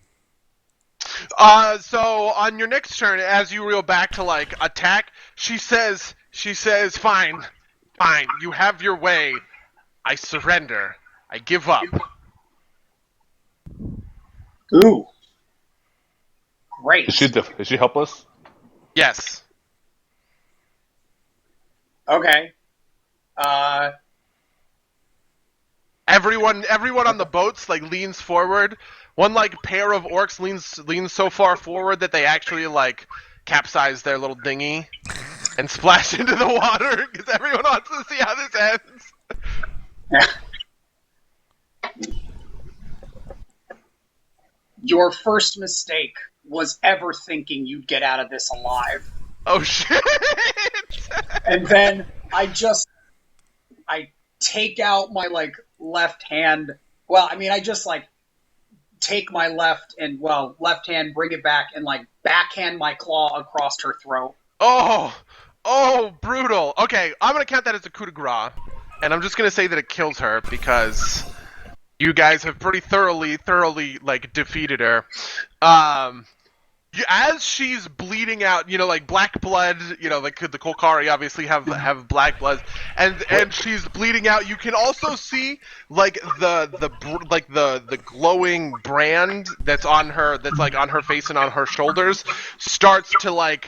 So on your next turn, as you reel back to like attack, she says, fine, you have your way. I surrender. I give up. Ooh. Great. Is she helpless? Yes. Okay. Everyone on the boats like leans forward. One like pair of orcs leans so far forward that they actually like capsize their little dinghy and splash into the water because everyone wants to see how this ends. Your first mistake was ever thinking you'd get out of this alive. Oh shit! And then I take out my like left hand. Well, I mean, I just like take my left hand, bring it back, and like backhand my claw across her throat. Oh, brutal. Okay, I'm gonna count that as a coup de grace, and I'm just gonna say that it kills her because you guys have pretty thoroughly like defeated her. As she's bleeding out, like black blood, like the Kolkari obviously have black blood, and she's bleeding out. You can also see like the glowing brand that's on her, that's like on her face and on her shoulders, starts to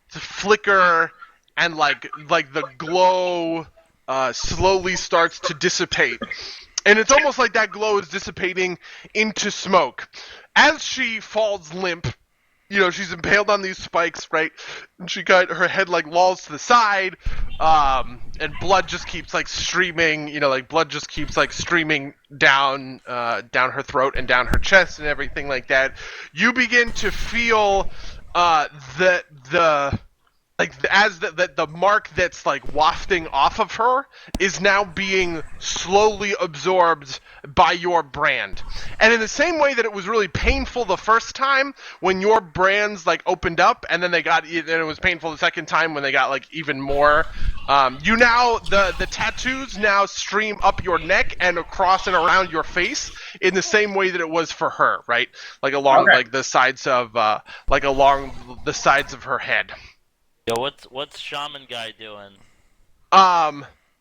flicker, and like the glow slowly starts to dissipate. And it's almost like that glow is dissipating into smoke. As she falls limp, she's impaled on these spikes, right? And her head lolls to the side, and blood just keeps streaming. Blood just keeps streaming down her throat and down her chest and everything like that. You begin to feel the mark that's wafting off of her is now being slowly absorbed by your brand. And in the same way that it was really painful the first time when your brands opened up, and then it was painful the second time when they got even more, the tattoos now stream up your neck and across and around your face in the same way that it was for her, right? Along the sides of along the sides of her head. Yo, what's Shaman Guy doing?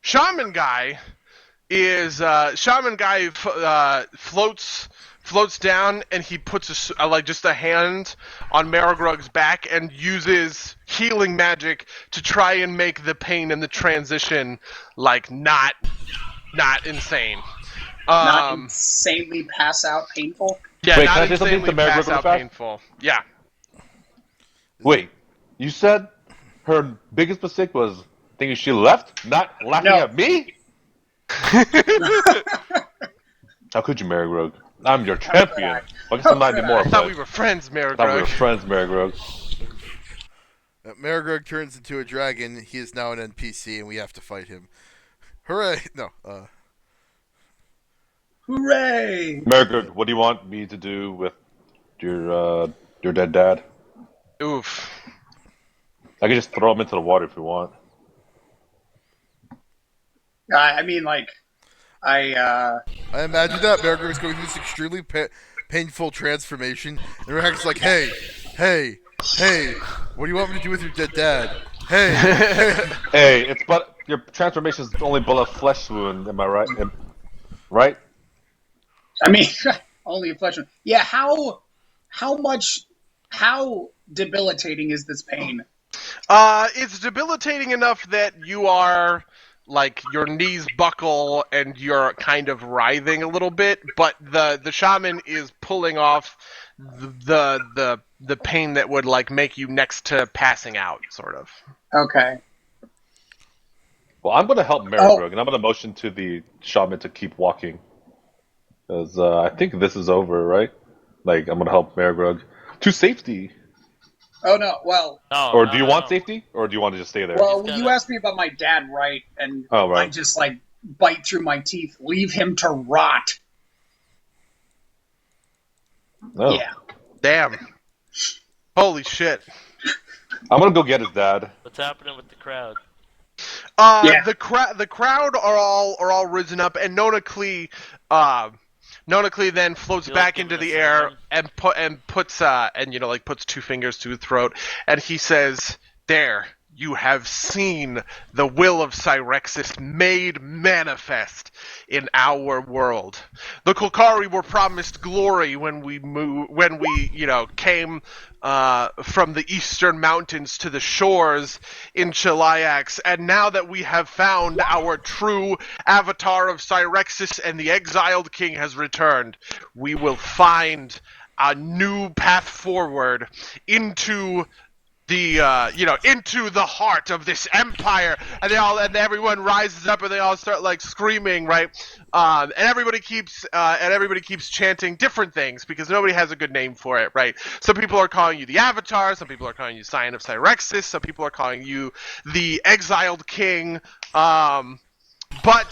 Shaman Guy floats down, and he puts just a hand on Marigrug's back and uses healing magic to try and make the pain and the transition not insane. Not insanely pass out painful. Yeah, wait, not can I say something to insanely Marigrug pass really out fast? painful. Yeah. Wait, you said her biggest mistake was thinking she left, not laughing at me? How could you, Marigrug? I'm your champion. I guess I'm not anymore. I thought we were friends, Marigrug. I thought we were friends, Marigrug. Marigrug turns into a dragon. He is now an NPC, and we have to fight him. Hooray! No. Hooray! Marigrug, what do you want me to do with your dead dad? Oof. I could just throw him into the water if you want. I mean, I imagine that Marigrug's going through this extremely painful transformation, and Rex like, hey, what do you want me to do with your dead dad? Hey. Hey, but your transformation is only but a flesh wound. Am I right? Right? I mean, only a flesh wound. Yeah. How debilitating is this pain? It's debilitating enough that you are your knees buckle and you're kind of writhing a little bit, but the shaman is pulling off the pain that would make you next to passing out, sort of. Okay. Well, I'm gonna help Marigrug, and I'm gonna motion to the shaman to keep walking, because I think this is over, right? I'm gonna help Marigrug to safety. Oh no! Well, or do you want safety, or do you want to just stay there? Well, you asked me about my dad, right? And I just bite through my teeth, leave him to rot. Oh. Yeah. Damn. Holy shit. I'm gonna go get his dad. What's happening with the crowd? The crowd are all risen up, and Nona Klee then floats back into the air and puts two fingers to his throat, and he says, "There, you have seen the will of Cyrexis made manifest in our world. The Kolkari were promised glory when we came from the eastern mountains to the shores in Chelayax, and now that we have found our true avatar of Cyrexis and the exiled king has returned, we will find a new path forward into the heart of this empire." And everyone rises up and they all start screaming, right? And everybody keeps chanting different things because nobody has a good name for it, right? Some people are calling you the Avatar, some people are calling you Scion of Cyrexis, some people are calling you the Exiled King. But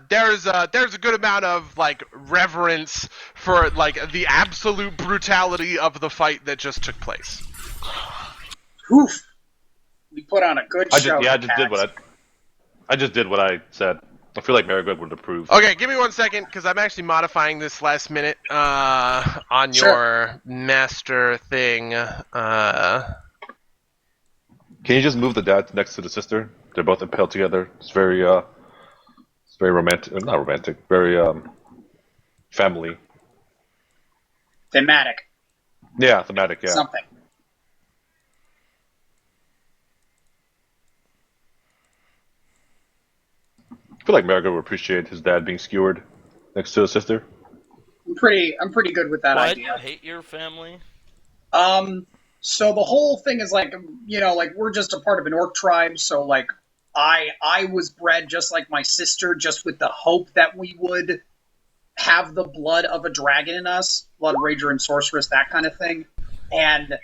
there's a good amount of like reverence for like the absolute brutality of the fight that just took place. Oof. We put on a good show. I just did what I said. I feel like Marigod would approve. Okay, give me 1 second because I'm actually modifying this last minute on Sure. your master thing. Can you just move the dad next to the sister? They're both impaled together. It's very romantic. Not romantic. Very family. Thematic. Yeah, thematic. Yeah. Something. I feel like Marigod would appreciate his dad being skewered next to his sister. I'm pretty good with that Why idea. do you hate your family? So the whole thing is like, like we're just a part of an orc tribe, so like I was bred just like my sister, just with the hope that we would have the blood of a dragon in us, blood rager and sorceress, that kind of thing. And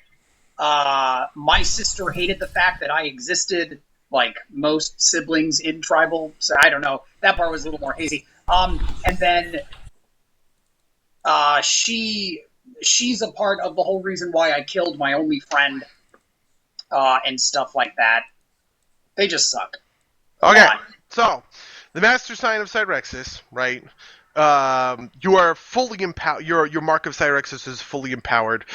my sister hated the fact that I existed, like most siblings in tribal. So I don't know. That part was a little more hazy. And then she's a part of the whole reason why I killed my only friend, and stuff like that. They just suck. Okay, so the master sign of Cyrexis, right? You are fully empowered. Your mark of Cyrexis is fully empowered,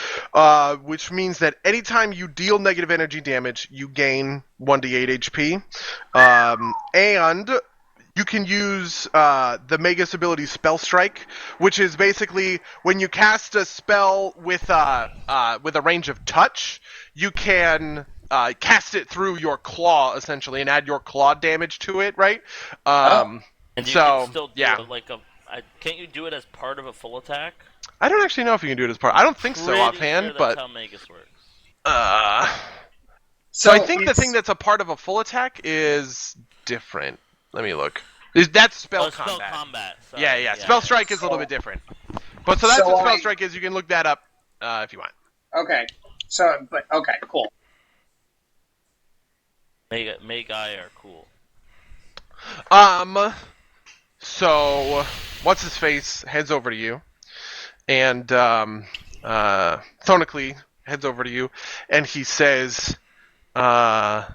which means that anytime you deal negative energy damage, you gain 1d8 HP, and you can use the Magus ability Spell Strike, which is basically when you cast a spell with a range of touch, you can cast it through your claw essentially and add your claw damage to it, right? And you so can still do yeah. it like can't you do it as part of a full attack? I don't actually know if you can do it as part. I don't think so Pretty offhand, sure but that's how Magus works. So I think the thing that's a part of a full attack is different. Let me look. That's spell combat. Spell combat. Sorry. Yeah. Spell strike is a little bit different. But so that's what spell strike is. You can look that up if you want. Okay. Okay, cool. Magi are cool. So what's his face heads over to you, and Thonically heads over to you, and he says, I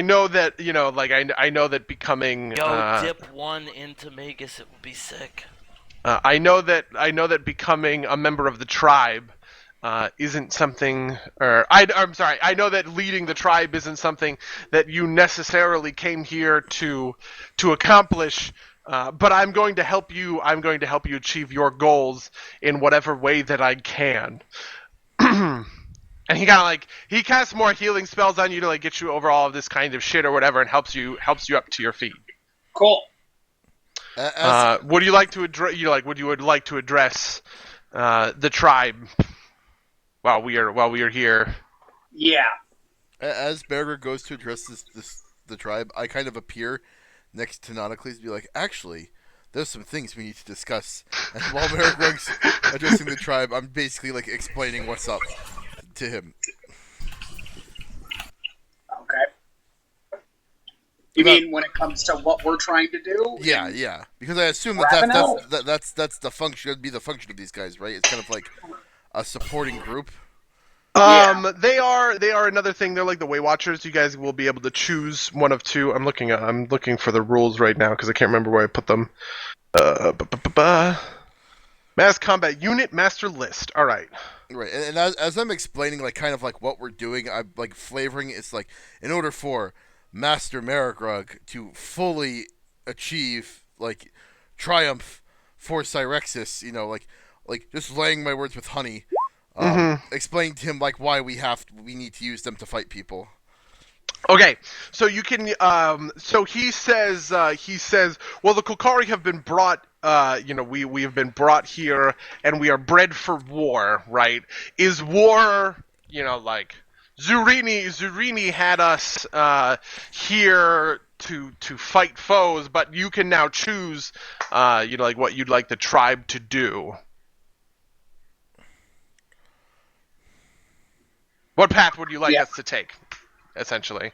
know that I know that becoming dip one into Magus, it would be sick. I know that becoming a member of the tribe isn't something, I'm sorry. I know that leading the tribe isn't something that you necessarily came here to accomplish. But I'm going to help you. I'm going to help you achieve your goals in whatever way that I can. And he he casts more healing spells on you to get you over all of this kind of shit or whatever, and helps you up to your feet. Cool. Would you like to address? Would you like to address the tribe while we are here? Yeah. As Berger goes to address the tribe, I kind of appear next to Nauticles and be like, actually, there's some things we need to discuss. And while Berger's addressing the tribe, I'm basically explaining what's up to him. Okay. You mean when it comes to what we're trying to do? Yeah. Because I assume that's the function. Would be the function of these guys, right? It's kind of like a supporting group. They are another thing. They're like the Way Watchers. You guys will be able to choose one of two. I'm looking for the rules right now because I can't remember where I put them. Mass Combat Unit Master List. All right. Right, and as I'm explaining, what we're doing, I'm flavoring. It's in order for Master Marigrug to fully achieve triumph for Cyrexis, just laying my words with honey. Explain to him why we need to use them to fight people. Okay, so you can. So he says. Well, the Kulkari have been brought. We have been brought here, and we are bred for war. Right? Is war? Zurini had us here to fight foes, but you can now choose. What you'd like the tribe to do. What path would you like us to take, essentially?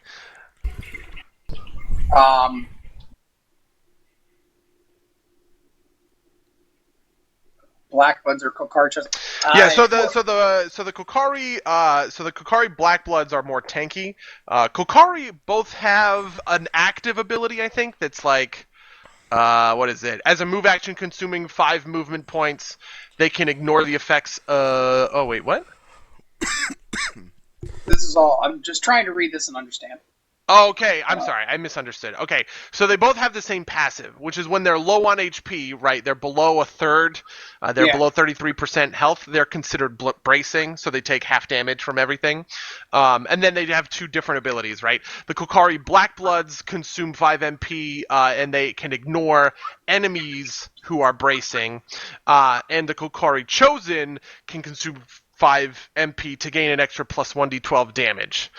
Blackbloods or Kokarchas. Yeah, so the Kokari Blackbloods are more tanky. Kokari both have an active ability, I think, that's like what is it? As a move action consuming 5 movement points, they can ignore the effects oh wait, what? This is all. I'm just trying to read this and understand. Oh, okay, I'm sorry, I misunderstood. Okay, so they both have the same passive, which is when they're low on HP, right? They're below a third, they're below 33% health. They're considered bracing, so they take half damage from everything. And then they have 2 different abilities, right? The Kokari Blackbloods consume 5 MP, and they can ignore enemies who are bracing. And the Kokari Chosen can consume 5 MP to gain an extra plus 1d12 damage.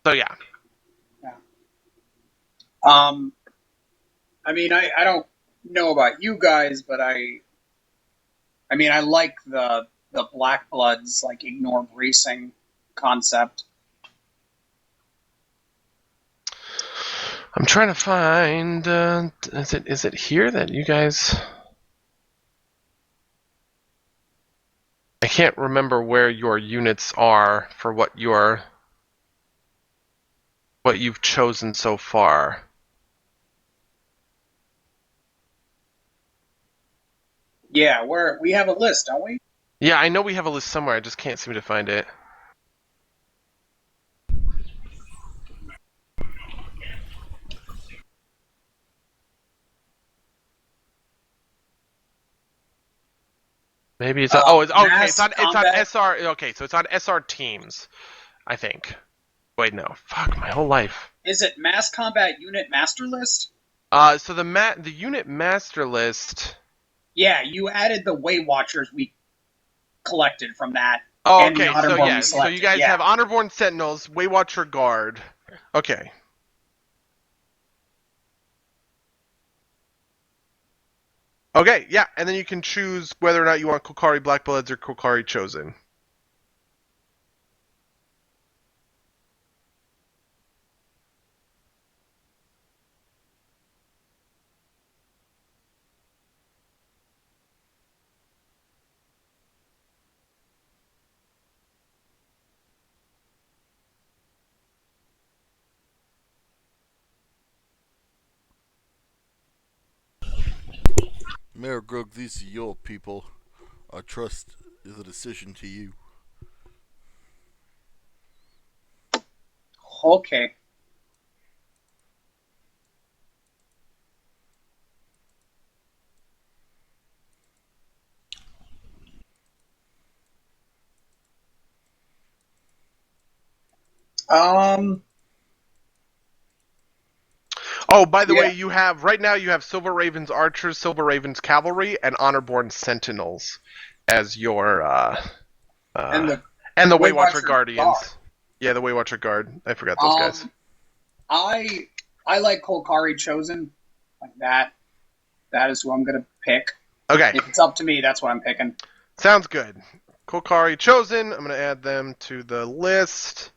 So yeah. I mean, I don't know about you guys, but I mean, I like the Blackbloods like ignore bracing concept. I'm trying to find. Is it here that you guys? I can't remember where your units are for what you've chosen so far. Yeah, we have a list, don't we? Yeah, I know we have a list somewhere. I just can't seem to find it. Maybe it's on, it's on SR. Okay, so it's on SR teams, I think. Wait, no, fuck my whole life. Is it Mass Combat Unit Master List? So the unit master list. Yeah, you added the Way Watchers we collected from that. Oh, okay, so yeah, so you guys have Honorborn Sentinels, Waywatcher Guard. Okay. Okay, yeah, and then you can choose whether or not you want Kokari Blackbloods or Kokari Chosen. Mayor Grug, these are your people. Our trust is a decision to you. Okay. Oh, by the way, you have right now you have Silver Ravens Archers, Silver Ravens Cavalry, and Honorborn Sentinels as your and the Waywatcher Guardians. Guard. Yeah, the Waywatcher Guard. I forgot those guys. I like Kolkari Chosen, like that. That is who I'm gonna pick. Okay. If it's up to me, that's what I'm picking. Sounds good. Kolkari Chosen. I'm gonna add them to the list.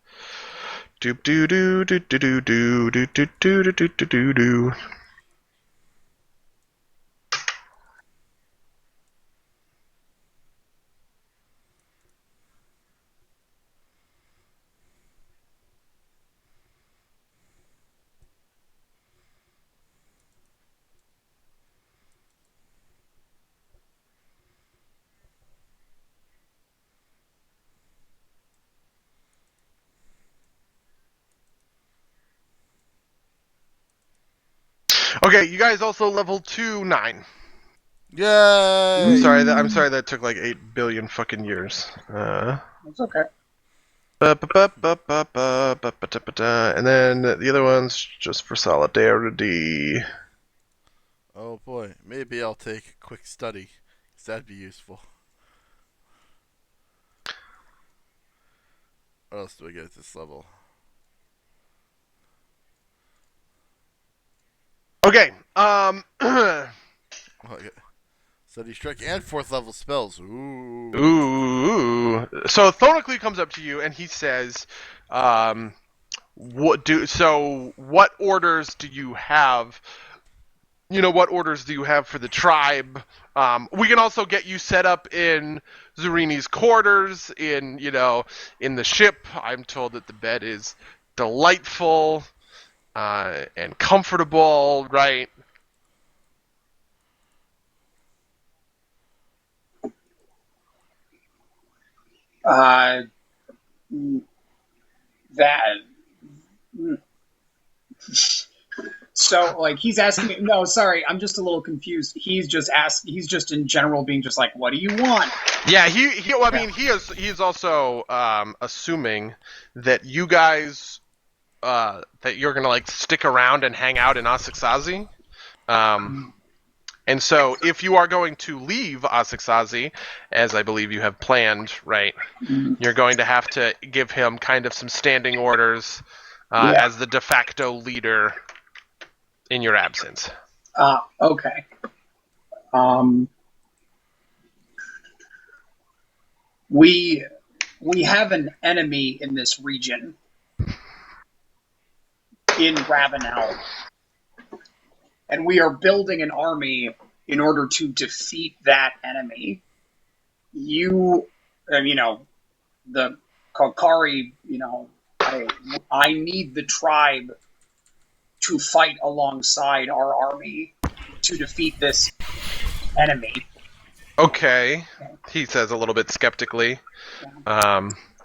Doop doo doo doo doo doo doo doo doo doo doo doo doo doo. Okay, you guys also level 9. Yay! I'm sorry that took like 8 billion fucking years. It's okay. And then the other one's just for solidarity. Oh boy, maybe I'll take a quick study, 'cause that'd be useful. What else do I get at this level? Okay, Okay. Study strike and 4th level spells. Ooh. Ooh. So Thonocles comes up to you and he says, what orders do you have what orders do you have for the tribe? We can also get you set up in Zurini's quarters, in the ship. I'm told that the bed is delightful and comfortable, right? Uh, that. So, like, he's asking me. No, sorry, I'm just a little confused. He's just in general being just like, "What do you want?" Yeah, I mean, he's also assuming that you guys that you're gonna like stick around and hang out in Asaxazi. And so, if you are going to leave Asaxazi, as I believe you have planned, right, you're going to have to give him kind of some standing orders Yeah. as the de facto leader in your absence. Okay. We have an enemy in this region, in Ravenel, and we are building an army in order to defeat that enemy. The Kalkari, I need the tribe to fight alongside our army to defeat this enemy. Okay, he says a little bit skeptically.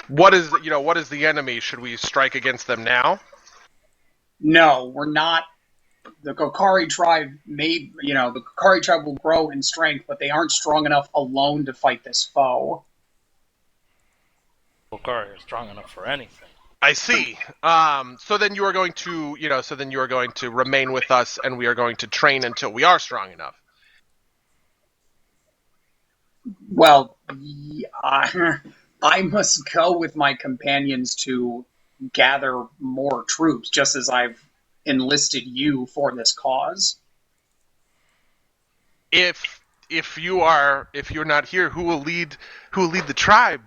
What is the enemy? Should we strike against them now? No, we're not. The Kokari tribe the Kokari tribe will grow in strength, but they aren't strong enough alone to fight this foe. Bulgaria is strong enough for anything. I see. So then you are going to, remain with us, and we are going to train until we are strong enough. Well, I must go with my companions to gather more troops, just as I've enlisted you for this cause. If you're not here, who will lead the tribe?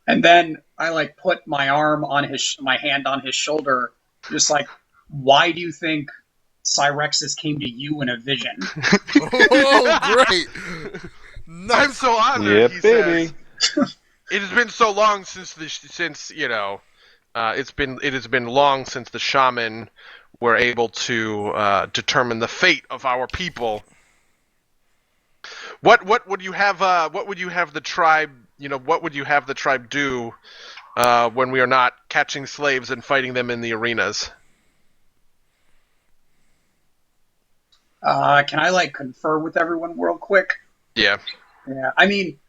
And then I put my hand on his shoulder, just like, why do you think Cyrexus came to you in a vision? Oh, great! Nice. I'm so honored. Yeah, he baby. says. It has been so long since it has been long since the shaman were able to determine the fate of our people. What would you have? What would you have the tribe? What would you have the tribe do when we are not catching slaves and fighting them in the arenas? Can I confer with everyone real quick? Yeah. Yeah, I mean,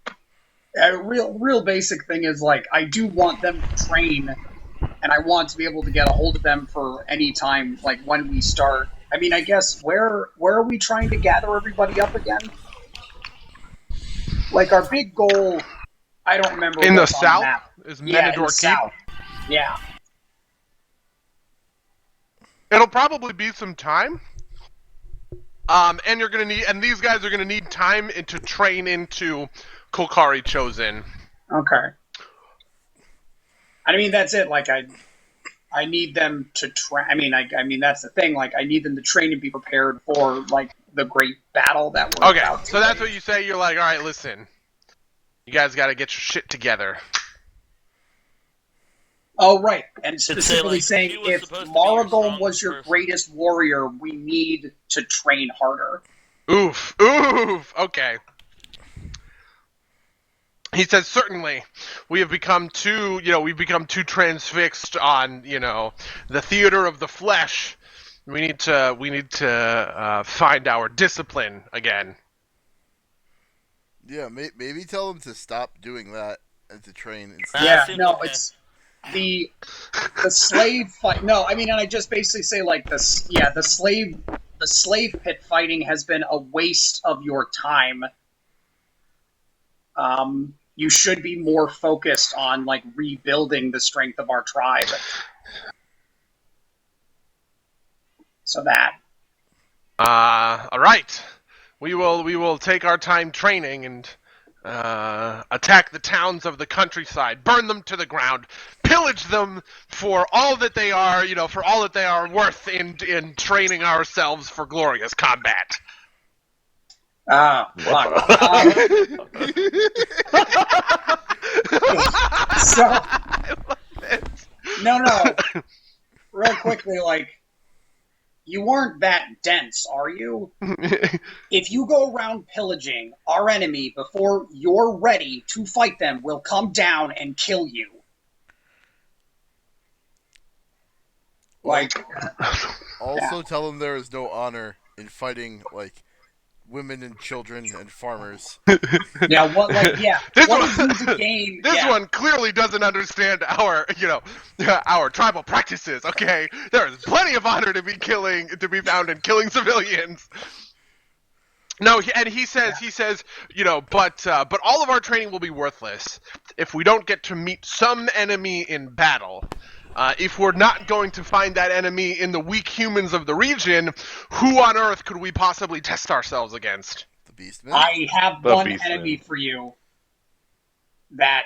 a real basic thing is I do want them to train, and I want to be able to get a hold of them for any time when we start. I mean, I guess where are we trying to gather everybody up again? Our big goal, I don't remember. In the what's on south map. is Yeah, in Menador the Keep. south. Yeah. It'll probably be some time. And you're gonna need, and these guys are gonna need time to train into Kolkari Chosen. Okay. I mean, that's it. I need them to train. I mean, that's the thing. I need them to train and be prepared for the great battle that we're about to so that's wage. what you say. You're like, all right, listen, you guys got to get your shit together. Oh, right. And say, specifically saying he was if supposed to be your Maragol was strongest your person. greatest warrior, we need to train harder. Oof. Okay. He says, certainly, we've become too transfixed on, the theater of the flesh. We need to find our discipline again. Yeah, maybe tell them to stop doing that and to train instead. Nah, Yeah, seems no, okay. it's the slave fight. No, I mean, and I just basically say the slave pit fighting has been a waste of your time. You should be more focused on rebuilding the strength of our tribe. So that. All right. We will take our time training, and attack the towns of the countryside, burn them to the ground, pillage them for all that they are, for all that they are worth in training ourselves for glorious combat. Fuck. So, I love it. no. Real quickly, like, you aren't that dense, are you? If you go around pillaging, our enemy, before you're ready to fight them, will come down and kill you. Like, Also, tell them there is no honor in fighting like women and children and farmers. yeah, what, like, yeah, This what one- is the game? This yeah. one clearly doesn't understand our, our tribal practices. Okay, there is plenty of honor to be found in killing civilians. No, he says, but all of our training will be worthless if we don't get to meet some enemy in battle. If we're not going to find that enemy in the weak humans of the region, who on earth could we possibly test ourselves against? The Beastmen. I have The one Beastmen. enemy for you that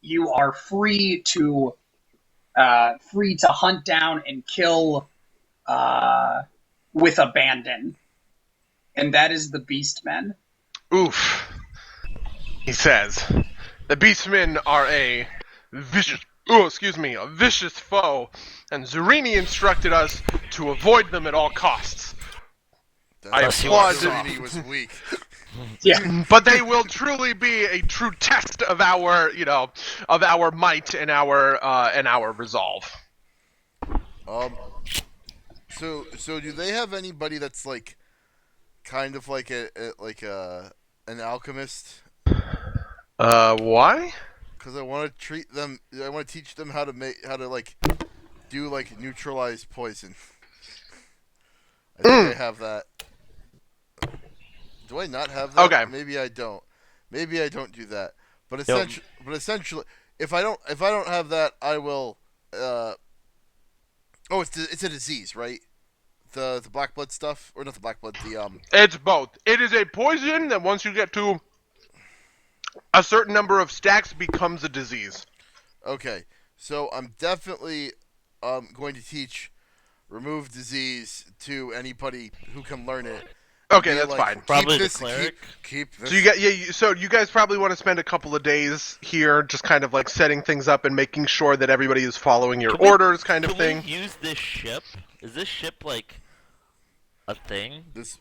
you are free to hunt down and kill with abandon, and that is the Beastmen. Oof. He says, the Beastmen are a vicious foe, and Zerini instructed us to avoid them at all costs. I That's applaud why it. Zerini was weak. Yeah, But they will truly be a true test of our, of our might and our resolve. So do they have anybody that's like, kind of like an alchemist? Why? Because I want to treat them. I want to teach them how to do like neutralize poison. I think I have that. Do I not have that? Okay. Maybe I don't. Maybe I don't do that. But essentially, if I don't have that, I will. Oh, it's a disease, right? The black blood stuff, or not the black blood, the It's both. It is a poison that once you get to a certain number of stacks becomes a disease. Okay, so I'm definitely going to teach remove disease to anybody who can learn it. Okay, Be that's like, fine. keep Probably the this, cleric. Keep this. So you guys probably want to spend a couple of days here, just kind of like setting things up and making sure that everybody is following your orders, kind of thing. Can we use this ship? Is this ship like a thing? This.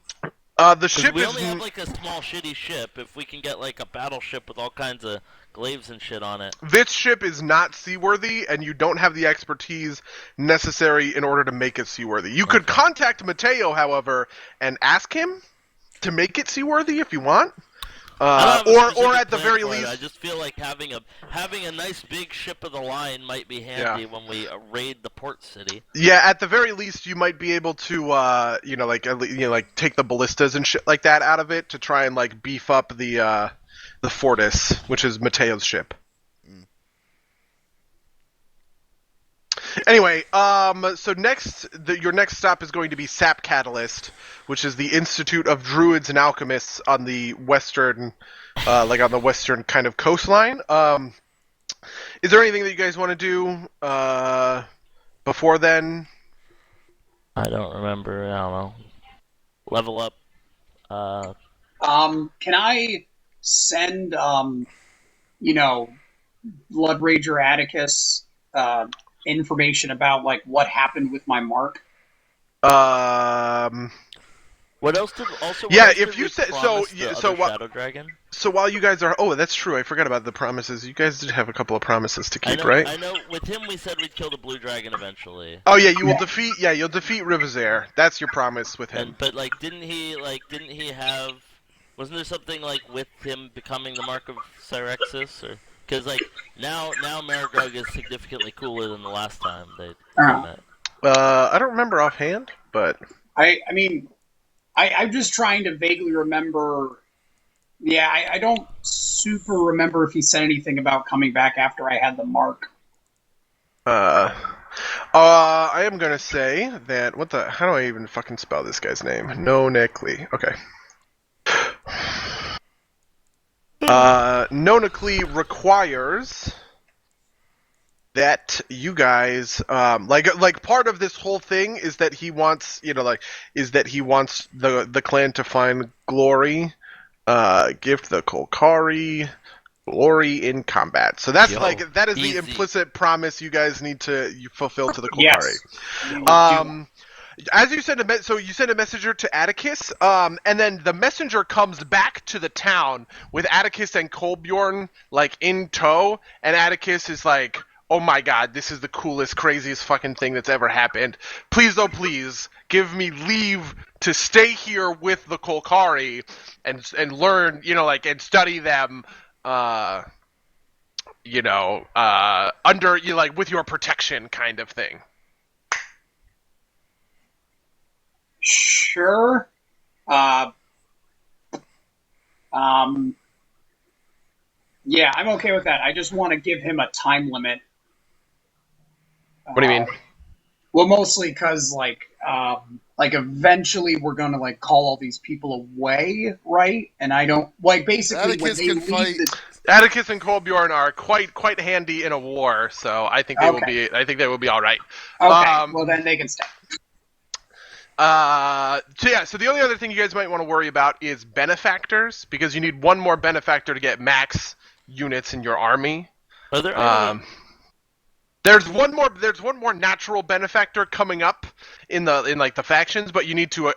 The 'Cause ship we is. only have like a small shitty ship. If we can get like a battleship with all kinds of glaives and shit on it. This ship is not seaworthy, and you don't have the expertise necessary in order to make it seaworthy. You could contact Mateo, however, and ask him to make it seaworthy if you want. I don't have a Or specific at the plan very for it. least, I just feel like having a nice big ship of the line might be handy when we raid the port city. yeah, at the very least, you might be able to, take the ballistas and shit like that out of it to try and like beef up the Fortis, which is Mateo's ship. Anyway, so your next stop is going to be Sap Catalyst, which is the Institute of Druids and Alchemists on the western, on the western kind of coastline. Is there anything that you guys want to do before then? I don't remember. I don't know. Level up. Can I send Blood Rager Atticus information about like what happened with my mark? What else did also? Yeah, what else if did you we said- promise so- the yeah, other so what- Shadow Dragon. So while you guys are, that's true. I forgot about the promises. You guys did have a couple of promises to keep, I right? know. With him, we said we'd kill the blue dragon eventually. Oh yeah, you'll defeat Rivazare. That's your promise with him. But didn't he have? Wasn't there something like with him becoming the Mark of Cyrexis, or because now Maragog is significantly cooler than the last time they met. I don't remember offhand, but I'm just trying to vaguely remember. Yeah, I don't super remember if he said anything about coming back after I had the mark. I am gonna say that how do I even fucking spell this guy's name? No Neckley. Okay. Nonacly requires that you guys like part of this whole thing is that he wants the clan to find glory, gift the Kolkari glory in combat. So that's that is easy. the implicit promise you guys need to fulfill to the Kolkari. Yes. As you send so you send a messenger to Atticus, and then the messenger comes back to the town with Atticus and Kolbjorn like in tow, and Atticus is like, "Oh my god, this is the coolest, craziest fucking thing that's ever happened. Please, oh please, give me leave to stay here with the Kolkari and learn, and study them, under with your protection, kind of thing." Sure. Yeah, I'm okay with that. I just want to give him a time limit. What do you mean? Well, mostly because eventually we're gonna call all these people away, right? And I don't basically when Atticus they can leave fight. Atticus and Kolbjorn are quite handy in a war, so I think they will be. I think they will be all right. Okay, well then they can stay. So the only other thing you guys might want to worry about is benefactors, because you need one more benefactor to get max units in your army. Are there any... There's one more natural benefactor coming up in the factions, but you need to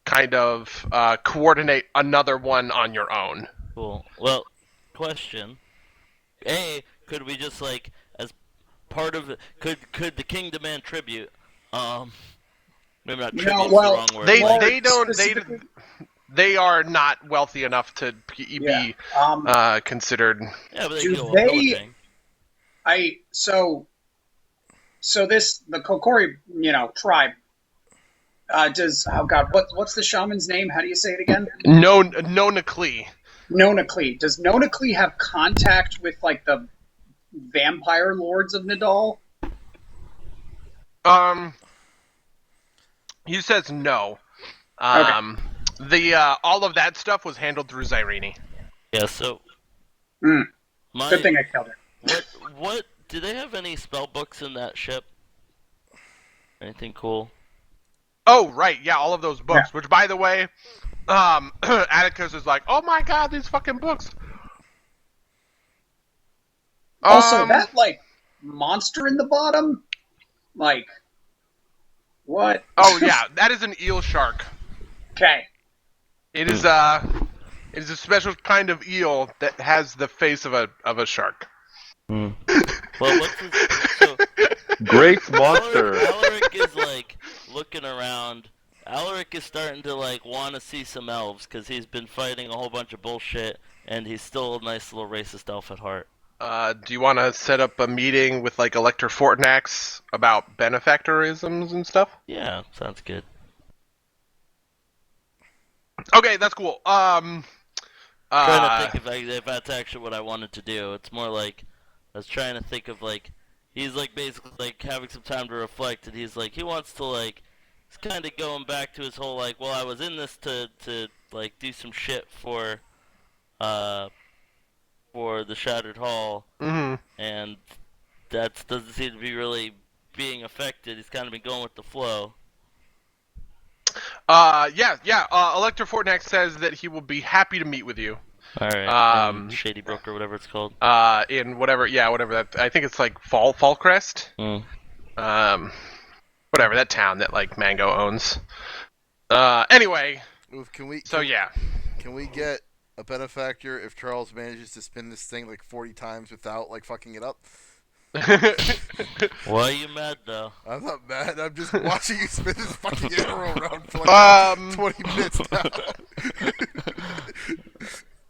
kind of coordinate another one on your own. Cool. Well, question. Could we just as part of it, could the king demand tribute? Maybe not tribute is the wrong word. They are not wealthy enough to be considered. Yeah, but they can go a king. So the Kokori, tribe, what's the shaman's name? How do you say it again? Nonacly. Nonacly. Does Nonacly have contact with the vampire lords of Nidal? He says no. Okay. All of that stuff was handled through Zyrene. Yeah, so Good thing I killed her. What do they have any spell books in that ship? Anything cool? Oh right, yeah, all of those books. Yeah. Which, by the way, Atticus is like, "Oh my god, these fucking books." Also, that monster in the bottom, what? Oh yeah, that is an eel shark. Okay. It is a special kind of eel that has the face of a shark. Well, what's this? Great monster. Alaric is looking around. Alaric is starting to want to see some elves because he's been fighting a whole bunch of bullshit, and he's still a nice little racist elf at heart. Do you want to set up a meeting with Elector Fortnax about benefactorisms and stuff? Yeah, sounds good. Okay, that's cool. Trying to think if that's actually what I wanted to do. It's more I was trying to think of he's basically having some time to reflect, and he's he wants to he's kind of going back to his whole well, I was in this to do some shit for the Shattered Hall, and that doesn't seem to be really being affected. He's kind of been going with the flow. Elector Fortnax says that he will be happy to meet with you. Alright, Shady Brook or whatever it's called. In whatever that, I think it's Fallcrest. Whatever, that town that Mango owns. Anyway. Can we get a benefactor if Charles manages to spin this thing 40 times without fucking it up? Why are you mad though? I'm not mad. I'm just watching you spin this fucking arrow around for 20 minutes now.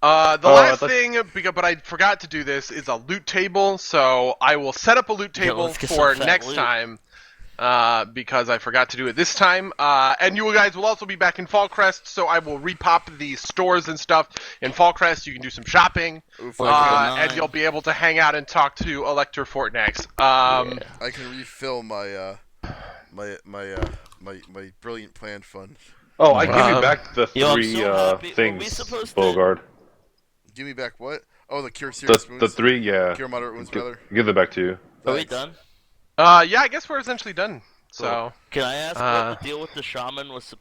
The last thing, but I forgot to do this, is a loot table. So I will set up a loot table for next time. Because I forgot to do it this time. And you guys will also be back in Fallcrest, so I will repop the stores and stuff in Fallcrest. You can do some shopping, and you'll be able to hang out and talk to Elector Fortnax. I can refill my my brilliant plan fund. Oh, I give you back the three so things, Bogard. Give me back what? Oh, the cure serious The wounds. 3, yeah. Cure moderate wounds, rather. Give it back to you. Are we Thanks. done? Yeah, I guess we're essentially done. So, Can I ask what the deal with the shaman was supposed